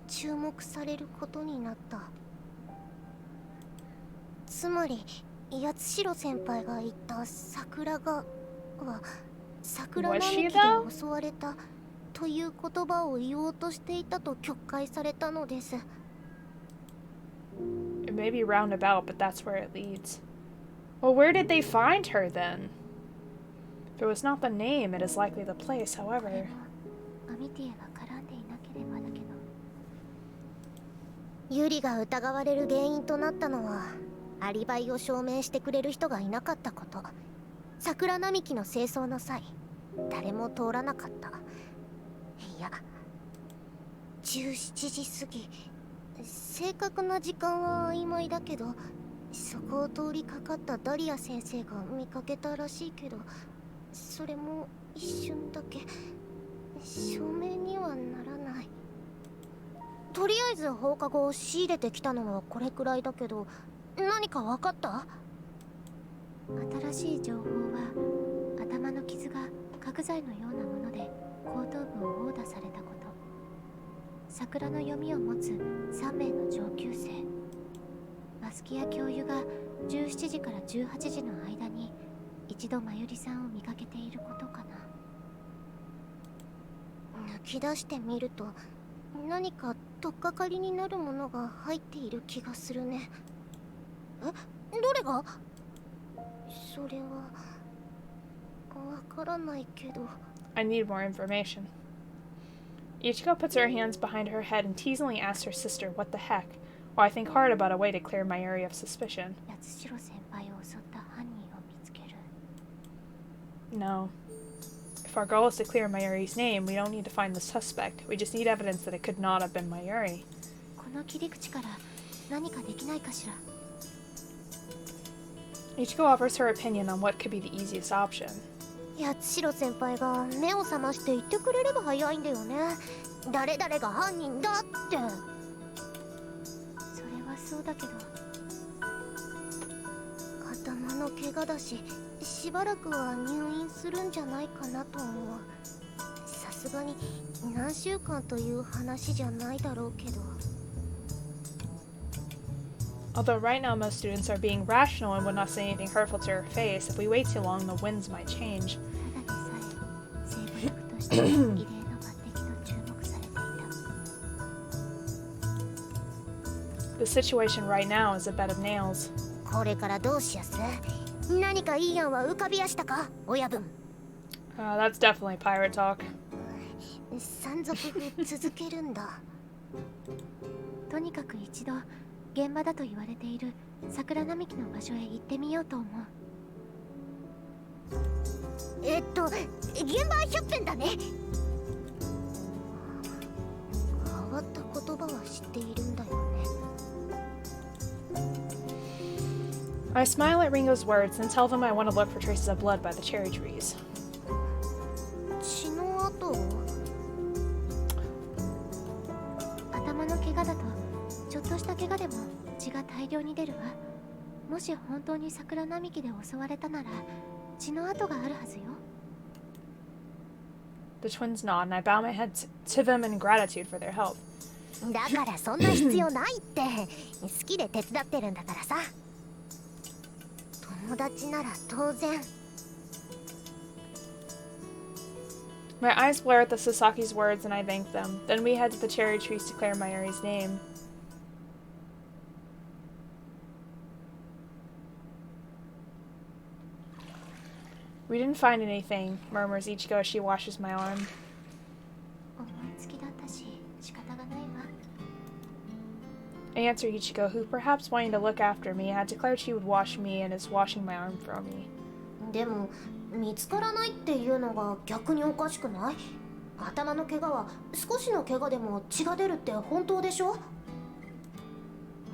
注目されることになった。つまり八代先輩が言った桜がは桜並木で襲われたという言葉を言おうとしていたと曲解されたのです。 It may be roundabout, but that's where it leads. Well, where did they find her then? If it was not the name, it is likely the place, however. アミティエが絡んでいなければだけど。ユリが疑われる原因となったのはアリバイを証明してくれる人がいなかったこと。桜並木の清掃の際、誰も通らなかった。いや、17時過ぎ。正確な時間は曖昧だけど、そこを通りかかったダリア先生が見かけたらしいけど、それも一瞬だけ。証明にはならない。とりあえず放課後仕入れてきたのはこれくらいだけど、何か分かった？新しい情報は頭の傷が角材のようなもので後頭部を殴打されたこと、桜の読みを持つ3名の上級生、マスキや教諭が17時から18時の間に一度まゆりさんを見かけていることかな。抜き出してみると何か取っかかりになるものが入っている気がするね。どれが？それはわからないけど。 I need more information. Ichiko puts her hands behind her head and teasingly asks her sister what the heck, while I think hard about a way to clear Mayuri of suspicion. 八代先輩を襲った犯人を見つける。 No. If our goal is to clear Mayuri's name, we don't need to find the suspect. We just need evidence that it could not have been Mayuri. この切り口から何かできないかしら。 Ichiko offers her opinion on what could be the easiest option. 八代先輩が目を覚まして言ってくれれば早いんだよね。誰々が犯人だって。それはそうだけど、頭の怪我だししばらくは入院するんじゃないかなと思う。さすがに何週間という話じゃないだろうけど。 Although right now most students are being rational and would not say anything hurtful to her face, if we wait too long, the winds might change. ただでさえ生徒役として異例の抜擢と注目されていた。 The situation right now is a bed of nails. これからどうしやす？何かいい案は浮かびやしたか、親分。That's definitely pirate talk. 山賊風続けるんだ。とにかく一度現場だと言われている桜並木の場所へ行ってみようと思う。現場100遍だね。変わった言葉は知っているんだよね。 I smile at Ringo's words and tell them I want to look for traces of blood by the cherry trees. 血の跡？頭の怪我だとちょっとした怪我でも血が大量に出るわ。もし本当に桜並木で襲われたなら血の跡があるはずよ。 The twins nod and I bow my head to them in gratitude for their help. だからそんな必要ないって。好きで手伝ってるんだからさ。友達なら当然。My eyes blur at the Sasaki's words and I thank them. Then we head to the cherry trees to declare Mayuri's name. We didn't find anything, murmurs Ichigo as she washes my arm. I answer Ichigo, who, perhaps wanting to look after me, had declared she would wash me and is washing my arm for me. でも見つからないっていうのが逆におかしくない？頭の怪我は少しの怪我でも血が出るって本当でしょ？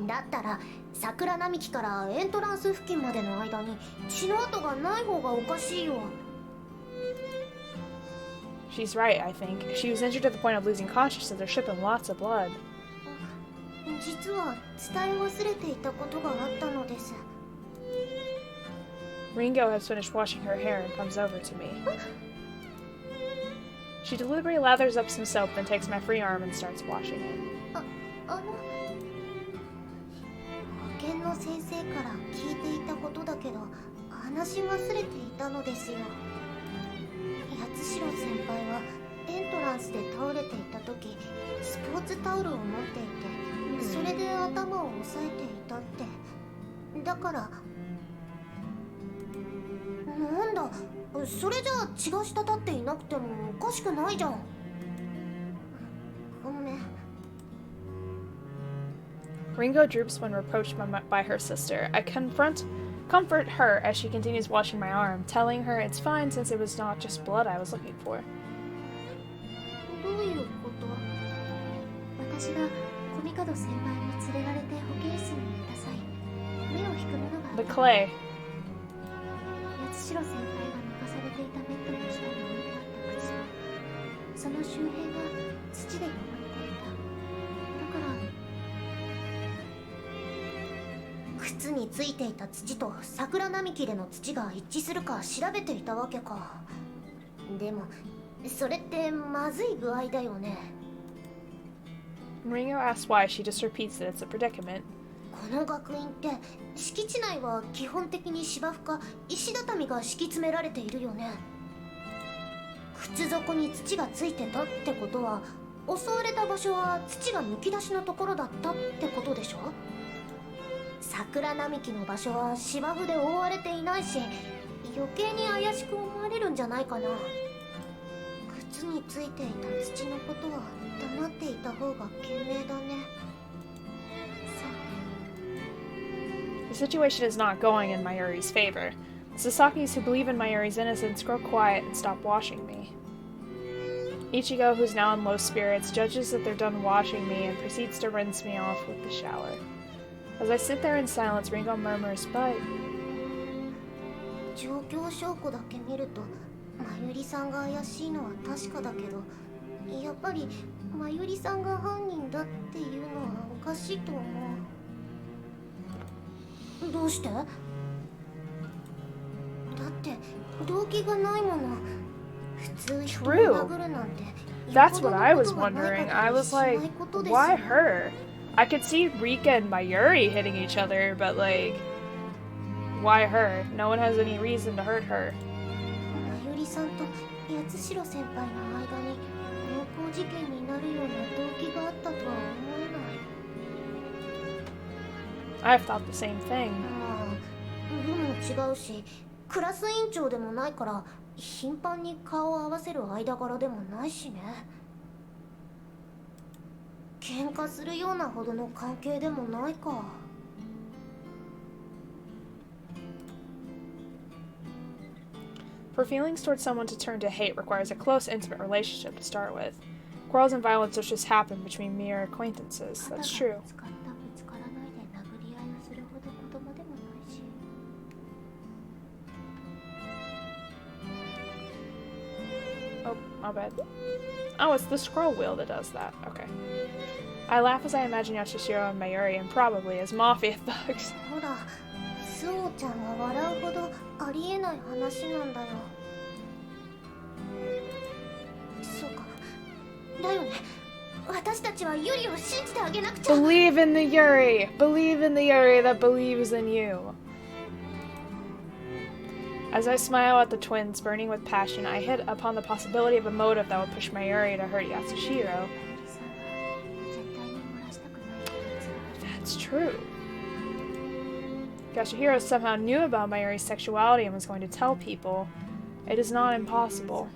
だったら桜並木からエントランス付近までの間に血の跡がない方がおかしいよ。She's right, I think. She was injured to the point of losing consciousness. They're shipping lots of blood. 実は伝え忘れていたことがあったのです。Ringo has finished washing her hair and comes over to me. She deliberately lathers up some soap, then takes my free arm and starts washing it. 保健の先生から聞いていたことだけど話し忘れていたのですよ。八代先輩はエントランスで倒れていた時スポーツタオルを持っていて、それで頭を押さえていたって。だからなんだ、それじゃあ血が滴っていなくてもおかしくないじゃん。ごめん。Ringo droops when reproached by her sister. I comfort her as she continues washing my arm, telling her it's fine since it was not just blood I was looking for. どういうこと？私が小帝先輩に連れられて保健室に行った際、目を引くものがあった。 The clay. 八代先輩が寝かされていたベッドの下に置いてあった靴は、その周辺が土で汚れていた。だから靴についていた土と桜並木での土が一致するか調べていたわけか。でもそれってまずい具合だよね。Ringo asks why. She just repeats that it's a predicament. この学院って敷地内は基本的に芝生か石畳が敷き詰められているよね。靴底に土がついてたってことは襲われた場所は土がむき出しのところだったってことでしょ。桜並木の場所は芝生で覆われていないし、余計に怪しく思われるんじゃないかな。靴についていた土のことは黙っていた方が賢明だね。The situation is not going in Mayuri's favor. The Sasakis who believe in Mayuri's innocence grow quiet and stop washing me. Ichigo, who's now in low spirits, judges that they're done washing me and proceeds to rinse me off with the shower. As I sit there in silence, Ringo murmurs, but... 状況証拠だけ見るとMayuriさんが怪しいのは確かだけど、やっぱりMayuriさんが犯人だっていうのはおかしいと思う。どうして？だって動機がないもの。普通人を殴るなんて。That's what I was wondering. I was like, why her? I could see Rika and Mayuri hitting each other, but like, why her? No one has any reason to hurt her. Mayuriさんと八代先輩の間に暴行事件になるような動機があったとは思えない。I've thought the same thing. 部も違うし、クラス委員長でもないから頻繁に顔を合わせる間柄でもないしね。喧嘩するようなほどの関係でもないか。For feelings towards someone to turn to hate requires a close, intimate relationship to start with. Quarrels and violence don't just happen between mere acquaintances. That's true. Oh, my bad. Oh, it's the scroll wheel that does that. Okay. I laugh as I imagine Yashishiro and Mayuri, and probably as mafia thugs. ほら、スオちゃんが笑うほどありえない話なんだよ。そうか。だよね。私たちはユリを信じてあげなくちゃ。Believe in the Yuri! Believe in the Yuri that believes in you. As I smile at the twins burning with passion, I hit upon the possibility of a motive that would push Mayuri to hurt Yatsushiro. That's true. Yatsuhiro somehow knew about Mayuri's sexuality and was going to tell people. It is not impossible.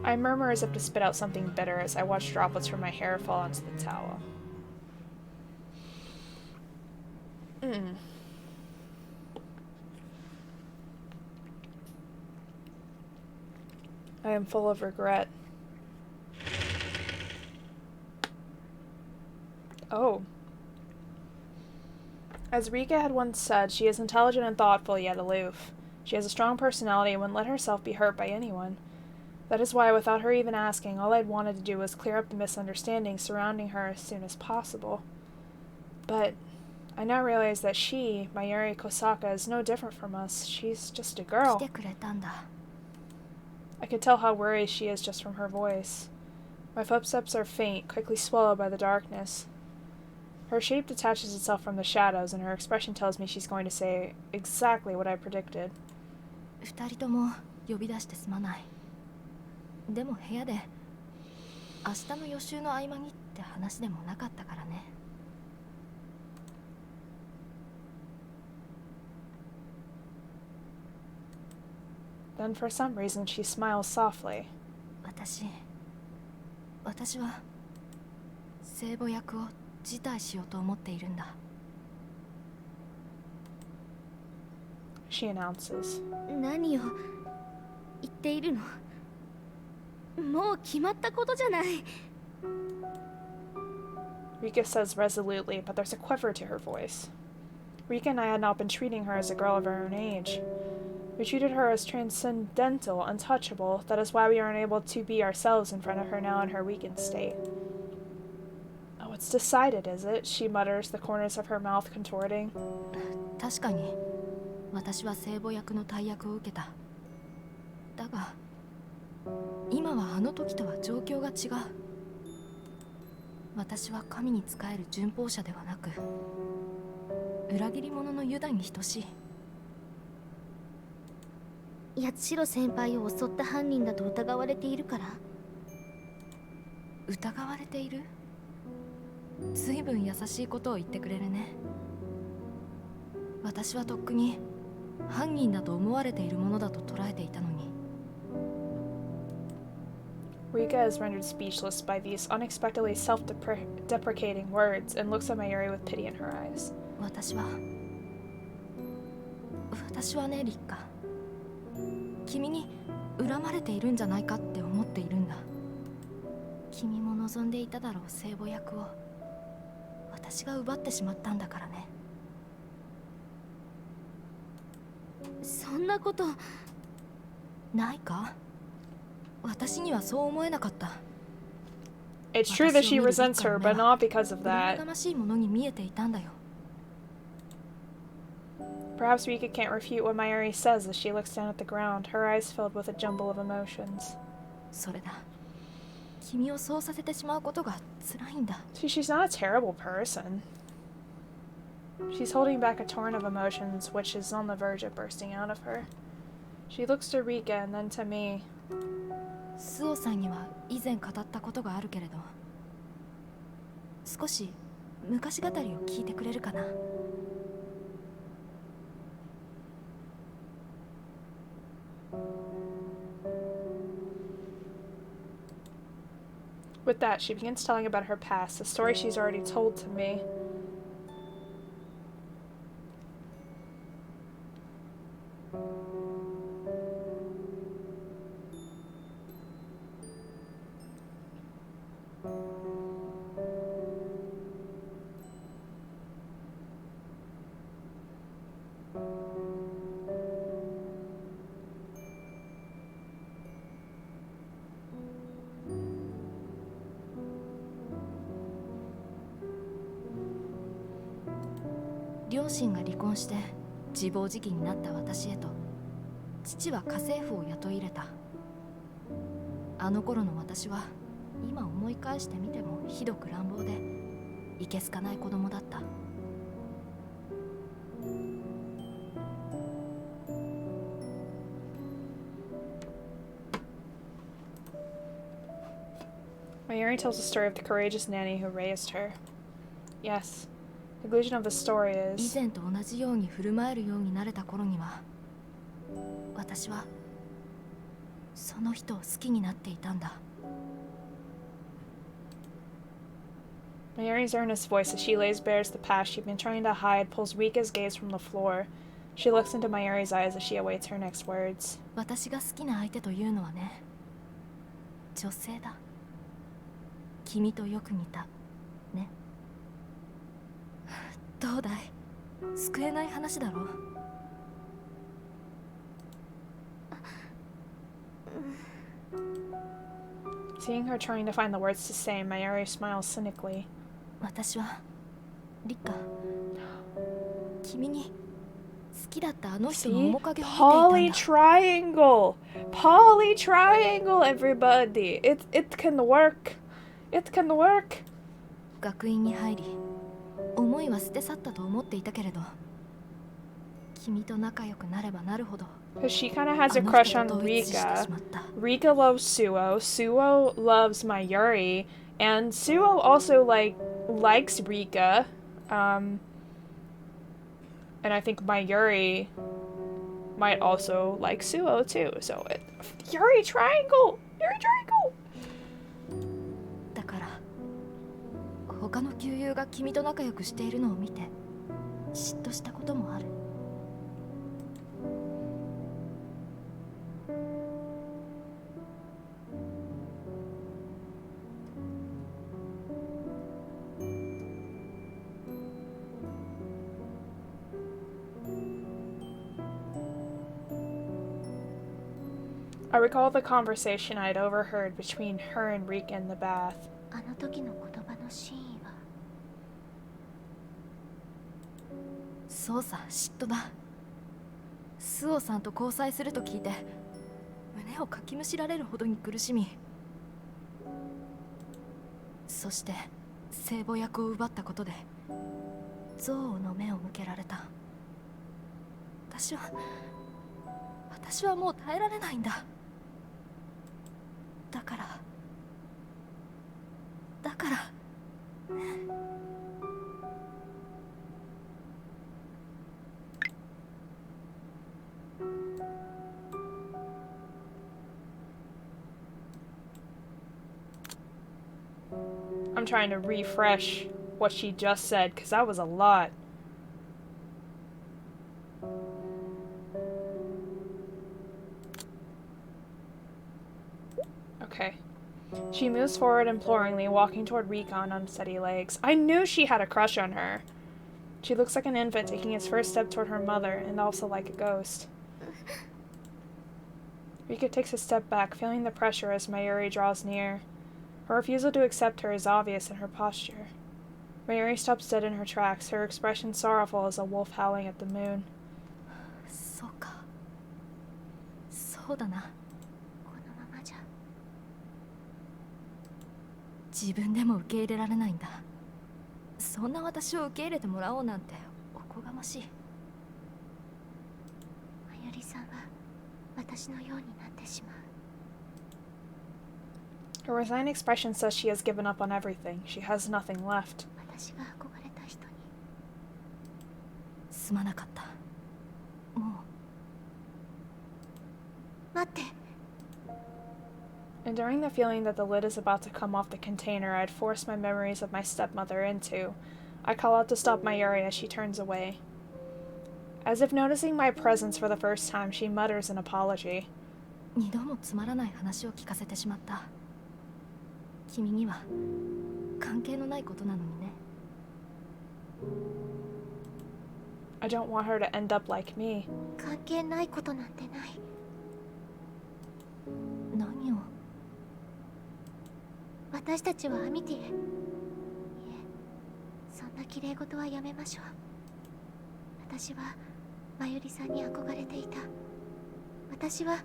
I murmur as if to spit out something bitter as I watch droplets from my hair fall onto the towel. I am full of regret. Oh. As Rika had once said, she is intelligent and thoughtful, yet aloof. She has a strong personality and wouldn't let herself be hurt by anyone. That is why, without her even asking, all I'd wanted to do was clear up the misunderstanding surrounding her as soon as possible. But I now realize that she, Mayuri Kosaka, is no different from us. She's just a girl. I could tell how worried she is just from her voice. My footsteps are faint, quickly swallowed by the darkness. Her shape detaches itself from the shadows, and her expression tells me she's going to say exactly what I predicted. 2人とも呼び出してすまない。でも部屋で明日の予習の合間にって話でもなかったからね。Then for some reason she smiles softly. 私は聖母役を辞退しようと思っているんだ。She announces. 何を言っているの？もう決まったことじゃない。Rika says resolutely, but there's a quiver to her voice. Rika and I had not been treating her as a girl of her own age. We treated her as transcendental, untouchable. That is why we are unable to be ourselves in front of her now in her weakened state. Oh, it's decided, is it? She mutters, the corners of her mouth contorting. 確かに私は聖母役の大役を受けた。だが今はあの時とは状況が違う。私は神に仕える順法者ではなく裏切り者のユダに等しい。八代先輩を襲った犯人だと疑われているから。疑われている？ずいぶん優しいことを言ってくれるね。私はとっくに犯人だと思われているものだと捉えていたのに。Rika is rendered speechless by these unexpectedly self-deprecating words and looks at Mayuri with pity in her eyes. 私はね、リッカ。君に恨まれているんじゃないかって思っているんだ。君も望んでいただろう聖母役を私が奪ってしまったんだからね。そんなことないか？私にはそう思えなかった。 It's true that she resents her, but not because of 恨 that. ましいものに見えていたんだよ。 Perhaps Rika can't refute what Mayuri says as she looks down at the ground, her eyes filled with a jumble of emotions. それだ。君をそうさせてしまうことが辛いんだ。 See, she's not a terrible person. She's holding back a torrent of emotions which is on the verge of bursting out of her. She looks to Rika and then to me. スオさんには以前語ったことがあるけれど、少し昔語りを聞いてくれるかな。With that, she begins telling about her past, a story she's already told to me. 両親が離婚して自暴自棄になった私へと父は家政婦を雇い入れた。あの頃の私は今思い返してみてもひどく乱暴でいけすかない子供だった。Mayuri tells the story of the courageous nanny who raised her. Yes. The conclusion of the story 以 is... 前と同じように振る舞えるようになれた頃には、私はその人を好きになっていたんだ。Mayuri's earnest voice as she lays bare the past she'd been trying to hide pulls Rika's gaze from the floor. She looks into Mayuri's eyes as she awaits her next words. 私が好きな相手というのはね、女性だ。君とよく似たね。どうだい、救えない話だろ。Seeing her trying to find the words to say, Mayuri smiles cynically. 私はリカ、君に好きだったあの人の See? 面影を見ていたんだ。 Polytriangle! Polytriangle, everybody! It can work! It can work! 学院に入り、思いは捨て去ったと思っていたけれど、君と仲良くなればなるほど、 Because she kind of has a crush on Rika. Rika loves Suo. Suo loves Mayuri. And Suo also, likes Rika. And I think Mayuri might also like Suo, too. So, Yuri Triangle! Yuri Triangle! だから他の旧友が君と仲良くしているのを見て嫉妬したこともある。I recall the conversation I'd overheard between her and Rika in the bath. あの時の言葉の真意は。そうさ、嫉妬だ。スオさんと交際すると聞いて胸をかきむしられるほどに苦しみ、そして聖母役を奪ったことで憎悪の目を向けられた。私はもう耐えられないんだ。だから I'm trying to refresh what she just said, because that was a lot. Okay. She moves forward imploringly, walking toward Rika on unsteady legs. I knew she had a crush on her. She looks like an infant taking its first step toward her mother, and also like a ghost. Rika takes a step back, feeling the pressure as Mayuri draws near. Her refusal to accept her is obvious in her posture. Mayuri stops dead in her tracks, her expression sorrowful as a wolf howling at the moon. そうか、そうだな。このままじゃ。自分でも受け入れられないんだ。そんな私を受け入れてもらおうなんておこがましい。まゆりさんは私のようになってしまう。 Her resigned expression says she has given up on everything. She has nothing left. 私が憧れた人に。すまなかった。もう。待って。 Enduring the feeling that the lid is about to come off the container I'd forced my memories of my stepmother into, I call out to stop Mayuri as she turns away. As if noticing my presence for the first time, she mutters an apology. 二度もつまらない話を聞かせてしまった。君には関係のないことなのにね。I don't want her to end up like me. 関係ないことなんてない。何を？私たちはアミティ。いえ、そんな綺麗事はやめましょう。私はまゆりさんに憧れていた。私は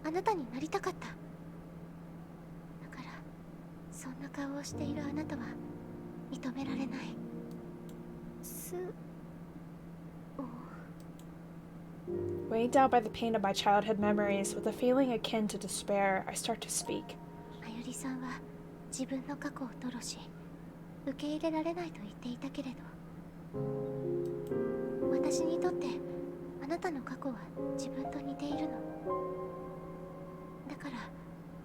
あなたになりたかった。だからそんな顔をしているあなたは認められない。Weighed down by the pain of my childhood memories, with a feeling akin to despair, I start to speak. まゆりさんは自分の過去を吐露し、受け入れられないと言っていたけれど、私にとってあなたの過去は自分と似ているの。だから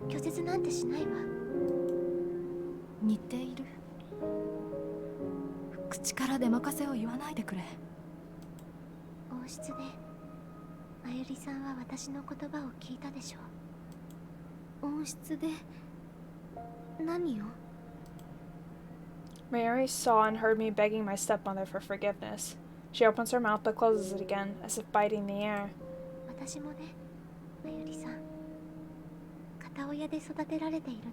拒絶なんてしないわ。似ている。口から出任せを言わないでくれ。王室でまゆりさんは私の言葉を聞いたでしょう。王室で何を？ Mayuri saw and heard me begging my stepmother for forgiveness. She opens her mouth but closes it again, as if biting the air. 私もね、まゆりさん。片親で育てられているの。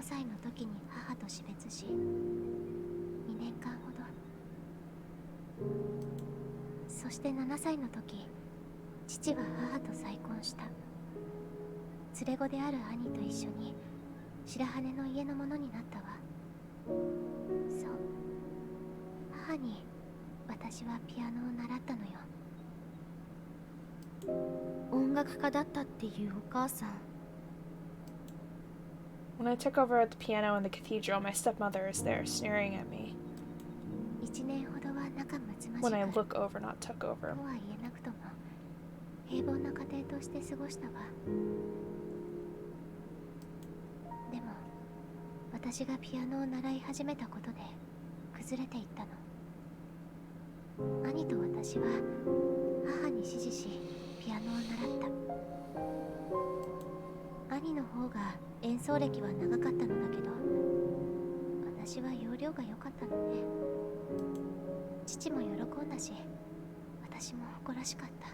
5歳の時に母と死別し、2年間ほど。そして7歳の時、父は母と再婚した。連れ子である兄と一緒に白羽の家のものになったわ。そう、母に私はピアノを習ったのよ。音楽家だったっていうお母さん。 When I took over at the piano in the cathedral, my stepmother is there, sneering at me. 1年ほどは仲睦まじ When I く、 look over, not took over. とは言えなくとも平凡な家庭として過ごしたわ。でも私がピアノを習い始めたことで崩れていったの。兄と私は母に指示しピアノを習った。兄の方が演奏歴は長かったのだけど、私は容量が良かったのね。父も喜んだし、私も誇らしかった。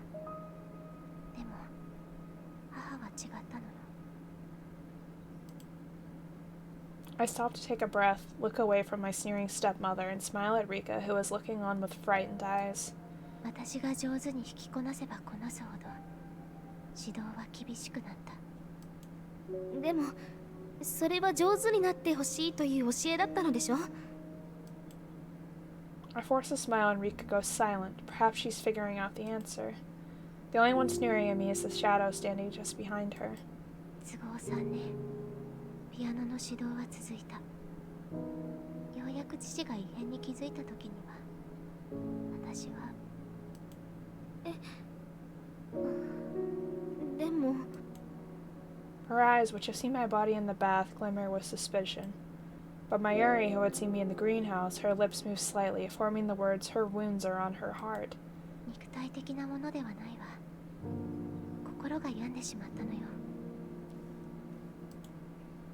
でも母は違ったのよ。 I stop to take a breath, look away from my sneering stepmother, and smile at Rika, who was looking on with frightened eyes. 私が上手に弾きこなせばこなすほど指導は厳しくなった。でもそれは上手になってほしいという教えだったのでしょ。 I force a smile and Rika goes silent. Perhaps she's figuring out the answer. The only one sneering at me is the shadow standing just behind her. 都合3年、ピアノの指導は続いた。ようやく父が異変に気づいた時には、私はでも Her eyes, which have seen my body in the bath, glimmer with suspicion. But Mayuri, who had seen me in the greenhouse, her lips move slightly, forming the words, "Her wounds are on her heart." 肉体的なものではないわ。心が病んでしまったのよ。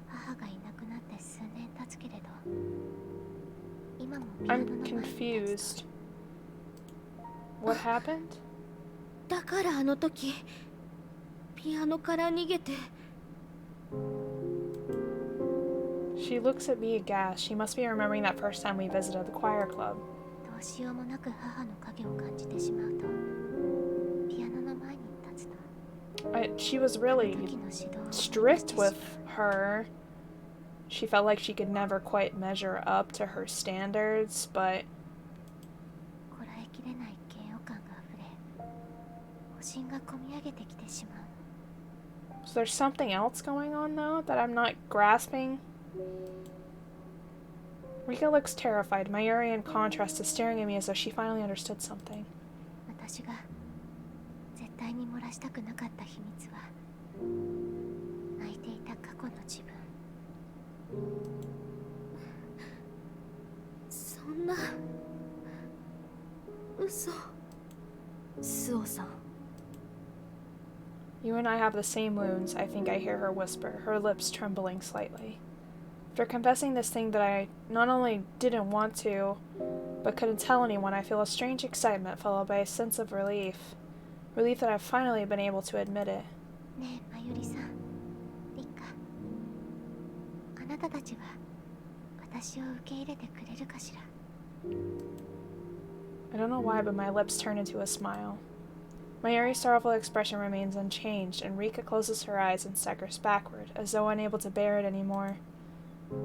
母がいなくなって数年経つけれど、今もピアノの I'm 前に立つ confused. What happened? だからあの時ピアノから逃げて。 She looks at me aghast. She must be remembering that first time we visited the choir club. どうしようもなく母の影を感じてしまうと、ピアノの前に立つの。 She was あの really 時の指導を strict with her. She felt like she could never quite measure up to her standards, but こらえきれない嫌悪感があふれ、保身がこみ上げてきてしまう。 so there's something else going on though that I'm not grasping. Rika looks terrified. Mayuri, in contrast, is staring at me as though she finally understood something. 私が絶対に漏らしたくなかった秘密は、泣いていた過去の自分。そんな嘘。スオさん。 You and I have the same wounds, I think I hear her whisper, her lips trembling slightly. After confessing this thing that I not only didn't want to, but couldn't tell anyone, I feel a strange excitement followed by a sense of relief. Relief that I've finally been able to admit it. ねえ、まゆりさん、リカ、あなたたちは私を受け入れてくれるかしら。 I don't know why, but my lips turn into a smile. Mayuri's sorrowful expression remains unchanged, and Rika closes her eyes and staggers backward, as though unable to bear it anymore.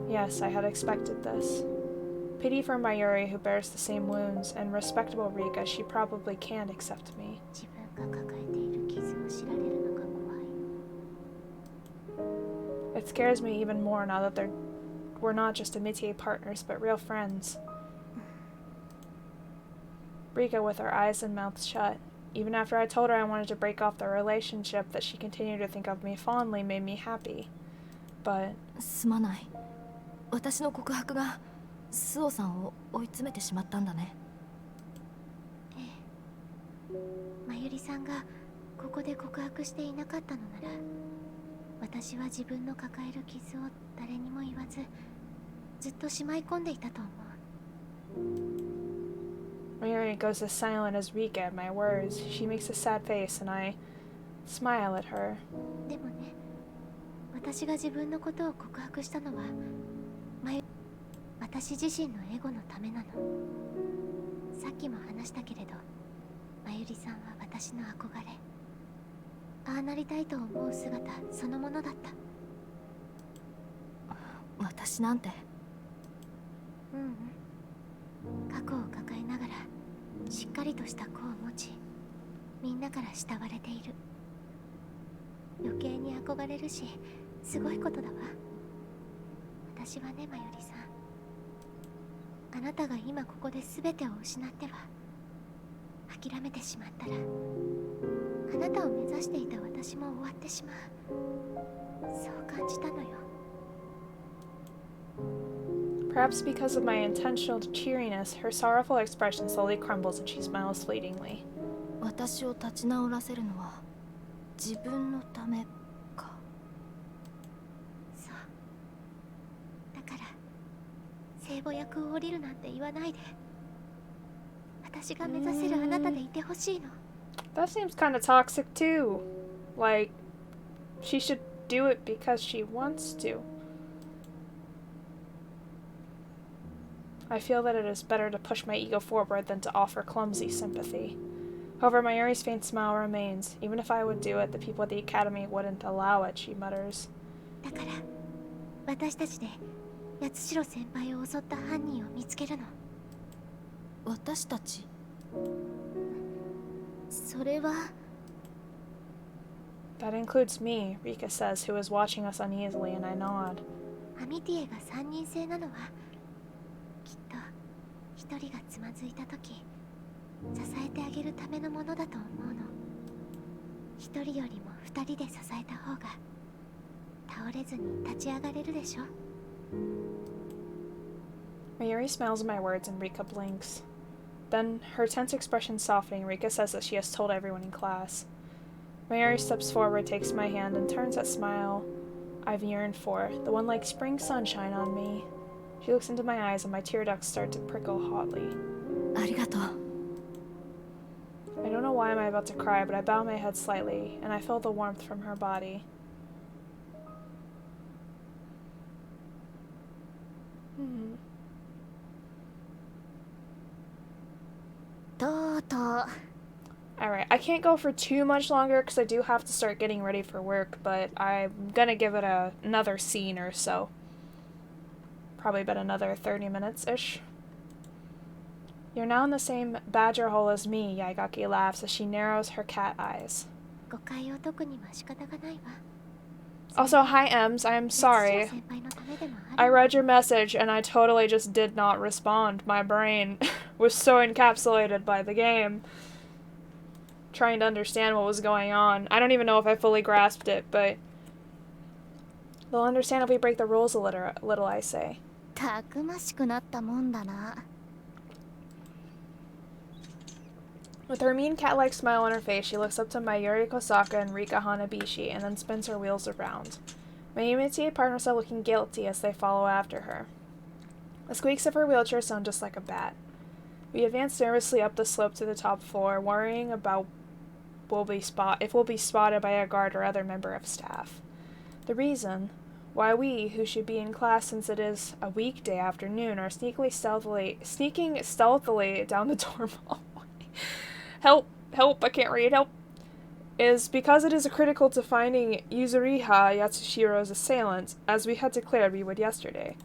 Yes, I had expected this. Pity for Mayuri, who bears the same wounds, and respectable Rika, she probably can't accept me. 自分が抱えている傷を知られるのが怖い。 It scares me even more now that we're not just amitié partners, but real friends. Rika, with her eyes and mouth shut. Even after I told her I wanted to break off the relationship, that she continued to think of me fondly made me happy. But... すまない。私の告白がスオさんを追い詰めてしまったんだね。ええ。まゆりさんがここで告白していなかったのなら、私は自分の抱える傷を誰にも言わず、ずっとしまい込んでいたと思う。 Mayuri goes as silent as Rika at my words. She makes a sad face and I smile at her. でもね、私が自分のことを告白したのは、私自身のエゴのためなの。さっきも話したけれど、まゆりさんは私の憧れ。ああなりたいと思う姿そのものだった。私なんて。うんうん。過去を抱えながらしっかりとした子を持ち、みんなから慕われている。余計に憧れるし、すごいことだわ。私はね、まゆりさん、あなたが今ここで全てを失っては諦めてしまったら、あなたを目指していた私も終わってしまう。そう感じたのよ。 Perhaps because of my intentional cheeriness, her sorrowful expression slowly crumbles and she smiles fleetingly. 私を立ち直らせるのは自分のためか。そう。だから聖母役を降りるなんて言わないで。私が目指せるあなたでいてほしいの。 That seems kind of toxic too. Like, she should do it because she wants to. I feel that it is better to push my ego forward than to offer clumsy sympathy. However, Mayuri's faint smile remains. Even if I would do it, the people at the academy wouldn't allow it, she mutters. だから私たちで八代先輩を襲った犯人を見つけるの。私たち。それは。 That includes me, Rika says, who is watching us uneasily, and I nod. アミティエが3人制なのはきっと一人がつまずいた時支えてあげるためのものだと思うの。一人よりも二人で支えた方が倒れずに立ち上がれるでしょ。 Mayuri smiles at my words and Rika blinks. Then, her tense expression softening, Rika says that she has told everyone in class. Mayuri steps forward, takes my hand, and turns that smile I've yearned for, the one like spring sunshine on me. She looks into my eyes and my tear ducts start to prickle hotly. ありがとう。 I don't know why I'm about to cry, but I bow my head slightly, and I feel the warmth from her body. Alright, I can't go for too much longer because I do have to start getting ready for work, but I'm gonna give it another scene or so. Probably about another 30 minutes-ish. You're now in the same badger hole as me, Yaigaki laughs as she narrows her cat eyes. 誤解を解くには仕方がないわ。 Also, hi Ems, I am sorry. 先輩のためでもあ I る。 read your message and I totally just did not respond. My brain was so encapsulated by the game. Trying to understand what was going on. I don't even know if I fully grasped it, but they'll understand if we break the rules a little, I say. たくましくなったもんだな。 With her mean cat-like smile on her face, she looks up to Mayuri Kosaka and Rika Hanabishi, and then spins her wheels around. My amitié partners are looking guilty as they follow after her. The squeaks of her wheelchair sound just like a bat. We advance nervously up the slope to the top floor, worrying about if we'll be spotted by a guard or other member of staff. The reason why we, who should be in class since it is a weekday afternoon, are sneaking stealthily down the dorm hallway. Help! Help! I can't read. Help! Is because it is critical to finding Yuzuriha Yatsushiro's assailant, as we had declared we would yesterday.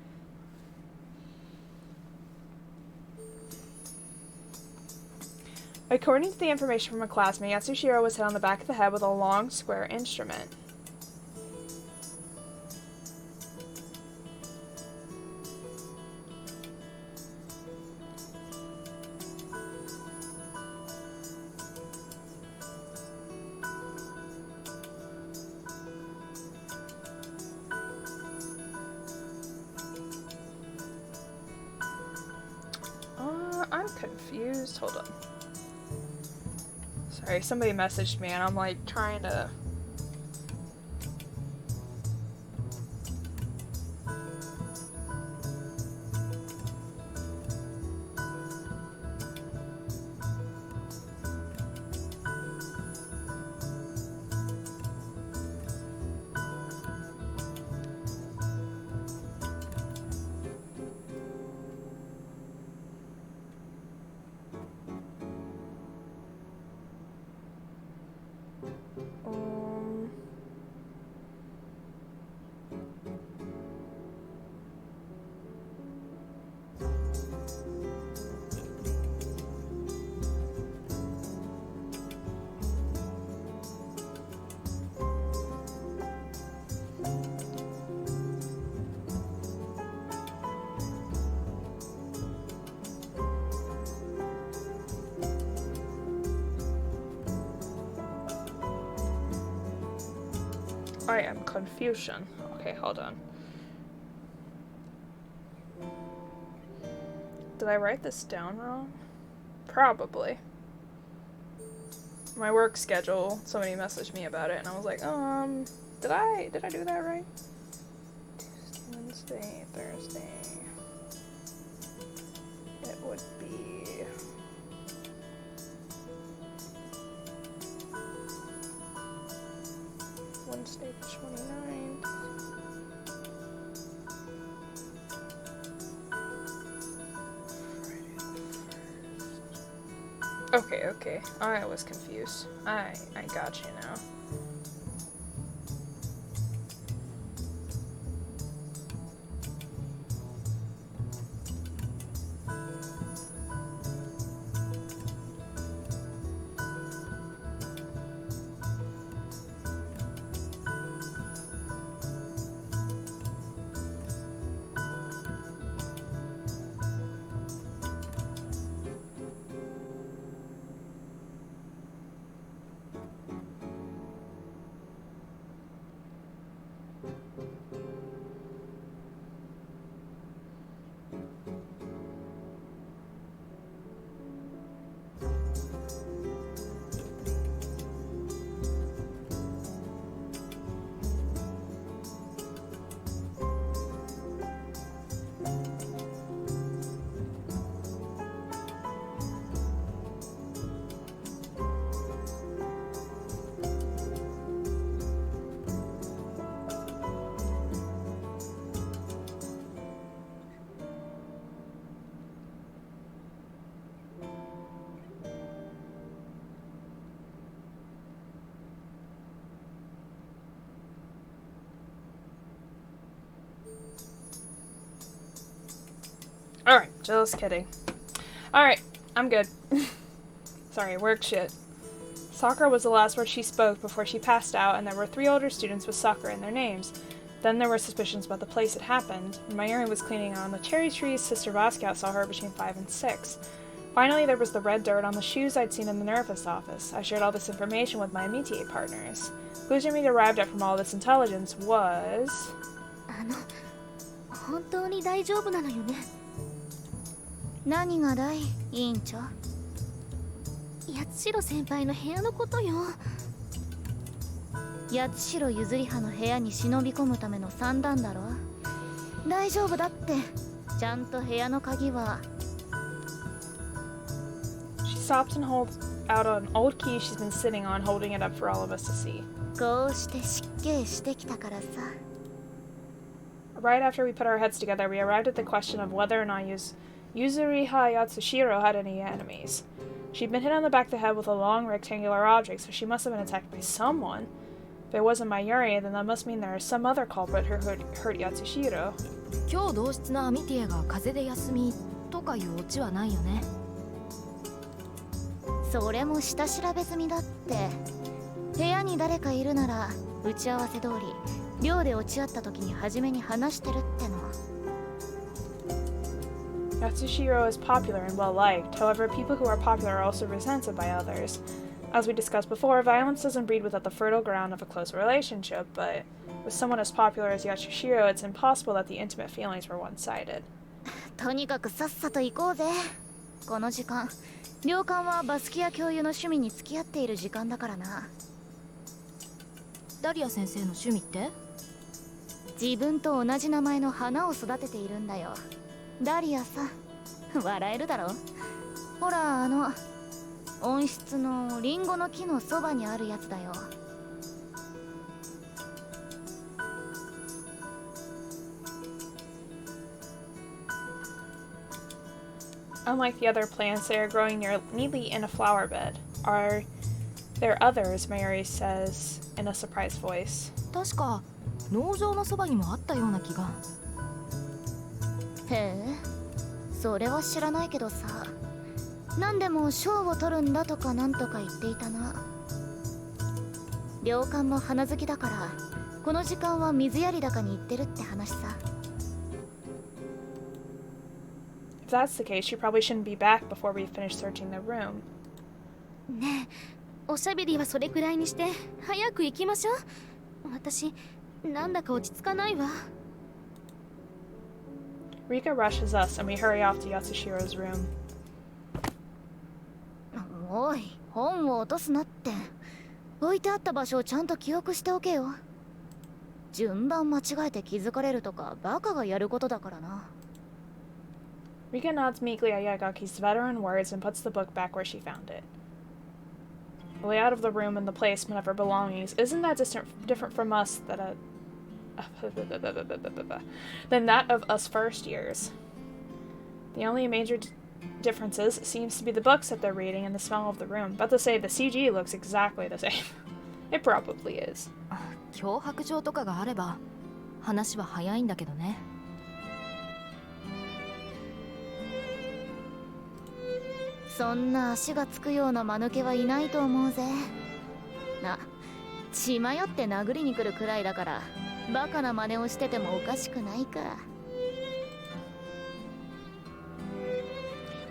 According to the information from a classmate, Yatsushiro was hit on the back of the head with a long, square instrument. I'm confused. Hold on. Sorry, somebody messaged me and I'm like trying to... I am confusion. Okay, hold on. Did I write this down wrong? Probably. My work schedule, somebody messaged me about it and I was like, did I do that right? Tuesday, Wednesday, Thursday. It would be Wednesday the 29th. Okay. I was confused. I got you now. Alright, just kidding. Alright, I'm good. Sorry, work shit. Sakura was the last word she spoke before she passed out, and there were 3 older students with Sakura in their names. Then there were suspicions about the place it happened. When Mayuri was cleaning on the cherry trees, Sister Basquiat saw her between 5 and 6. Finally, there was the red dirt on the shoes I'd seen in the nervous office. I shared all this information with my immediate partners. Conclusion we'd arrived at from all this intelligence was... 本当に大丈夫なのよね。何がだい、委員長。八代先輩の部屋のことよ。八代譲り派の部屋に忍び込むための算段だろ。大丈夫だって。ちゃんと部屋の鍵は。She stops and holds out an old key she's been sitting on, holding it up for all of us to see. こうして失敬してきたからさ。Right after we put our heads together, we arrived at the question of whether or not Yuzuriha Yatsushiro had any enemies. She'd been hit on the back of the head with a long rectangular object, so she must have been attacked by someone. If it wasn't Mayuri, then that must mean there is some other culprit who hurt Yatsushiro. 今日同室なアミティエが風邪で休みとかいうオチはないよね。それも下調べ済みだって。部屋に誰かいるなら打ち合わせ通り寮で落ち合った時に初めに話してるっての。 Yatsushiro is popular and well liked. However, people who are popular are also resented by others. As we discussed before, violence doesn't breed without the fertile ground of a close relationship, but with someone as popular as Yatsushiro, it's impossible that the intimate feelings were one-sided. とにかくさっさと行こうぜ。この時間、寮館はバスキア教諭の趣味に付き合っている時間だからな。ダリア先生の趣味って？自分と同じ名前の花を育てているんだよ。ダリアさ、笑えるだろ。ほら、温室のリンゴの木のそばにあるやつだよ。Unlike the other plants, they are growing neatly in a flower bed. Are there others? Mayuri says in a surprised voice. 確か農場のそばにもあったような気が。へえ、それは知らないけどさ。何でも賞を取るんだとかなんとか言っていたな。寮館も花好きだから、この時間は水やり高に行ってるって話さ。If that's the case, she probably shouldn't be back before we finish searching the room. ねえ、おしゃべりはそれくらいにして早く行きましょう。私、なんだか落ち着かないわ。Rika rushes us, and we hurry off to Yatsushiro's room. おい、本を落とすなって。置いてあった場所をちゃんと記憶しておけよ。順番間違えて気づかれるとかバカがやることだからな。Rika nods meekly at Yagaki's veteran words and puts the book back where she found it. The layout of the room and the placement of her belongings isn't that different from us than that of us first years. The only major differences seems to be the books that they're reading and the smell of the room. About to say, the CG looks exactly the same. It probably is. 脅迫状とかがあれば話は早いんだけどね。そんな足がつくような間抜けはいないと思うぜ。血迷って殴りに来るくらいだから、バカな真似をしててもおかしくないか。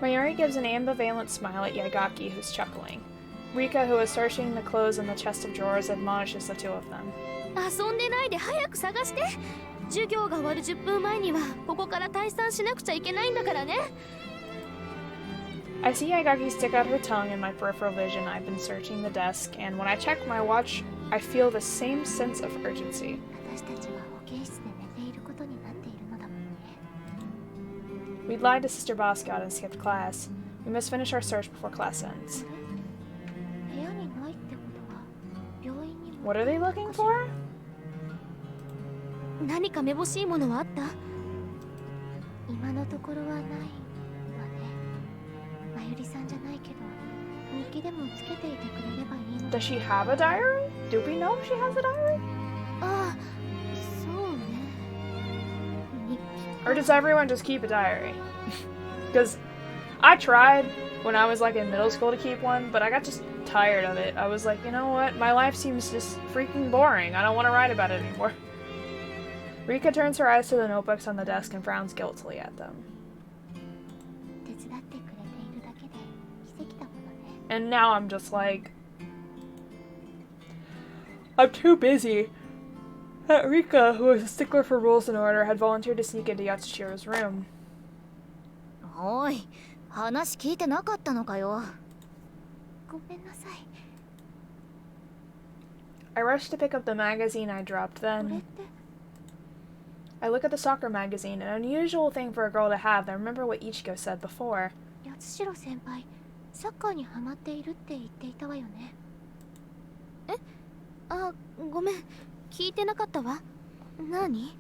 Mayuri gives an ambivalent smile at Yagaki, who's chuckling. Rika, who is searching the clothes in the chest of drawers, admonishes the two of them. 遊んでないで早く探して。授業が終わる10分前にはここから退散しなくちゃいけないんだからね。I see Yagaki stick out her tongue in my peripheral vision. I've been searching the desk, and when I check my watch, I feel the same sense of urgency. We'd lied to Sister Boscott and skipped class. We must finish our search before class ends. What are they looking for? 何かめぼしいものはあった？今のところはないわね。まゆりさんじゃないけど、日記でもつけていてくれればいいの。 Does she have a diary? Do we know if she has a diary? ああ、そうね。日記。 Or does everyone just keep a diary? Because I tried when I was like in middle school to keep one, but I got just tired of it. I was like, you know what? My life seems just freaking boring. I don't want to write about it anymore. Rika turns her eyes to the notebooks on the desk and frowns guiltily at them. And now I'm just like, I'm too busy. Rika, who is a stickler for rules and order, had volunteered to sneak into Yatsushiro's room. おい、話聞いてなかったのかよ。ごめんなさい。 I rushed to pick up the magazine I dropped, then I look at the soccer magazine, an unusual thing for a girl to have. I remember what Ichiko said before. 八代先輩、サッカーにハマっているって言っていたわよね。え？あ、ごめん、聞いてなかったわ。何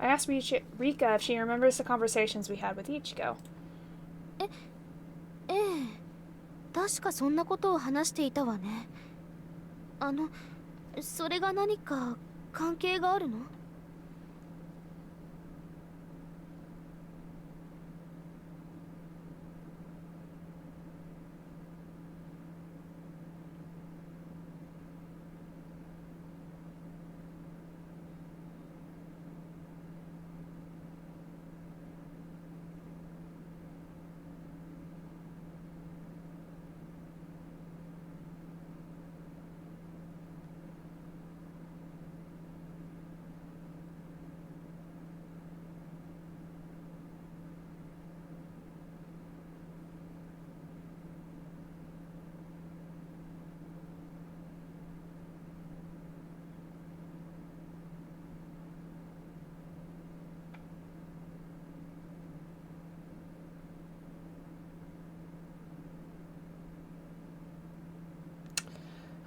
？I asked Rika if she remembers the conversations we had with Ichiko. ええ、確かそんなことを話していたわね。それが何か関係があるの?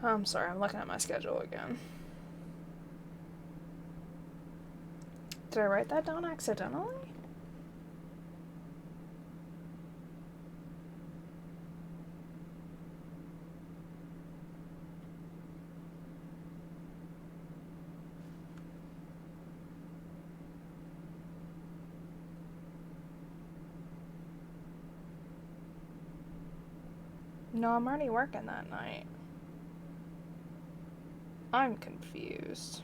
I'm sorry, I'm looking at my schedule again. Did I write that down accidentally? No, I'm already working that night. I'm confused.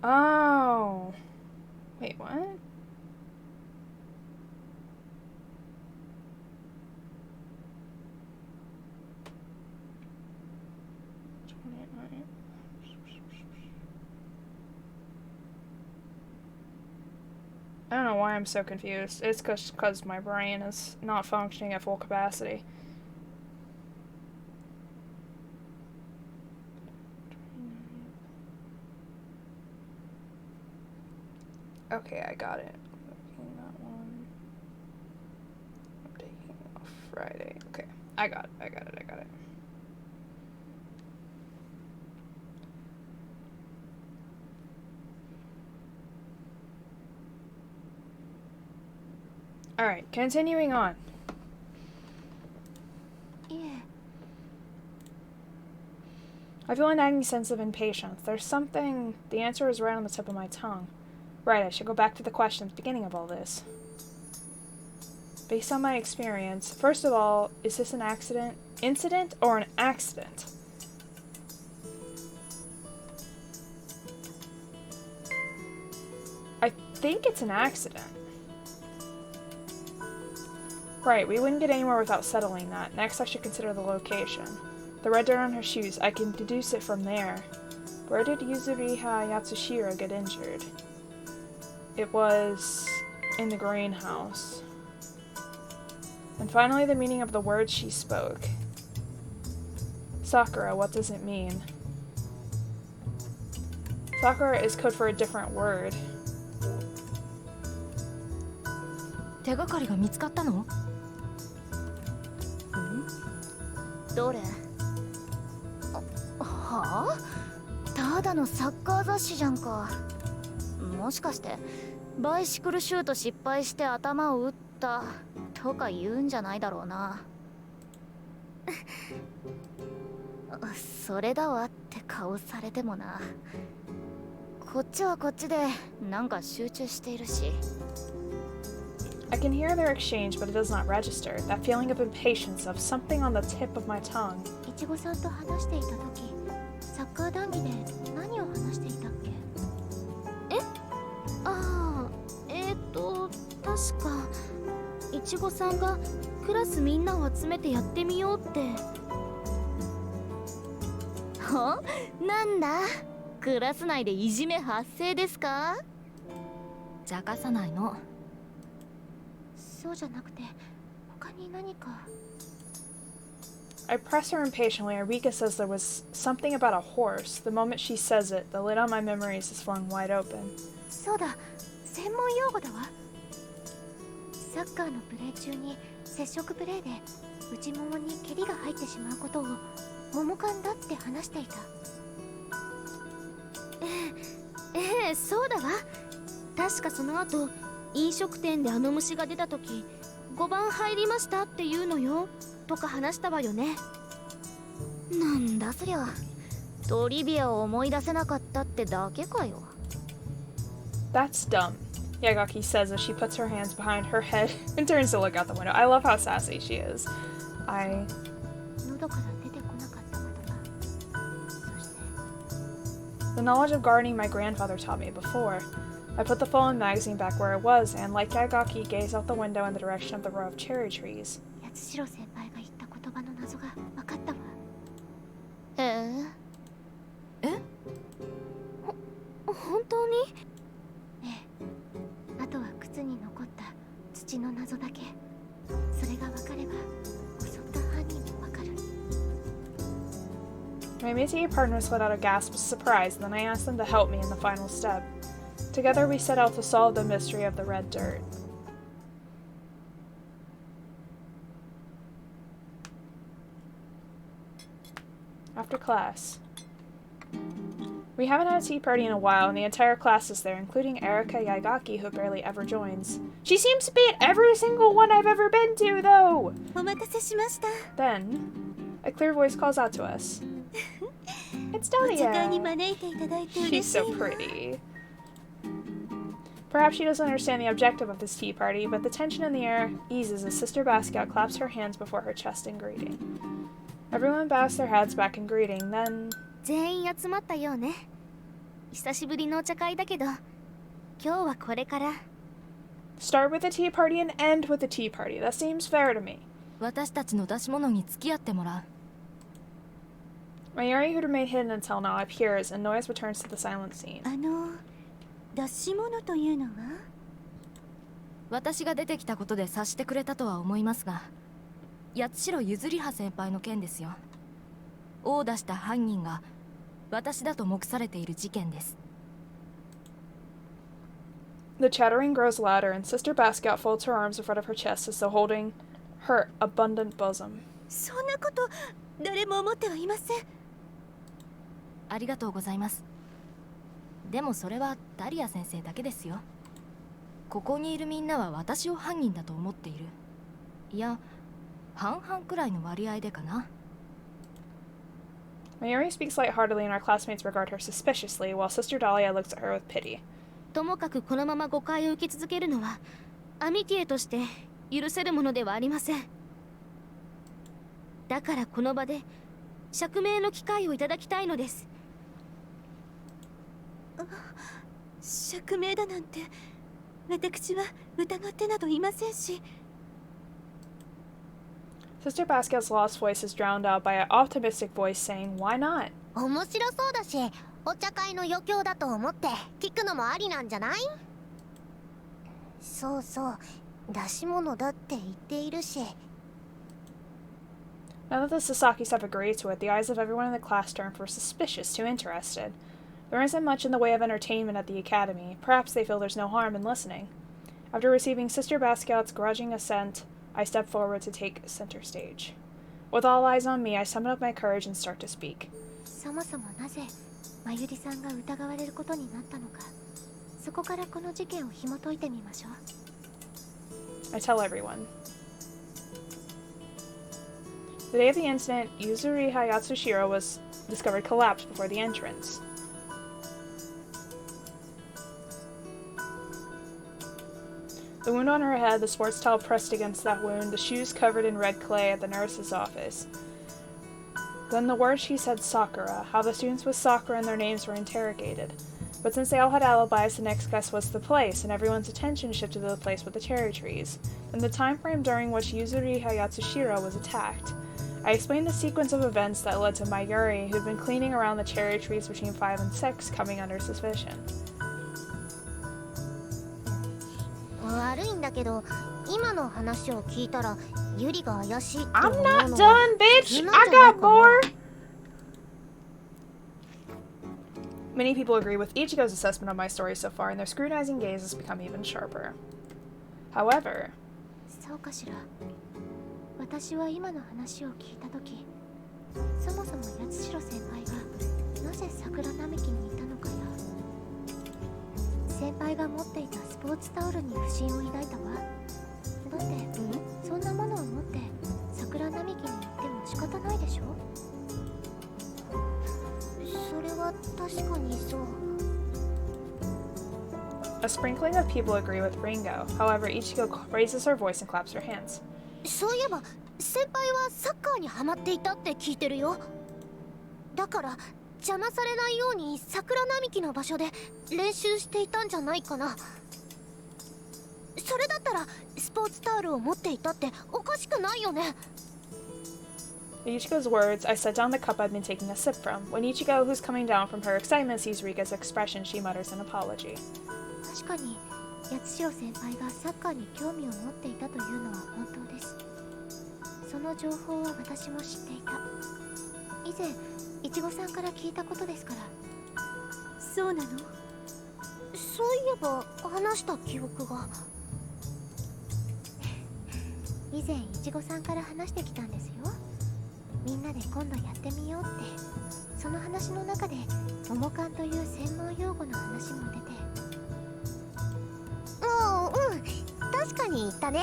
Oh. Wait, what? I don't know why I'm so confused. It's because my brain is not functioning at full capacity. Okay, I got it. I'm taking that one. I'm taking off Friday. Okay, I got it. Alright, continuing on. Yeah. I feel a nagging sense of impatience. There's something... The answer is right on the tip of my tongue. Right, I should go back to the questions beginning of all this. Based on my experience, first of all, is this an incident, or an accident? I think it's an accident. Right, we wouldn't get anywhere without settling that. Next, I should consider the location. The red dirt on her shoes, I can deduce it from there. Where did Yuzuriha Yatsushiro get injured? It was in the greenhouse. And finally, the meaning of the words she spoke. Sakura, what does it mean? Sakura is code for a different word. 手がかりが見つかったの? どれ? はあ? ただのサッカー雑誌じゃんか。もしかしてバイシクルシュート失敗して頭を打ったとか言うんじゃないだろうな。それだわって顔されてもな。こっちはこっちでなんか集中しているし。I can hear their exchange, but it does not register. That feeling of impatience, of something on the tip of my tongue. いちごさんと話していた時、サッカー談義で何を話していたっけ? え? ああ、確かいちごさんがクラスみんなを集めてやってみようって。は？なんだ？クラス内でいじめ発生ですか？邪かさないの。そうじゃなくて他に何か。I press her impatiently. Eureka says there was something about a horse. The moment she says it, the lid on my memories is flung wide open. そうだ、専門用語だわ。サッカーのプレー中に接触プレーで内ももに蹴りが入ってしまうことをももカンだって話していた。そうだわ。確かその後飲食店であの虫が出た時5番入りましたって言うのよとか話したわよね。なんだそりゃ、トリビアを思い出せなかったってだけかよ。 That's dumb, Yagaki says as she puts her hands behind her head and turns to look out the window. I love how sassy she is. 喉から出てこなかった言葉。そして The knowledge of gardening my grandfather taught me before. I put the fallen magazine back where it was and, like Yagaki, gazed out the window in the direction of the row of cherry trees. 八代先輩が言った言葉の謎が分かったわ。本当に？ええ。あとは靴に残った土の謎だけ。それが分かれば襲った犯人も分かる。My métier partners let out a gasp of surprise, and then I asked them to help me in the final step. Together we set out to solve the mystery of the red dirt. After class. We haven't had a tea party in a while, and the entire class is there, including Erika Yagaki, who barely ever joins. She seems to be at every single one I've ever been to, though! Then, a clear voice calls out to us. It's Dahlia! She's so pretty. Perhaps she doesn't understand the objective of this tea party, but the tension in the air eases as Sister Basquiat claps her hands before her chest in greeting. Everyone bows their heads back in greeting, then... 全員集まったようね。久しぶりのお茶会だけど、今日はこれから。Start with the tea party and end with the tea party. That seems fair to me. 私たちの出し物に付き合ってもらう。Mayuri, who'd remained hidden until now, appears, and noise returns to the silent scene. 出し物というのは？私が出てきたことで察してくれたとは思いますが、八代ゆずりは先輩の件ですよ。王を出した犯人が私だと目されている事件です。The chattering grows louder, and Sister Basquiat folds her arms in front of her chest as though holding her abundant bosom. そんなこと誰も思ってはいません。ありがとうございます。でもそれはダリア先生だけですよ。ここにいるみんなは私を犯人だと思っている。いや、半々くらいの割合でかな。Mayuri speaks lightheartedly, and our classmates regard her suspiciously, while Sister Dahlia looks at her with pity. ともかくこのまま誤解を受け続けるのはアミティエとして許せるものではありません。だからこの場で釈明の機会をいただきたいのです。釈明だなんて私は疑ってなどいませんし。Sister Basquiat's lost voice is drowned out by an optimistic voice saying, "Why not?" 面白そうだし、お茶会の余興だと思って聞くのもありなんじゃない？そうそう、出し物だって言っているし。Now that the Sasakis have agreed to it, the eyes of everyone in the class turn from suspicious to interested. There isn't much in the way of entertainment at the academy. Perhaps they feel there's no harm in listening. After receiving Sister Basquiat's grudging assent, I step forward to take center stage. With all eyes on me, I summon up my courage and start to speak. そもそもなぜまゆりさんが疑われることになったのか、そこからこの事件を紐解いてみましょう。I tell everyone. The day of the incident, Yuzuriha Yatsushiro was discovered collapsed before the entrance. The wound on her head, the sports towel pressed against that wound, the shoes covered in red clay at the nurse's office. Then the word she said, Sakura, how the students with Sakura and their names were interrogated. But since they all had alibis, the next guess was the place, and everyone's attention shifted to the place with the cherry trees, and the time frame during which Yuzuriha Yatsushiro was attacked. I explained the sequence of events that led to Mayuri, who'd been cleaning around the cherry trees between 5 and 6, coming under suspicion. 悪いんだけど、今の話を聞いたらユリが怪しいって I'm 思う not の done, bitch! I got more! Many people agree with Ichigo's assessment of my story so far, and their scrutinizing gaze has become even sharper. However, そうかしら。私は今の話を聞いた時、そもそも八代先輩がなぜ桜並木にいたのかや、先輩が持っていたスポーツタオルに不審を抱いたわ。だって、そんなものを持って桜並木に行っても仕方ないでしょ。それは確かにそう。A sprinkling of people agree with Ringo. However, Ichigo raises her voice and claps her hands. そういえば先輩はサッカーにハマっていたって聞いてるよ。だから邪魔されないように桜並木の場所で練習していたんじゃないかな。それだったらスポーツタオルを持っていたっておかしくないよね。At Ichigo's words, I set down the cup I'd been taking a sip from. When Ichigo, who's coming down from her excitement, sees Rika's expression, she mutters an apology. 確かに八代先輩がサッカーに興味を持っていたというのは本当です。その情報は私も知っていた。以前いちごさんから聞いたことですから。そうなの？そういえば話した記憶が。以前いちごさんから話してきたんですよ。みんなで今度やってみようって。その話の中で桃缶という専門用語の話も出て。確かに言ったね。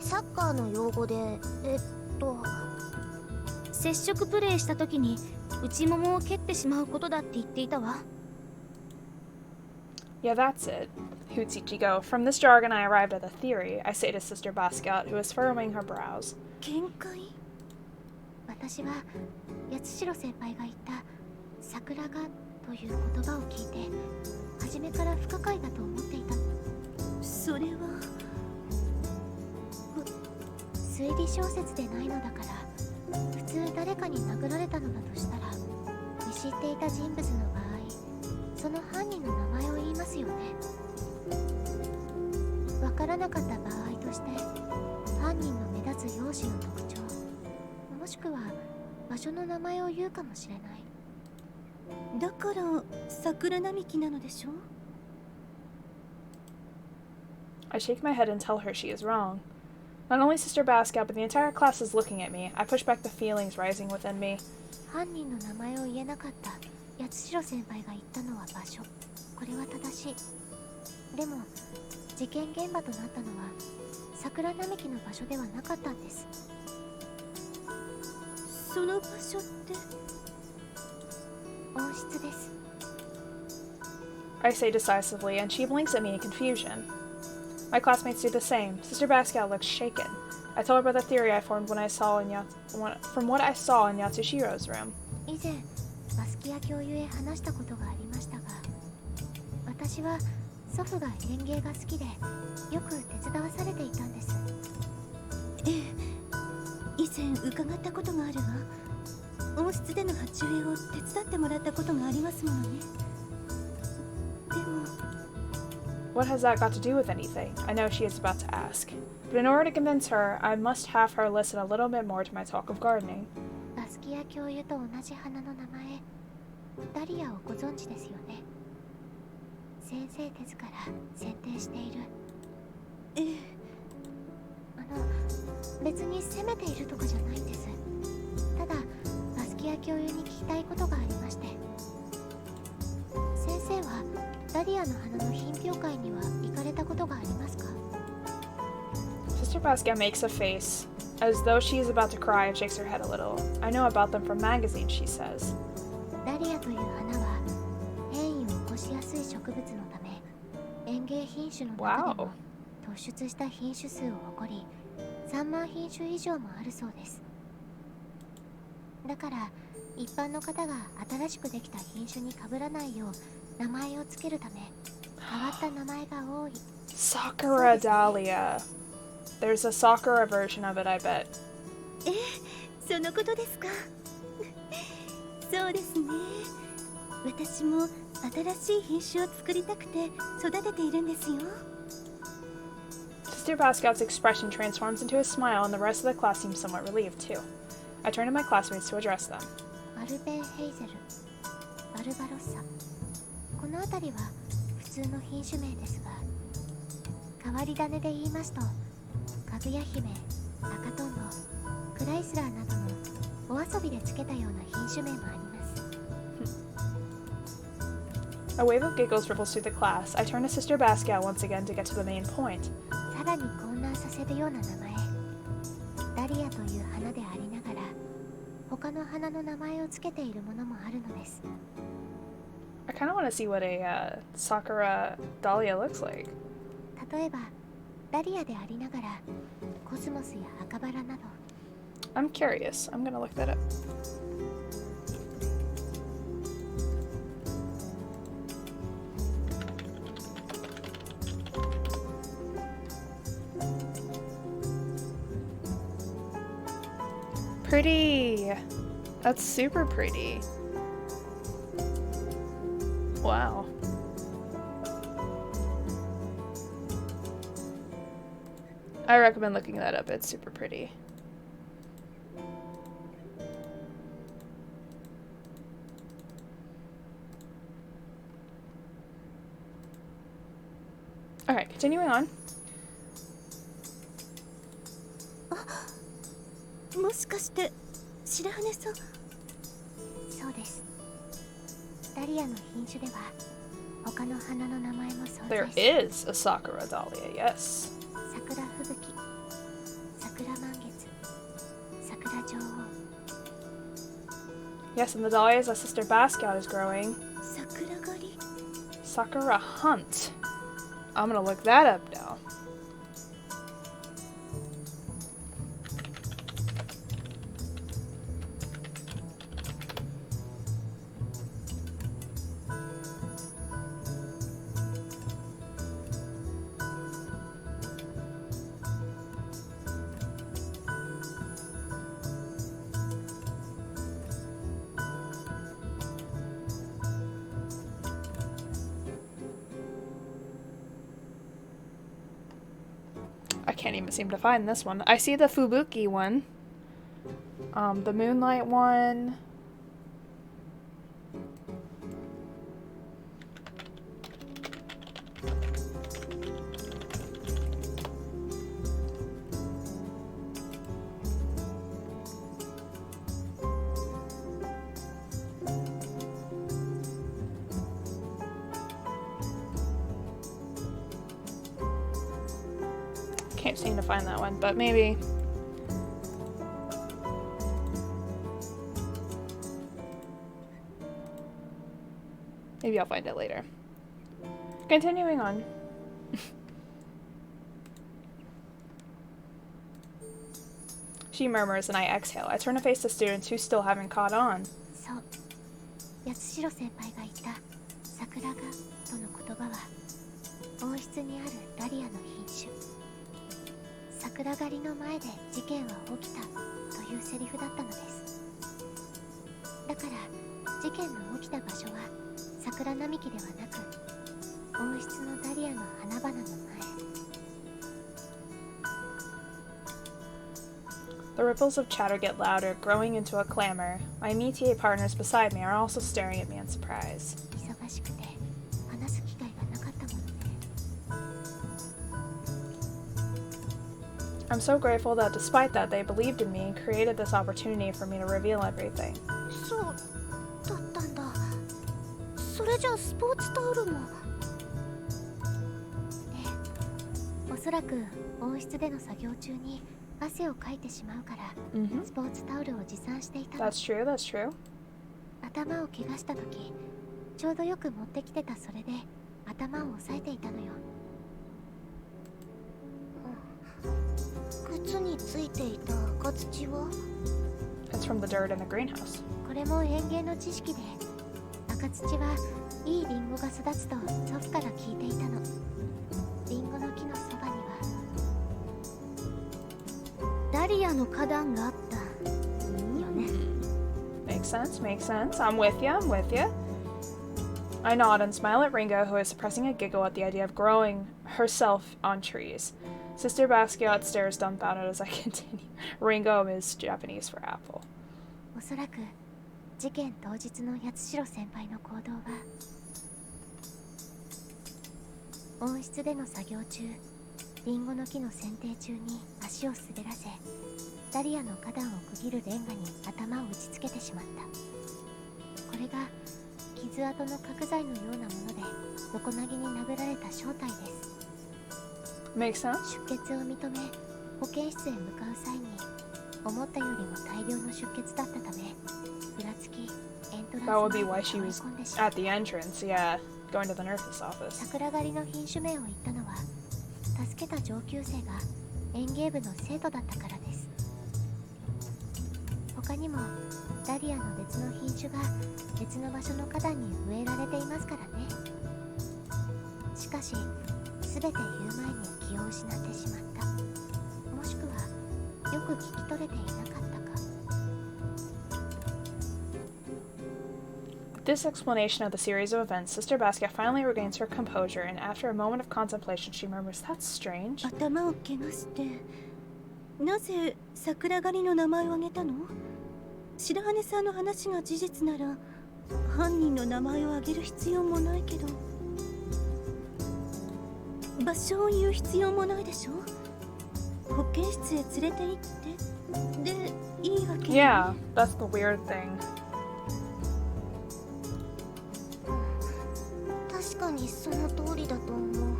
サッカーの用語で接触プレーした時に内ももを蹴ってしまうことだって言っていたわ。Yeah, that's it. Hoots Ichigo. From this jargon, I arrived at a theory, I say to Sister Basquiat, who is furrowing her brows. 見解？私は八代先輩が言った桜がという言葉を聞いて初めから不可解だと思っていた。それは推理小説でないのだから、普通誰かに殴られたのだとしたら、見知っていた人物の場合、その犯人の名前を言いますよね。わからなかった場合として、犯人の目立つ容姿の特徴、もしくは場所の名前を言うかもしれない。だから桜並木なのでしょ？ I shake my head and tell her she is wrong. Not only Sister Basquiat, but the entire class is looking at me. I push back the feelings rising within me. 犯人の名前を言えなかった八代先輩が言ったのは場所。これは正しい。でも事件現場となったのは桜並木の場所ではなかったんです。その場所って温室です。I say decisively, and she blinks at me in confusion. My classmates do the same. Sister Basquiat looks shaken. I tell her about the theory I formed from what I saw in Yatsushiro's room. 以前バスキア教諭へ話したことがありましたが、私は祖父が園芸が好きでよく手伝わされていたんです。以前伺ったことがあるわ。温室での鉢植えを手伝ってもらったことがありますものね。でも What has that got to do with anything? I know she is about to ask. But in order to convince her, I must have her listen a little bit more to my talk of gardening. バスキア教諭と同じ花の名前、ダリアをご存知ですよね。先生ですから選定している。別に責めているとかじゃないんです。ただバスキア教諭に聞きたいことがありまして。先生はダリアの花の品評会には行かれたことがありますか？ Sister Basquiat makes a face, as though she is about to cry, and shakes her head a little. I know about them from magazines, she says. ダリアという花は変異を起こしやすい植物のため、園芸品種の中でも突出した品種数を誇り、3万品種以上もあるそうです。だから一般の方が新しくできた品種に被らないよう名前をつけるため変わった名前が多い。Sakura Dahlia. There's a Sakura version of it, I bet. そのことですか。そうですね。私も新しい品種を作りたくて育てているんですよ。Sister Basquiat's expression transforms into a smile, and the rest of the class seems somewhat relieved, too. I turn to my classmates to address them. マルベンヘイゼル、バルバロッサ。この辺りは普通の品種名ですが、変わり種で言いますと、カぐや姫、赤とんぼ、クライスラーなどのお遊びでつけたような品種名もあります。A wave of giggles ripples through the class. I turn to Sister Basquiat once again to get to the main point. さらに混乱させるような名前、ダリアという花でありながら他の花の名前をつけているものもあるのです。I kind of want to see what a Sakura dahlia looks like. 例えばダリアでありながらコスモスや赤バラなど。 I'm curious. I'm gonna look that up. Pretty! That's super pretty. Wow. I recommend looking that up. It's super pretty. Alright, continuing on. もしかして白羽さん。そうです。ダリアの品種では他の花の名前も存 There 在し、 is a Sakura dahlia, yes. 桜吹雪、桜満月、桜女王、 Yes, and the dahlias that Sister Basquiat is growing. 桜狩り。 Sakura hunt. I'm gonna look that up now. I can't even seem to find this one. I see the Fubuki one. The Moonlight one. Can't seem to find that one, but maybe. Maybe I'll find it later. Continuing on. She murmurs and I exhale. I turn to face the students who still haven't caught on. そう、八代先輩が言った桜がとの言葉は王室にあるダリアの品種。桜狩りの前で事件は起きたというセリフだったのです。だから事件の起きた場所は桜並木ではなく王室のダリアの花々の前。 The ripples of chatter get louder, growing into a clamor. My métier partners beside me are also staring at me in surprise. 忙しくて話す機会がなかったものね。 I'm so grateful that despite that, they believed in me and created this opportunity for me to reveal everything. そうだったんだ。それじゃあスポーツタオルも。おそらく王室での作業中に汗をかいてしまうから、スポーツタオルを持参していたの。 That's true, that's true. 頭を怪我した時、ちょうどよく持ってきてたそれで頭を押さえていたのよ。靴についていた赤土は？ It's from the dirt in the greenhouse. これも園芸の知識で、赤土はいいリンゴが育つと祖父から聞いていたの。リンゴの木のそばにはダリアの花壇があったよね。Makes sense, makes sense. I'm with you, I'm with you. I nod and smile at Ringo, who is suppressing a giggle at the idea of growing herself on trees. Sister Basquiat stares dumbfounded as I continue. Ringo is Japanese for apple. おそらく事件当日の八代先輩の行動は、温室での作業中、リンゴの木の剪定中に足を滑らせ、ダリアの花壇を区切るレンガに頭を打ちつけてしまった。これが傷跡の角材のようなもので横なぎに殴られた正体です。Makes sense. 出血を認め、保健室へ向かう際に思ったよりも大量の出血だったため、ふらつきエントランス That would be 前 why に she 倒れ was 込んでしまっ at た。 the entrance, yeah, going to the nurse's office. 桜狩りの品種名を言ったのは、助けた上級生が園芸部の生徒だったからです。他にもダリアの別の品種が別の場所の花壇に植えられていますからね。しかし全て言う前に気を失ってしまった。もしくはよく聞き取れていなかったか。 With this explanation of the series of events, Sister Basket finally regains her composure, and after a moment of contemplation, she murmurs, "That's strange." 頭を怪我して、なぜ桜狩りの名前を挙げたの？白羽さんの話が事実なら、犯人の名前を挙げる必要もないけど、場所を言う必要もないでしょ？保健室へ連れて行ってでいいわけ？ Yeah, that's the weird thing. 確かにその通りだと思う。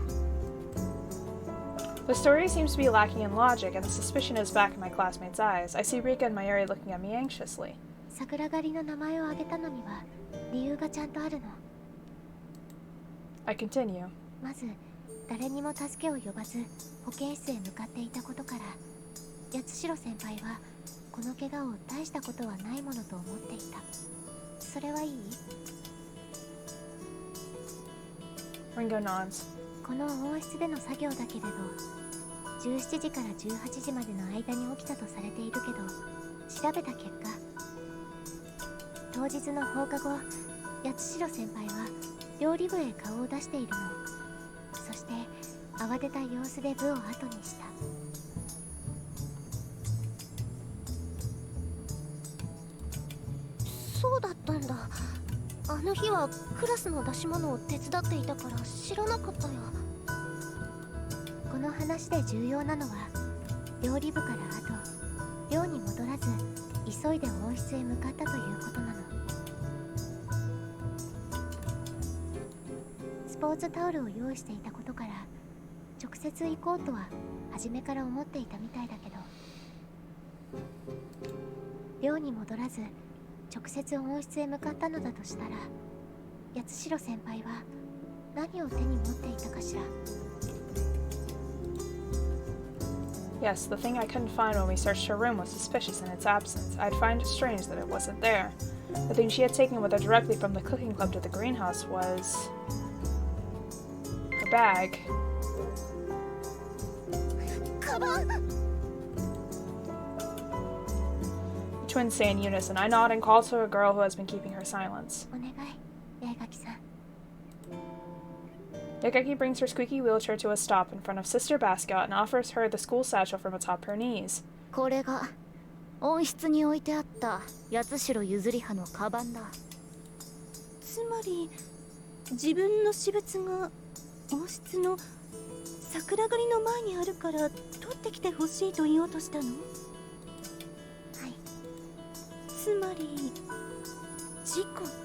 The story seems to be lacking in logic, and the suspicion is back in my classmates' eyes. I see Rika and Mayuri looking at me anxiously. 桜狩りの名前を挙げたのには理由がちゃんとあるの。 I continue. まず誰にも助けを呼ばず保健室へ向かっていたことから、八代先輩はこの怪我を大したことはないものと思っていた。それはいい？ Ringo nods. この温室での作業だけれど、17時から18時までの間に起きたとされているけど、調べた結果、当日の放課後、八代先輩は料理部へ顔を出しているの。そして慌てた様子で部を後にした。そうだったんだ。あの日はクラスの出し物を手伝っていたから知らなかったよ。この話で重要なのは、料理部から後、寮に戻らず急いで温室へ向かったということなの。スポーツタオルを用意していたことから、直接行こうとは初めから思っていたみたいだけど、寮に戻らず直接温室へ向かったのだとしたら、八代先輩は何を手に持っていたかしら。 Yes, the thing I couldn't find when we searched her room was suspicious in its absence. I'd find it strange that it wasn't there. The thing she had taken with her directly from the cooking club to the greenhouse was... her bag. カバン！ The twins say in unison. I nod and call to a girl who has been keeping her silence. お願い、八重垣さん。 Akagi brings her squeaky wheelchair to a stop in front of Sister Basket and offers her the school satchel from atop her knees. これが温室に置いてあった八代譲り派のカバンだ。つまり自分の私物が温室の桜狩りの前にあるから取ってきてほしいと言おうとしたの？はい。つまり事故。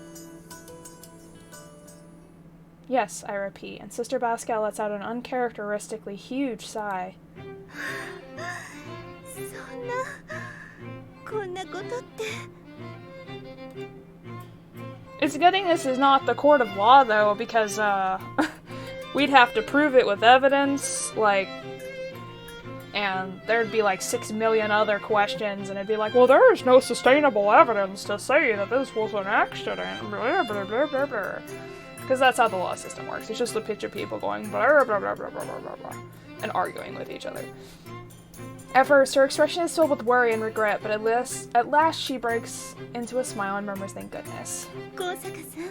Yes, I repeat, and Sister Basket lets out an uncharacteristically huge sigh. そんな、こんなことって。 It's a good thing this is not the court of law, though, because, we'd have to prove it with evidence, like, and there'd be like 6 million other questions, and it'd be like, well, there is no sustainable evidence to say that this was an accident, blah, blah, blah, blah, blah. Because that's how the law system works. It's just a picture of people going blah, blah, blah, blah, blah, blah, blah, blah, and arguing with each other. At first, her expression is filled with worry and regret, but at last she breaks into a smile and murmurs, "Thank goodness." 高坂さん。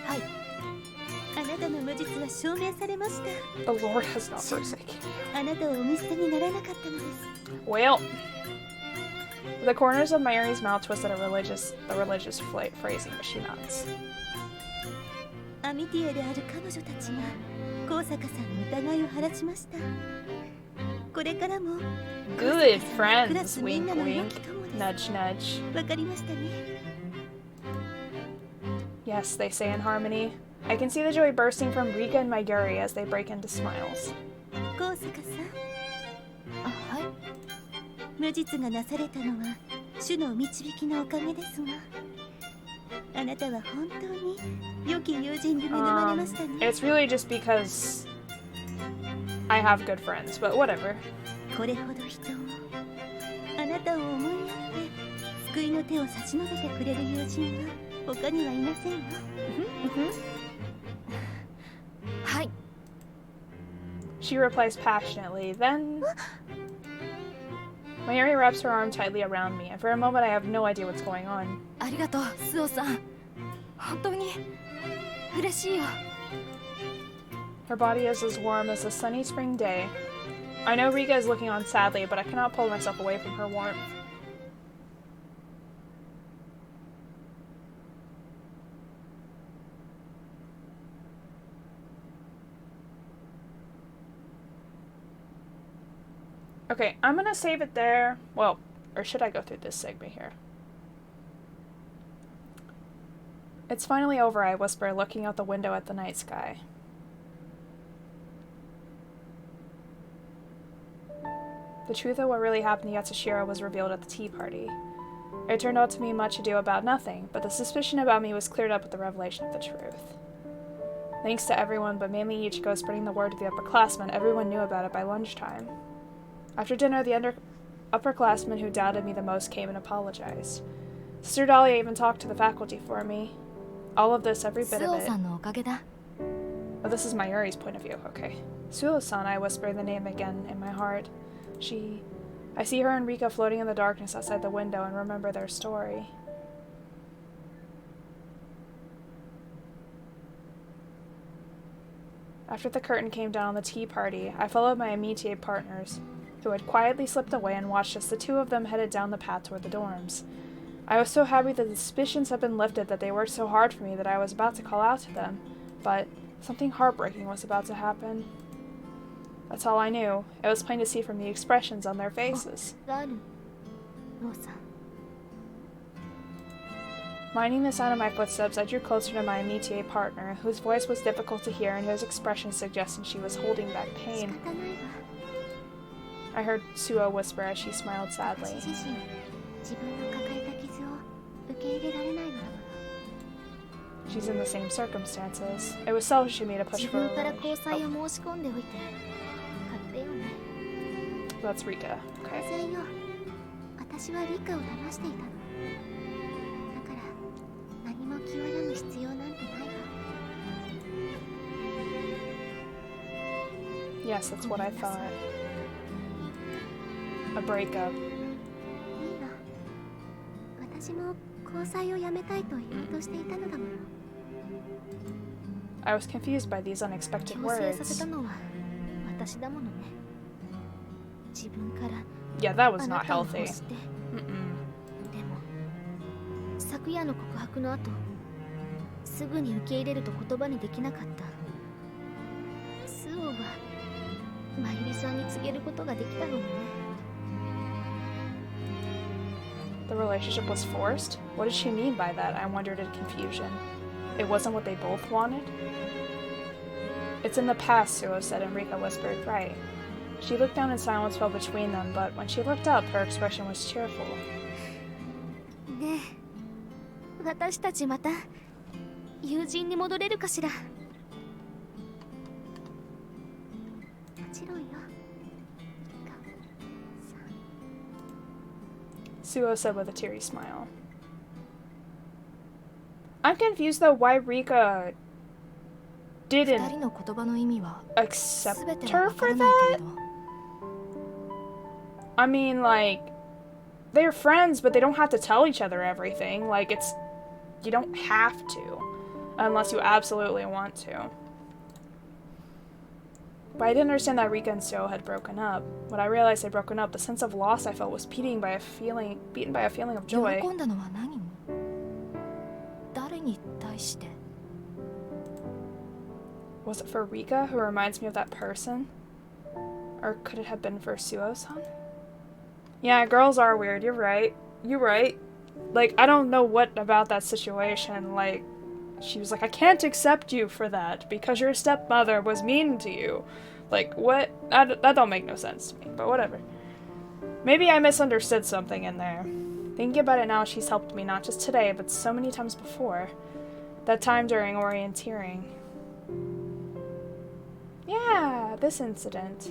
はい。あなたの無実が証明されました。 The Lord has not forsaken you. あなたをお見捨てにならなかったのです。 Well, the corners of Mayuri's mouth twisted the religious phrasing, but she nods. アミティエである彼女たちが Good friends, wink wink, nudge nudge. Yes, they say in harmony. I can see the joy bursting from Rika and Mayuri as they break into smiles. あ、はい。無実がなされたのは主の導きのおかげですが、あなたは本当に良き友人に恵まれましたね。It's really just because I have good friends, but whatever. これほど人を、あなたを思いやって救いの手を差し伸べてくれる友人は他にはいませんよ。はい。 She replies passionately, then Mayuri wraps her arm tightly around me, and for a moment I have no idea what's going on. ありがとう、スオさん。本当に嬉しいよ。 Her body is as warm as a sunny spring day. I know Rika is looking on sadly, but I cannot pull myself away from her warmth. Okay, I'm gonna save it there. Well, or should I go through this segment here? It's finally over, I whisper, looking out the window at the night sky. The truth of what really happened to Yatsushiro was revealed at the tea party. It turned out to be much ado about nothing, but the suspicion about me was cleared up with the revelation of the truth. Thanks to everyone, but mainly Ichiko spreading the word to the upperclassmen, everyone knew about it by lunchtime. After dinner, the upperclassman who doubted me the most came and apologized. Sister Dahlia even talked to the faculty for me. All of this, every bit of it. Oh, this is Mayuri's point of view, okay. Suo-san, I whispered the name again in my heart. I see her and Rika floating in the darkness outside the window and remember their story. After the curtain came down on the tea party, I followed my amitié partners, who had quietly slipped away, and watched as the two of them headed down the path toward the dorms. I was so happy that the suspicions had been lifted, that they worked so hard for me, that I was about to call out to them. But something heartbreaking was about to happen. That's all I knew. It was plain to see from the expressions on their faces. Minding the sound of my footsteps, I drew closer to my amitié partner, whose voice was difficult to hear and whose expression suggested she was holding back pain. I heard Suo whisper as she smiled sadly. She's in the same circumstances. It was selfish she made a push for her. That's Rika. Okay. Yes, that's what I thought. A breakup. I was confused by these unexpected words. Yeah, that was not healthy. Mm-mm. 昨夜の告白の後、すぐに受け入れると言葉にできなかった。スオはマユリさんに告げることができたのね。The relationship was forced? What did she mean by that? I wondered in confusion. It wasn't what they both wanted? It's in the past, Suo said, and Rika whispered, right. She looked down and silence fell between them, but when she looked up, her expression was cheerful. ねえ、私たちまた友人に戻れるかしら。もちろんよ。Suo said with a teary smile. I'm confused though why Rika didn't accept her for that? I mean, like, they're friends, but they don't have to tell each other everything. Like, you don't have to, unless you absolutely want to. But I didn't understand that Rika and Suo had broken up. When I realized they'd broken up, the sense of loss I felt was beaten by a feeling of joy. Was it for Rika, who reminds me of that person? Or could it have been for Suo-san? Yeah, girls are weird. You're right. You're right. Like, I don't know what about that situation. Like, she was like, I can't accept you for that because your stepmother was mean to you. Like, what? That don't make no sense to me, but whatever. Maybe I misunderstood something in there. Thinking about it now, she's helped me not just today, but so many times before. That time during orienteering. Yeah, this incident.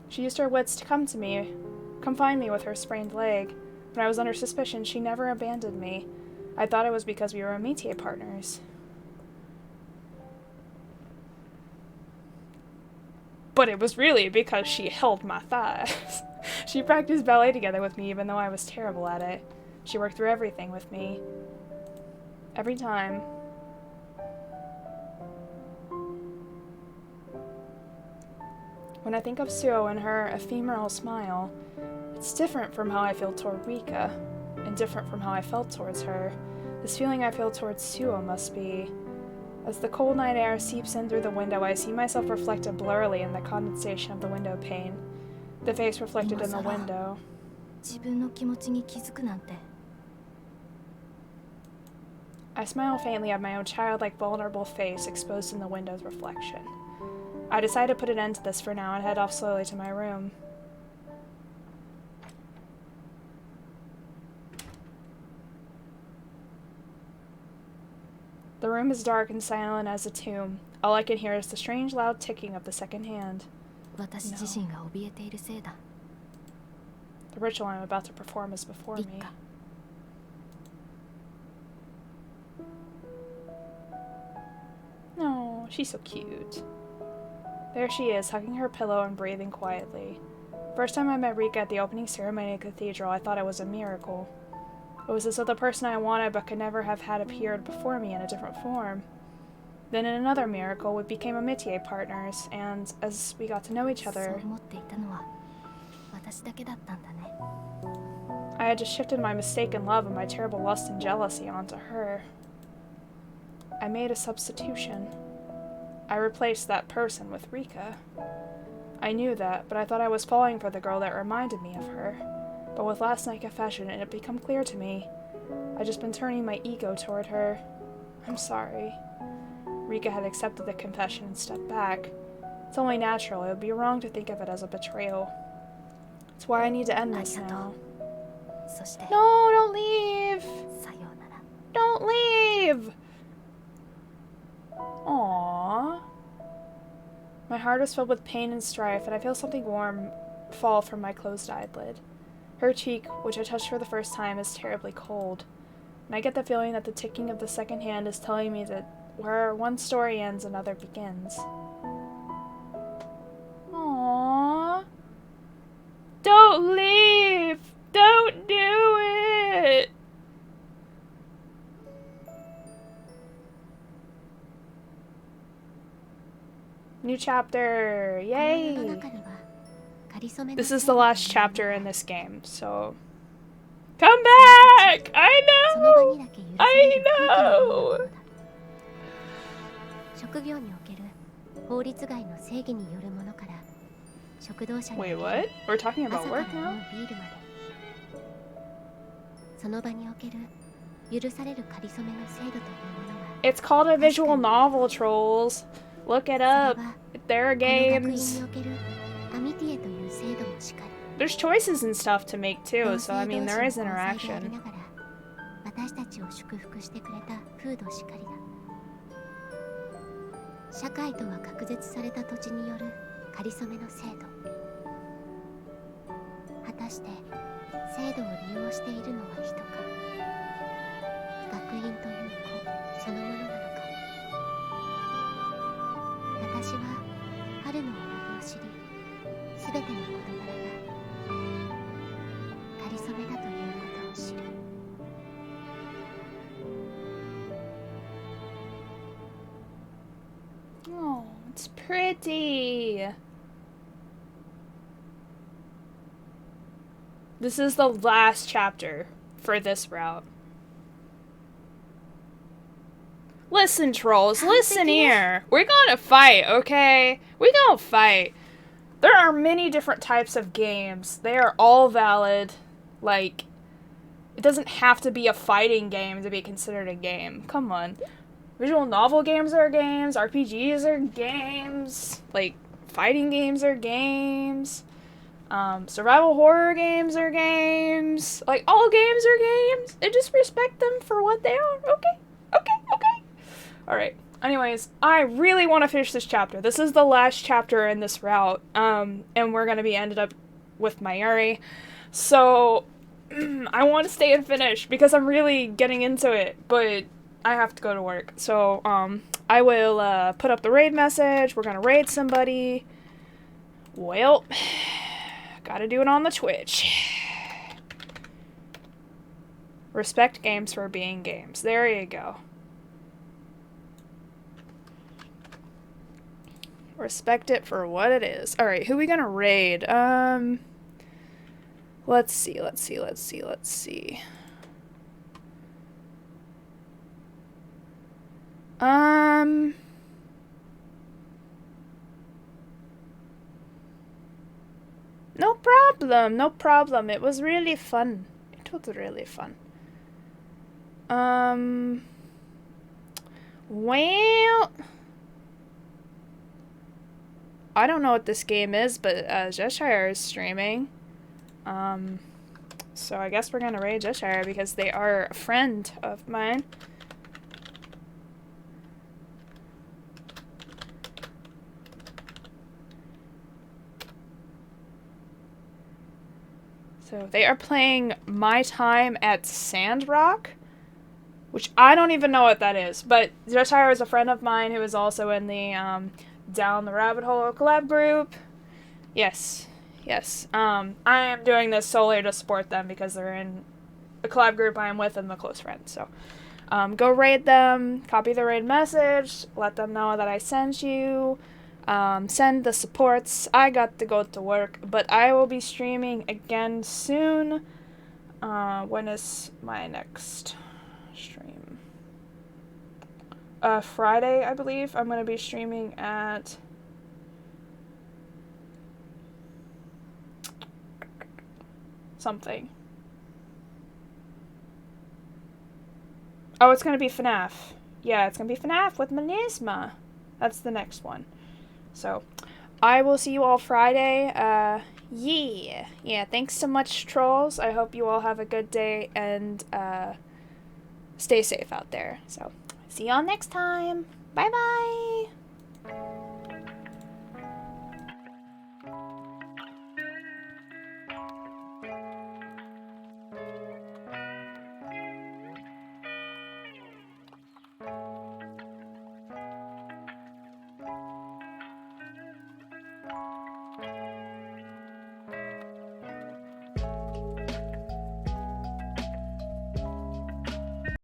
She used her wits to come find me with her sprained leg. When I was under suspicion, she never abandoned me. I thought it was because we were métier partners. But it was really because she held my thighs. She practiced ballet together with me even though I was terrible at it. She worked through everything with me. Every time. When I think of Suo and her ephemeral smile, it's different from how I feel toward Rika, and different from how I felt towards her. This feeling I feel towards Suo must be... As the cold night air seeps in through the window, I see myself reflected blurrily in the condensation of the window pane. The face reflected in the window. I smile faintly at my own childlike, vulnerable face exposed in the window's reflection. I decide to put an end to this for now and head off slowly to my room. The room is dark and silent as a tomb. All I can hear is the strange, loud ticking of the second hand. No. The ritual I'm about to perform is before me. No, she's so cute. There she is, hugging her pillow and breathing quietly. First time I met Rika at the opening ceremony at the cathedral, I thought it was a miracle. It was as though the person I wanted but could never have had appeared before me in a different form. Then in another miracle, we became métier partners, and as we got to know each other, I had just shifted my mistaken love and my terrible lust and jealousy onto her. I made a substitution. I replaced that person with Rika. I knew that, but I thought I was falling for the girl that reminded me of her. But with last night's confession, it had become clear to me. I'd just been turning my ego toward her. I'm sorry. Rika had accepted the confession and stepped back. It's only natural. It would be wrong to think of it as a betrayal. It's why I need to end this now. No, don't leave! Don't leave! Aww. My heart is filled with pain and strife, and I feel something warm fall from my closed eyelid. Her cheek, which I touched for the first time, is terribly cold, and I get the feeling that the ticking of the second hand is telling me that where one story ends, another begins. Aww. Don't leave! Don't do it! New chapter! Yay! This is the last chapter in this game, so... Come back! I know! I know! Wait, what? We're talking about work now? It's called a visual novel, trolls. Look it up. There are games. There's choices and stuff to make too, so I mean there is interaction. Oh, it's pretty. This is the last chapter for this route. Listen, trolls, listen here. We're gonna fight, okay? We're gonna fight. There are many different types of games. They are all valid. Like, it doesn't have to be a fighting game to be considered a game. Come on. Visual novel games are games. RPGs are games. Like, fighting games are games. Survival horror games are games. Like, all games are games. And just respect them for what they are, okay? Okay. Alright. Anyways, I really want to finish this chapter. This is the last chapter in this route. And we're going to be ended up with Mayuri. So, I want to stay and finish because I'm really getting into it. But I have to go to work. So, I will put up the raid message. We're going to raid somebody. Well, gotta do it on the Twitch. Respect games for being games. There you go. Respect it for what it is. Alright, who we gonna raid? Let's see. No problem. It was really fun. Well, I don't know what this game is, but Cheshire is streaming. So I guess we're gonna raid Cheshire because they are a friend of mine. So they are playing My Time at Sandrock, which I don't even know what that is. But Cheshire is a friend of mine who is also in the Down the Rabbit Hole collab group. Yes. I am doing this solely to support them because they're in a collab group I am with and I'm a close friend. So go raid them, copy the raid message, let them know that I sent you. Send the supports. I got to go to work, but I will be streaming again soon. When is my next stream? Friday, I believe. I'm going to be streaming at something. Oh, it's going to be FNAF. Yeah, it's going to be FNAF with Melisma. That's the next one. So, I will see you all Friday. Yeah, thanks so much, trolls. I hope you all have a good day and stay safe out there. So, see y'all next time. Bye-bye.